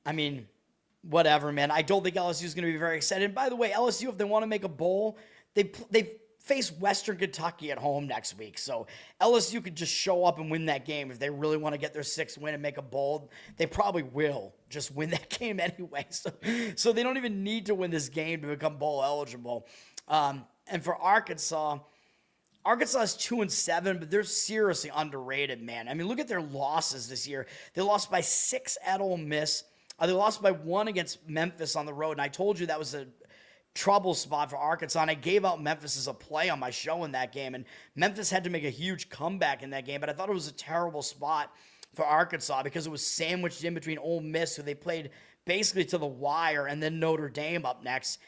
Speaker 1: I mean, whatever, man. I don't think LSU is going to be very excited. And by the way, LSU, if they want to make a bowl, they face Western Kentucky at home next week. So LSU could just show up and win that game if they really want to get their 6th win and make a bowl. They probably will just win that game anyway. So they don't even need to win this game to become bowl eligible. And for Arkansas is 2-7, but they're seriously underrated, man. I mean, look at their losses this year. They lost by 6 at Ole Miss. They lost by 1 against Memphis on the road, and I told you that was a trouble spot for Arkansas, and I gave out Memphis as a play on my show in that game, and Memphis had to make a huge comeback in that game, but I thought it was a terrible spot for Arkansas because it was sandwiched in between Ole Miss, who they played basically to the wire, and then Notre Dame up next.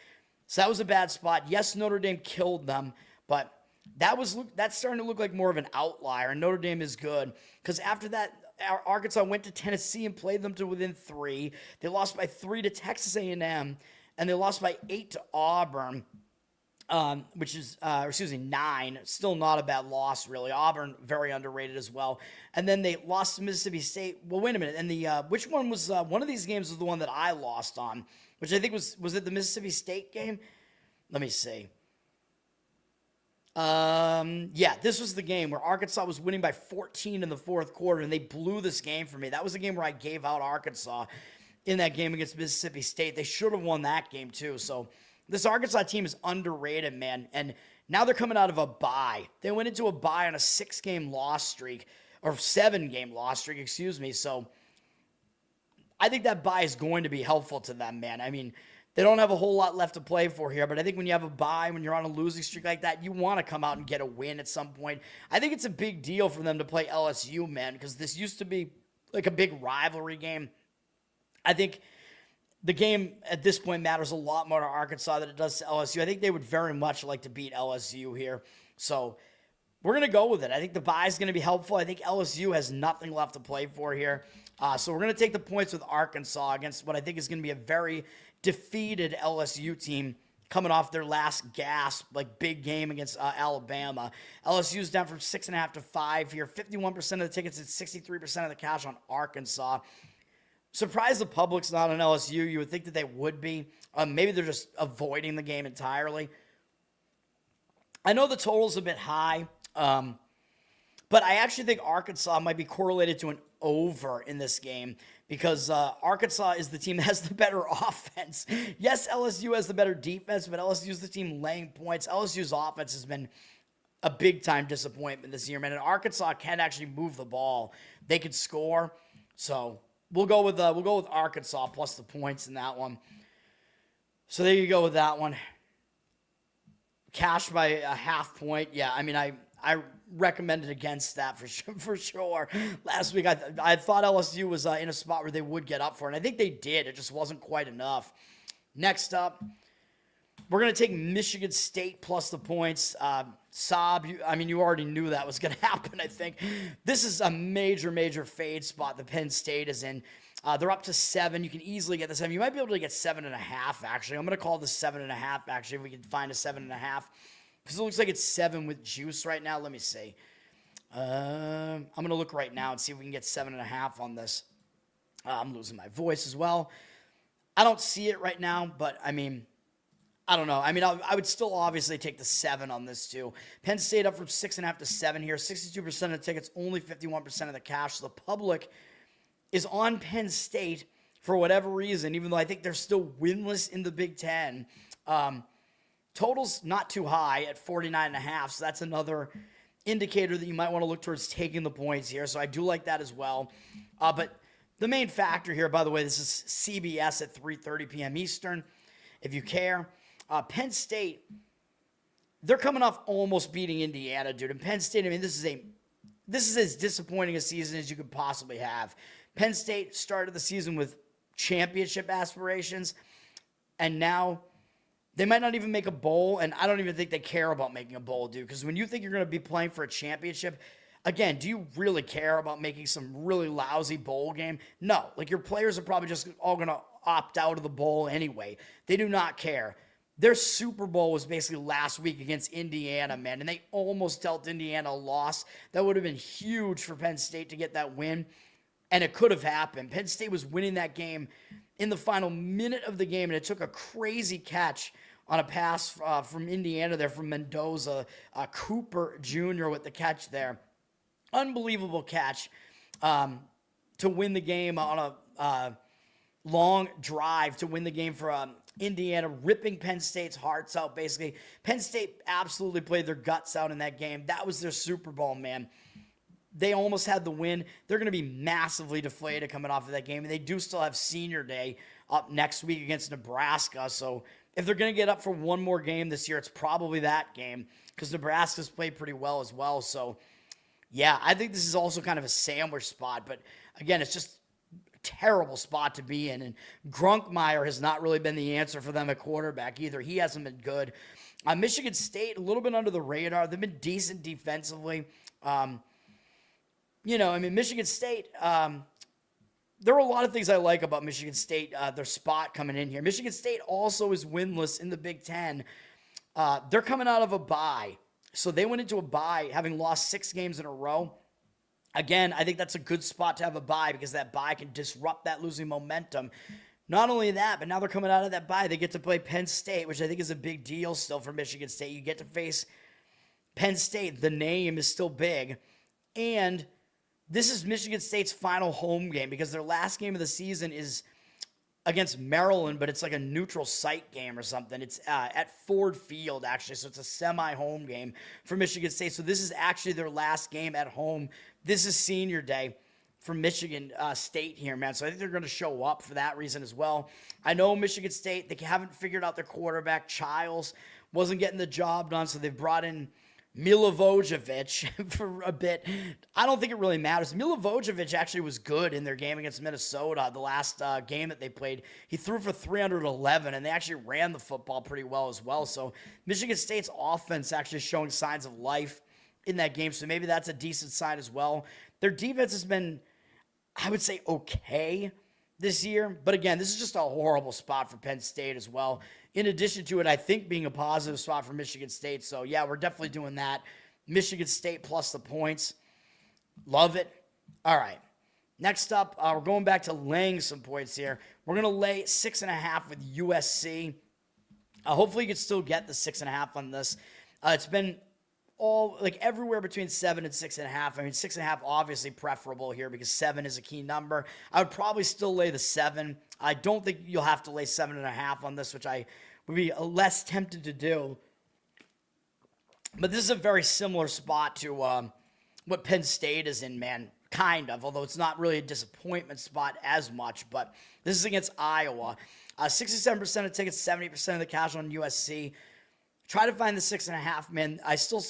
Speaker 1: So that was a bad spot. Yes, Notre Dame killed them, but that's starting to look like more of an outlier, and Notre Dame is good because after that, Arkansas went to Tennessee and played them to within 3. They lost by 3 to Texas A&M, and they lost by 8 to Auburn, which is, 9. Still not a bad loss, really. Auburn, very underrated as well. And then they lost to Mississippi State. Well, wait a minute. And which one was, one of these games was the one that I lost on, which I think was it the Mississippi State game? Let me see. Yeah, this was the game where Arkansas was winning by 14 in the fourth quarter, and they blew this game for me. That was the game where I gave out Arkansas in that game against Mississippi State. They should have won that game too. So this Arkansas team is underrated, man. And now they're coming out of a bye. They went into a bye on a 6-game loss streak, or 7-game loss streak, excuse me. So I think that bye is going to be helpful to them, man. I mean, they don't have a whole lot left to play for here, but I think when you have a bye, when you're on a losing streak like that, you want to come out and get a win at some point. I think it's a big deal for them to play LSU, man, because this used to be like a big rivalry game. I think the game at this point matters a lot more to Arkansas than it does to LSU. I think they would very much like to beat LSU here. So we're going to go with it. I think the bye is going to be helpful. I think LSU has nothing left to play for here. So we're going to take the points with Arkansas against what I think is going to be a very defeated LSU team coming off their last gasp, like big game against Alabama. LSU's down from 6.5 to 5 here. 51% of the tickets and 63% of the cash on Arkansas. Surprised the public's not on LSU. You would think that they would be. Maybe they're just avoiding the game entirely. I know the total's a bit high, but I actually think Arkansas might be correlated to an over in this game because Arkansas is the team that has the better offense. Yes, LSU has the better defense, but LSU is the team laying points. LSU's offense has been a big-time disappointment this year, man, and Arkansas can actually move the ball. They could score, so we'll go with Arkansas plus the points in that one. So there you go with that one. Cash by a half point. Yeah, I mean, I recommended against that for sure. Last week, I thought LSU was in a spot where they would get up for it, and I think they did. It just wasn't quite enough. Next up, we're going to take Michigan State plus the points. Saab, you already knew that was going to happen, I think. This is a major fade spot that Penn State is in. They're up to 7. You can easily get the 7. You might be able to get 7.5, actually. I'm going to call this 7.5, actually, if we can find a 7.5. Because it looks like it's 7 with juice right now. Let me see. I'm going to look right now and see if we can get 7.5 on this. I'm losing my voice as well. I don't see it right now, but, I don't know. I would still obviously take the 7 on this, too. Penn State up from 6.5 to 7 here. 62% of the tickets, only 51% of the cash. So the public is on Penn State for whatever reason, even though I think they're still winless in the Big Ten. Total's not too high at 49.5, so that's another indicator that you might want to look towards taking the points here. So I do like that as well. But the main factor here, by the way, this is CBS at 3:30 p.m. Eastern, if you care. Penn State, they're coming off almost beating Indiana, dude. And Penn State, I mean, this is as disappointing a season as you could possibly have. Penn State started the season with championship aspirations, and now they might not even make a bowl, and I don't even think they care about making a bowl, dude, because when you think you're going to be playing for a championship, again, do you really care about making some really lousy bowl game? No. Like, your players are probably just all going to opt out of the bowl anyway. They do not care. Their Super Bowl was basically last week against Indiana, man, and they almost dealt Indiana a loss. That would have been huge for Penn State to get that win, and it could have happened. Penn State was winning that game in the final minute of the game, and it took a crazy catch on a pass from Indiana there from Mendoza, Cooper Jr. with the catch there. Unbelievable catch to win the game on a long drive to win the game for Indiana, ripping Penn State's hearts out, basically. Penn State absolutely played their guts out in that game. That was their Super Bowl, man. They almost had the win. They're going to be massively deflated coming off of that game, and they do still have Senior Day up next week against Nebraska, so if they're going to get up for one more game this year, it's probably that game, because Nebraska's played pretty well as well. So, yeah, I think this is also kind of a sandwich spot. But, again, it's just a terrible spot to be in. And Grunkmeyer has not really been the answer for them at quarterback either. He hasn't been good. Michigan State, a little bit under the radar. They've been decent defensively. Michigan State, there are a lot of things I like about Michigan State, their spot coming in here. Michigan State also is winless in the Big Ten. They're coming out of a bye. So they went into a bye having lost 6 games in a row. Again, I think that's a good spot to have a bye because that bye can disrupt that losing momentum. Not only that, but now they're coming out of that bye. They get to play Penn State, which I think is a big deal still for Michigan State. You get to face Penn State. The name is still big. And this is Michigan State's final home game because their last game of the season is against Maryland, but it's like a neutral site game or something. It's at Ford Field, actually, so it's a semi-home game for Michigan State. So this is actually their last game at home. This is Senior Day for Michigan State here, man. So I think they're going to show up for that reason as well. I know Michigan State, they haven't figured out their quarterback. Childs wasn't getting the job done, so they've brought in Milivojevic for a bit. I don't think it really matters. Milivojevic actually was good in their game against Minnesota, the last game that they played. He threw for 311, and they actually ran the football pretty well as well. So Michigan State's offense actually showing signs of life in that game, so maybe that's a decent sign as well. Their defense has been, I would say, okay this year. But again, this is just a horrible spot for Penn State as well. In addition to it, I think being a positive spot for Michigan State. So, yeah, we're definitely doing that. Michigan State plus the points. Love it. All right. Next up, we're going back to laying some points here. We're going to lay 6.5 with USC. Hopefully you can still get the 6.5 on this. It's been all like everywhere between 7 and 6.5. I mean, 6.5 obviously preferable here because 7 is a key number. I would probably still lay the 7. I don't think you'll have to lay 7.5 on this, which I would be less tempted to do. But this is a very similar spot to what Penn State is in, man. Kind of, although it's not really a disappointment spot as much. But this is against Iowa. 67% of tickets, 70% of the cash on USC. Try to find the 6.5, man. I still,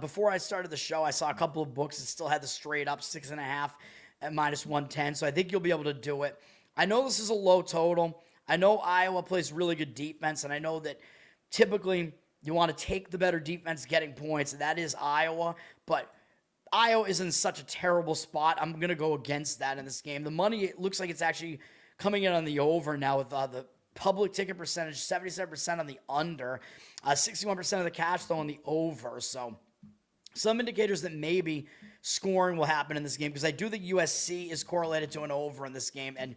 Speaker 1: before I started the show, I saw a couple of books that still had the straight up 6.5 at minus 110. So I think you'll be able to do it. I know this is a low total. I know Iowa plays really good defense, and I know that typically you want to take the better defense getting points, and that is Iowa. But Iowa is in such a terrible spot. I'm going to go against that in this game. The money, it looks like it's actually coming in on the over now with the public ticket percentage, 77% on the under, 61% of the cash, though, on the over. So some indicators that maybe scoring will happen in this game because I do think USC is correlated to an over in this game, and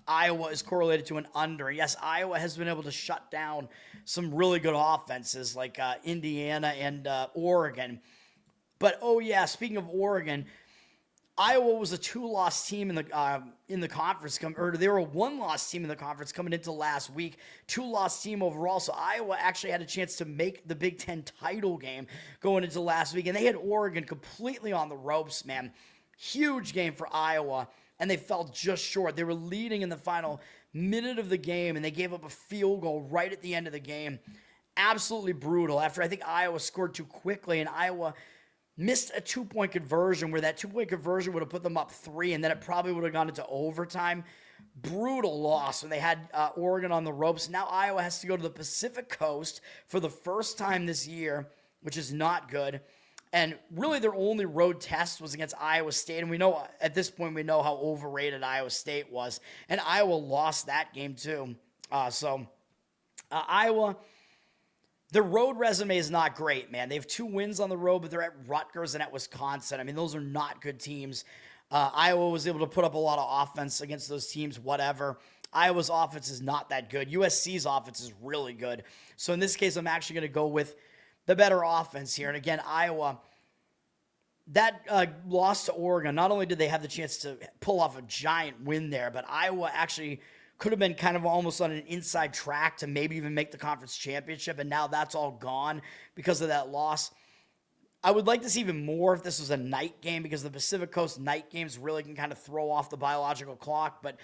Speaker 1: Iowa is correlated to an under. Yes, Iowa has been able to shut down some really good offenses like Indiana and Oregon. But, oh, yeah, speaking of Oregon, Iowa was a 2-loss team in the conference, or they were a 1-loss team in the conference coming into last week. 2-loss team overall. So Iowa actually had a chance to make the Big Ten title game going into last week, and they had Oregon completely on the ropes, man. Huge game for Iowa, and they fell just short. They were leading in the final minute of the game, and they gave up a field goal right at the end of the game. Absolutely brutal. After I think Iowa scored too quickly, and Iowa missed a 2-point conversion where that 2-point conversion would have put them up 3, and then it probably would have gone into overtime. Brutal loss when they had Oregon on the ropes. Now Iowa has to go to the Pacific Coast for the first time this year, which is not good. And really their only road test was against Iowa State. And we know at this point, we know how overrated Iowa State was. And Iowa lost that game too. Iowa, their road resume is not great, man. They have 2 wins on the road, but they're at Rutgers and at Wisconsin. I mean, those are not good teams. Iowa was able to put up a lot of offense against those teams, whatever. Iowa's offense is not that good. USC's offense is really good. So in this case, I'm actually going to go with the better offense here. And again, Iowa, that loss to Oregon, not only did they have the chance to pull off a giant win there, but Iowa actually could have been kind of almost on an inside track to maybe even make the conference championship, and now that's all gone because of that loss. I would like to see even more if this was a night game, because the Pacific Coast night games really can kind of throw off the biological clock, but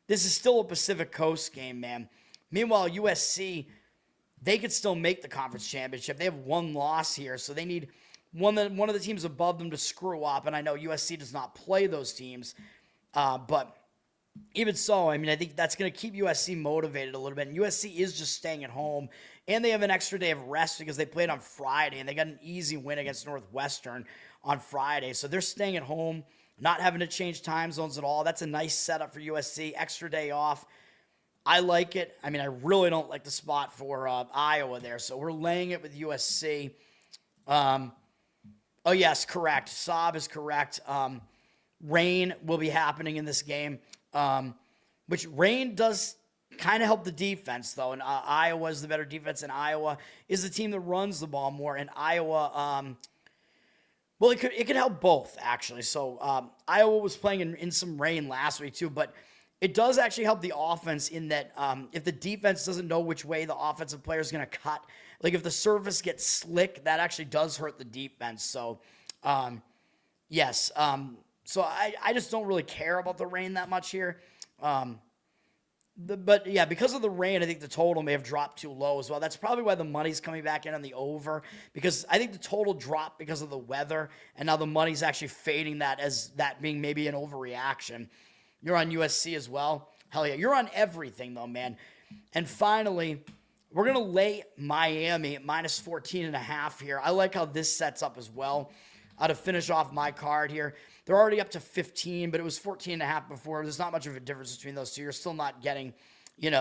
Speaker 1: this is still a Pacific Coast game, man. Meanwhile, USC, they could still make the conference championship. They have 1 loss here, so they need one of the teams above them to screw up, and I know USC does not play those teams, but even so, I mean, I think that's going to keep USC motivated a little bit. And USC is just staying at home, and they have an extra day of rest because they played on Friday, and they got an easy win against Northwestern on Friday. So they're staying at home, not having to change time zones at all. That's a nice setup for USC. Extra day off. I like it. I mean, I really don't like the spot for Iowa there. So we're laying it with USC. Oh, yes, correct. Saab is correct. Rain will be happening in this game. Which rain does kind of help the defense, though, and Iowa is the better defense, and Iowa is the team that runs the ball more, and Iowa, well, it could help both, actually. So Iowa was playing in some rain last week, too, but it does actually help the offense in that if the defense doesn't know which way the offensive player is going to cut, like if the surface gets slick, that actually does hurt the defense. So, yes, so I just don't really care about the rain that much here. But yeah, because of the rain, I think the total may have dropped too low as well. That's probably why the money's coming back in on the over, because I think the total dropped because of the weather, and now the money's actually fading that as that being maybe an overreaction. You're on USC as well. Hell yeah. You're on everything, though, man. And finally, we're going to lay Miami at minus 14.5 here. I like how this sets up as well. To finish off my card here. They're already up to 15, but it was 14.5 before. There's not much of a difference between those two. You're still not getting, you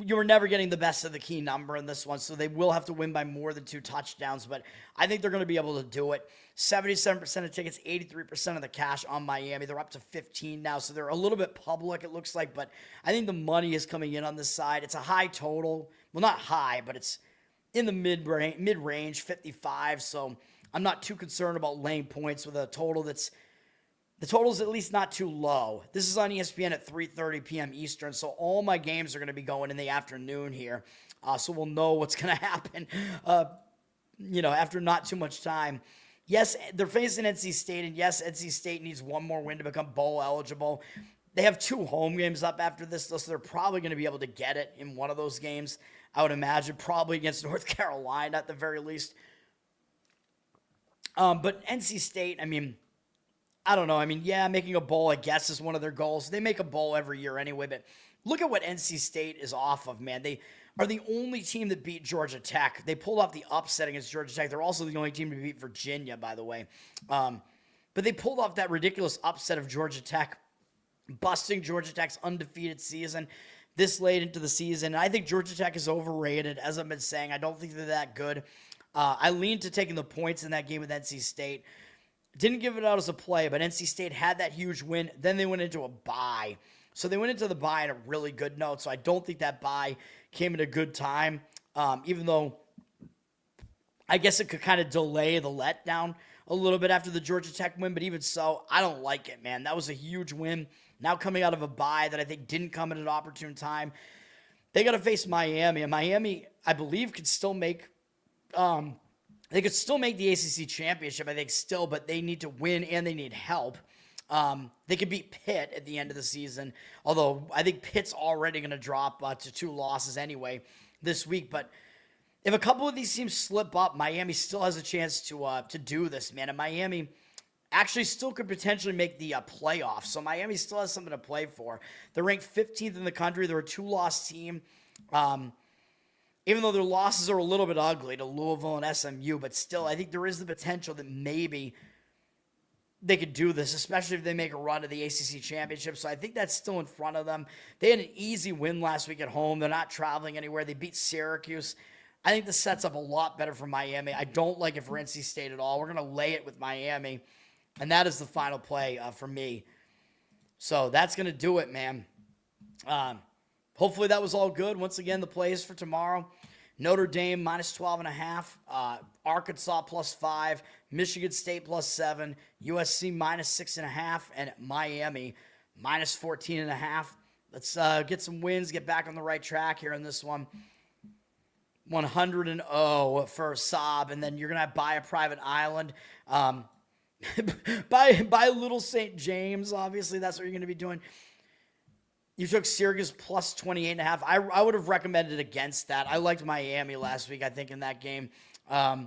Speaker 1: were never getting the best of the key number in this one, so they will have to win by more than 2 touchdowns, but I think they're going to be able to do it. 77% of tickets, 83% of the cash on Miami. They're up to 15 now, so they're a little bit public, it looks like, but I think the money is coming in on this side. It's a high total. Well, not high, but it's in the mid-range, 55, so I'm not too concerned about laying points with a total that's the total's at least not too low. This is on ESPN at 3:30 p.m. Eastern, so all my games are going to be going in the afternoon here, so we'll know what's going to happen, after not too much time. Yes, they're facing NC State, and yes, NC State needs one more win to become bowl eligible. They have 2 home games up after this, though, so they're probably going to be able to get it in one of those games, I would imagine, probably against North Carolina at the very least. But NC State, I mean, I don't know. I mean, yeah, making a bowl, I guess, is one of their goals. They make a bowl every year anyway, but look at what NC State is off of, man. They are the only team that beat Georgia Tech. They pulled off the upset against Georgia Tech. They're also the only team to beat Virginia, by the way. But they pulled off that ridiculous upset of Georgia Tech, busting Georgia Tech's undefeated season this late into the season. And I think Georgia Tech is overrated, as I've been saying. I don't think they're that good. I leaned to taking the points in that game with NC State. Didn't give it out as a play, but NC State had that huge win. Then they went into a bye. So they went into the bye on a really good note. So I don't think that bye came at a good time, even though I guess it could kind of delay the letdown a little bit after the Georgia Tech win, but even so, I don't like it, man. That was a huge win. Now coming out of a bye that I think didn't come at an opportune time. They got to face Miami, and Miami, I believe, could still make they could still make the ACC championship, I think, still, but they need to win and they need help. They could beat Pitt at the end of the season, although I think Pitt's already going to drop to 2 losses anyway this week. But if a couple of these teams slip up, Miami still has a chance to do this, man. And Miami actually still could potentially make the playoffs. So Miami still has something to play for. They're ranked 15th in the country. They're a 2-loss team. Even though their losses are a little bit ugly to Louisville and SMU, but still, I think there is the potential that maybe they could do this, especially if they make a run to the ACC championship. So I think that's still in front of them. They had an easy win last week at home. They're not traveling anywhere. They beat Syracuse. I think this sets up a lot better for Miami. I don't like it for NC State at all. We're going to lay it with Miami, and that is the final play for me. So that's going to do it, man. Hopefully that was all good. Once again, the plays for tomorrow: Notre Dame minus 12.5, Arkansas plus 5, Michigan State plus 7, USC minus 6.5, and Miami minus 14.5. Let's get some wins, get back on the right track here in this one. 100-0 for Saab, and then you're gonna buy a private island. Buy Little St. James. Obviously, that's what you're gonna be doing. You took Syracuse plus 28.5. I would have recommended against that. I liked Miami last week, I think, in that game. I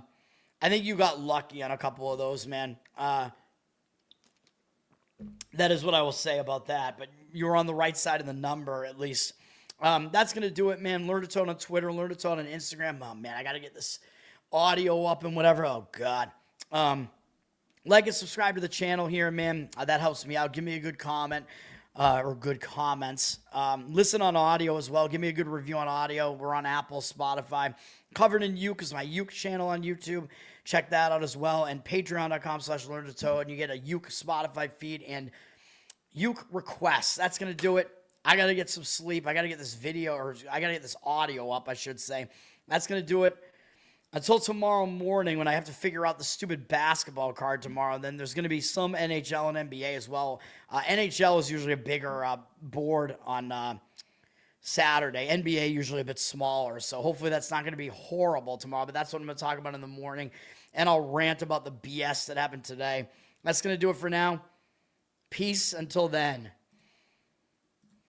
Speaker 1: think you got lucky on a couple of those, man. That is what I will say about that. But you were on the right side of the number, at least. That's going to do it, man. Learn to Tone on Twitter. Learn to Tone on Instagram. Oh, man, I got to get this audio up and whatever. Oh, God. Like and subscribe to the channel here, man. That helps me out. Give me a good comment. Or good comments. Listen on audio as well. Give me a good review on audio. We're on Apple, Spotify. Covered in Uke is my Uke channel on YouTube. Check that out as well. And patreon.com/learntotone. And you get a Uke Spotify feed and Uke requests. That's going to do it. I got to get some sleep. I got to get this video, or I got to get this audio up, I should say. That's going to do it. Until tomorrow morning, when I have to figure out the stupid basketball card tomorrow, then there's going to be some NHL and NBA as well. NHL is usually a bigger board on Saturday. NBA usually a bit smaller, so hopefully that's not going to be horrible tomorrow, but that's what I'm going to talk about in the morning, and I'll rant about the BS that happened today. That's going to do it for now. Peace until then.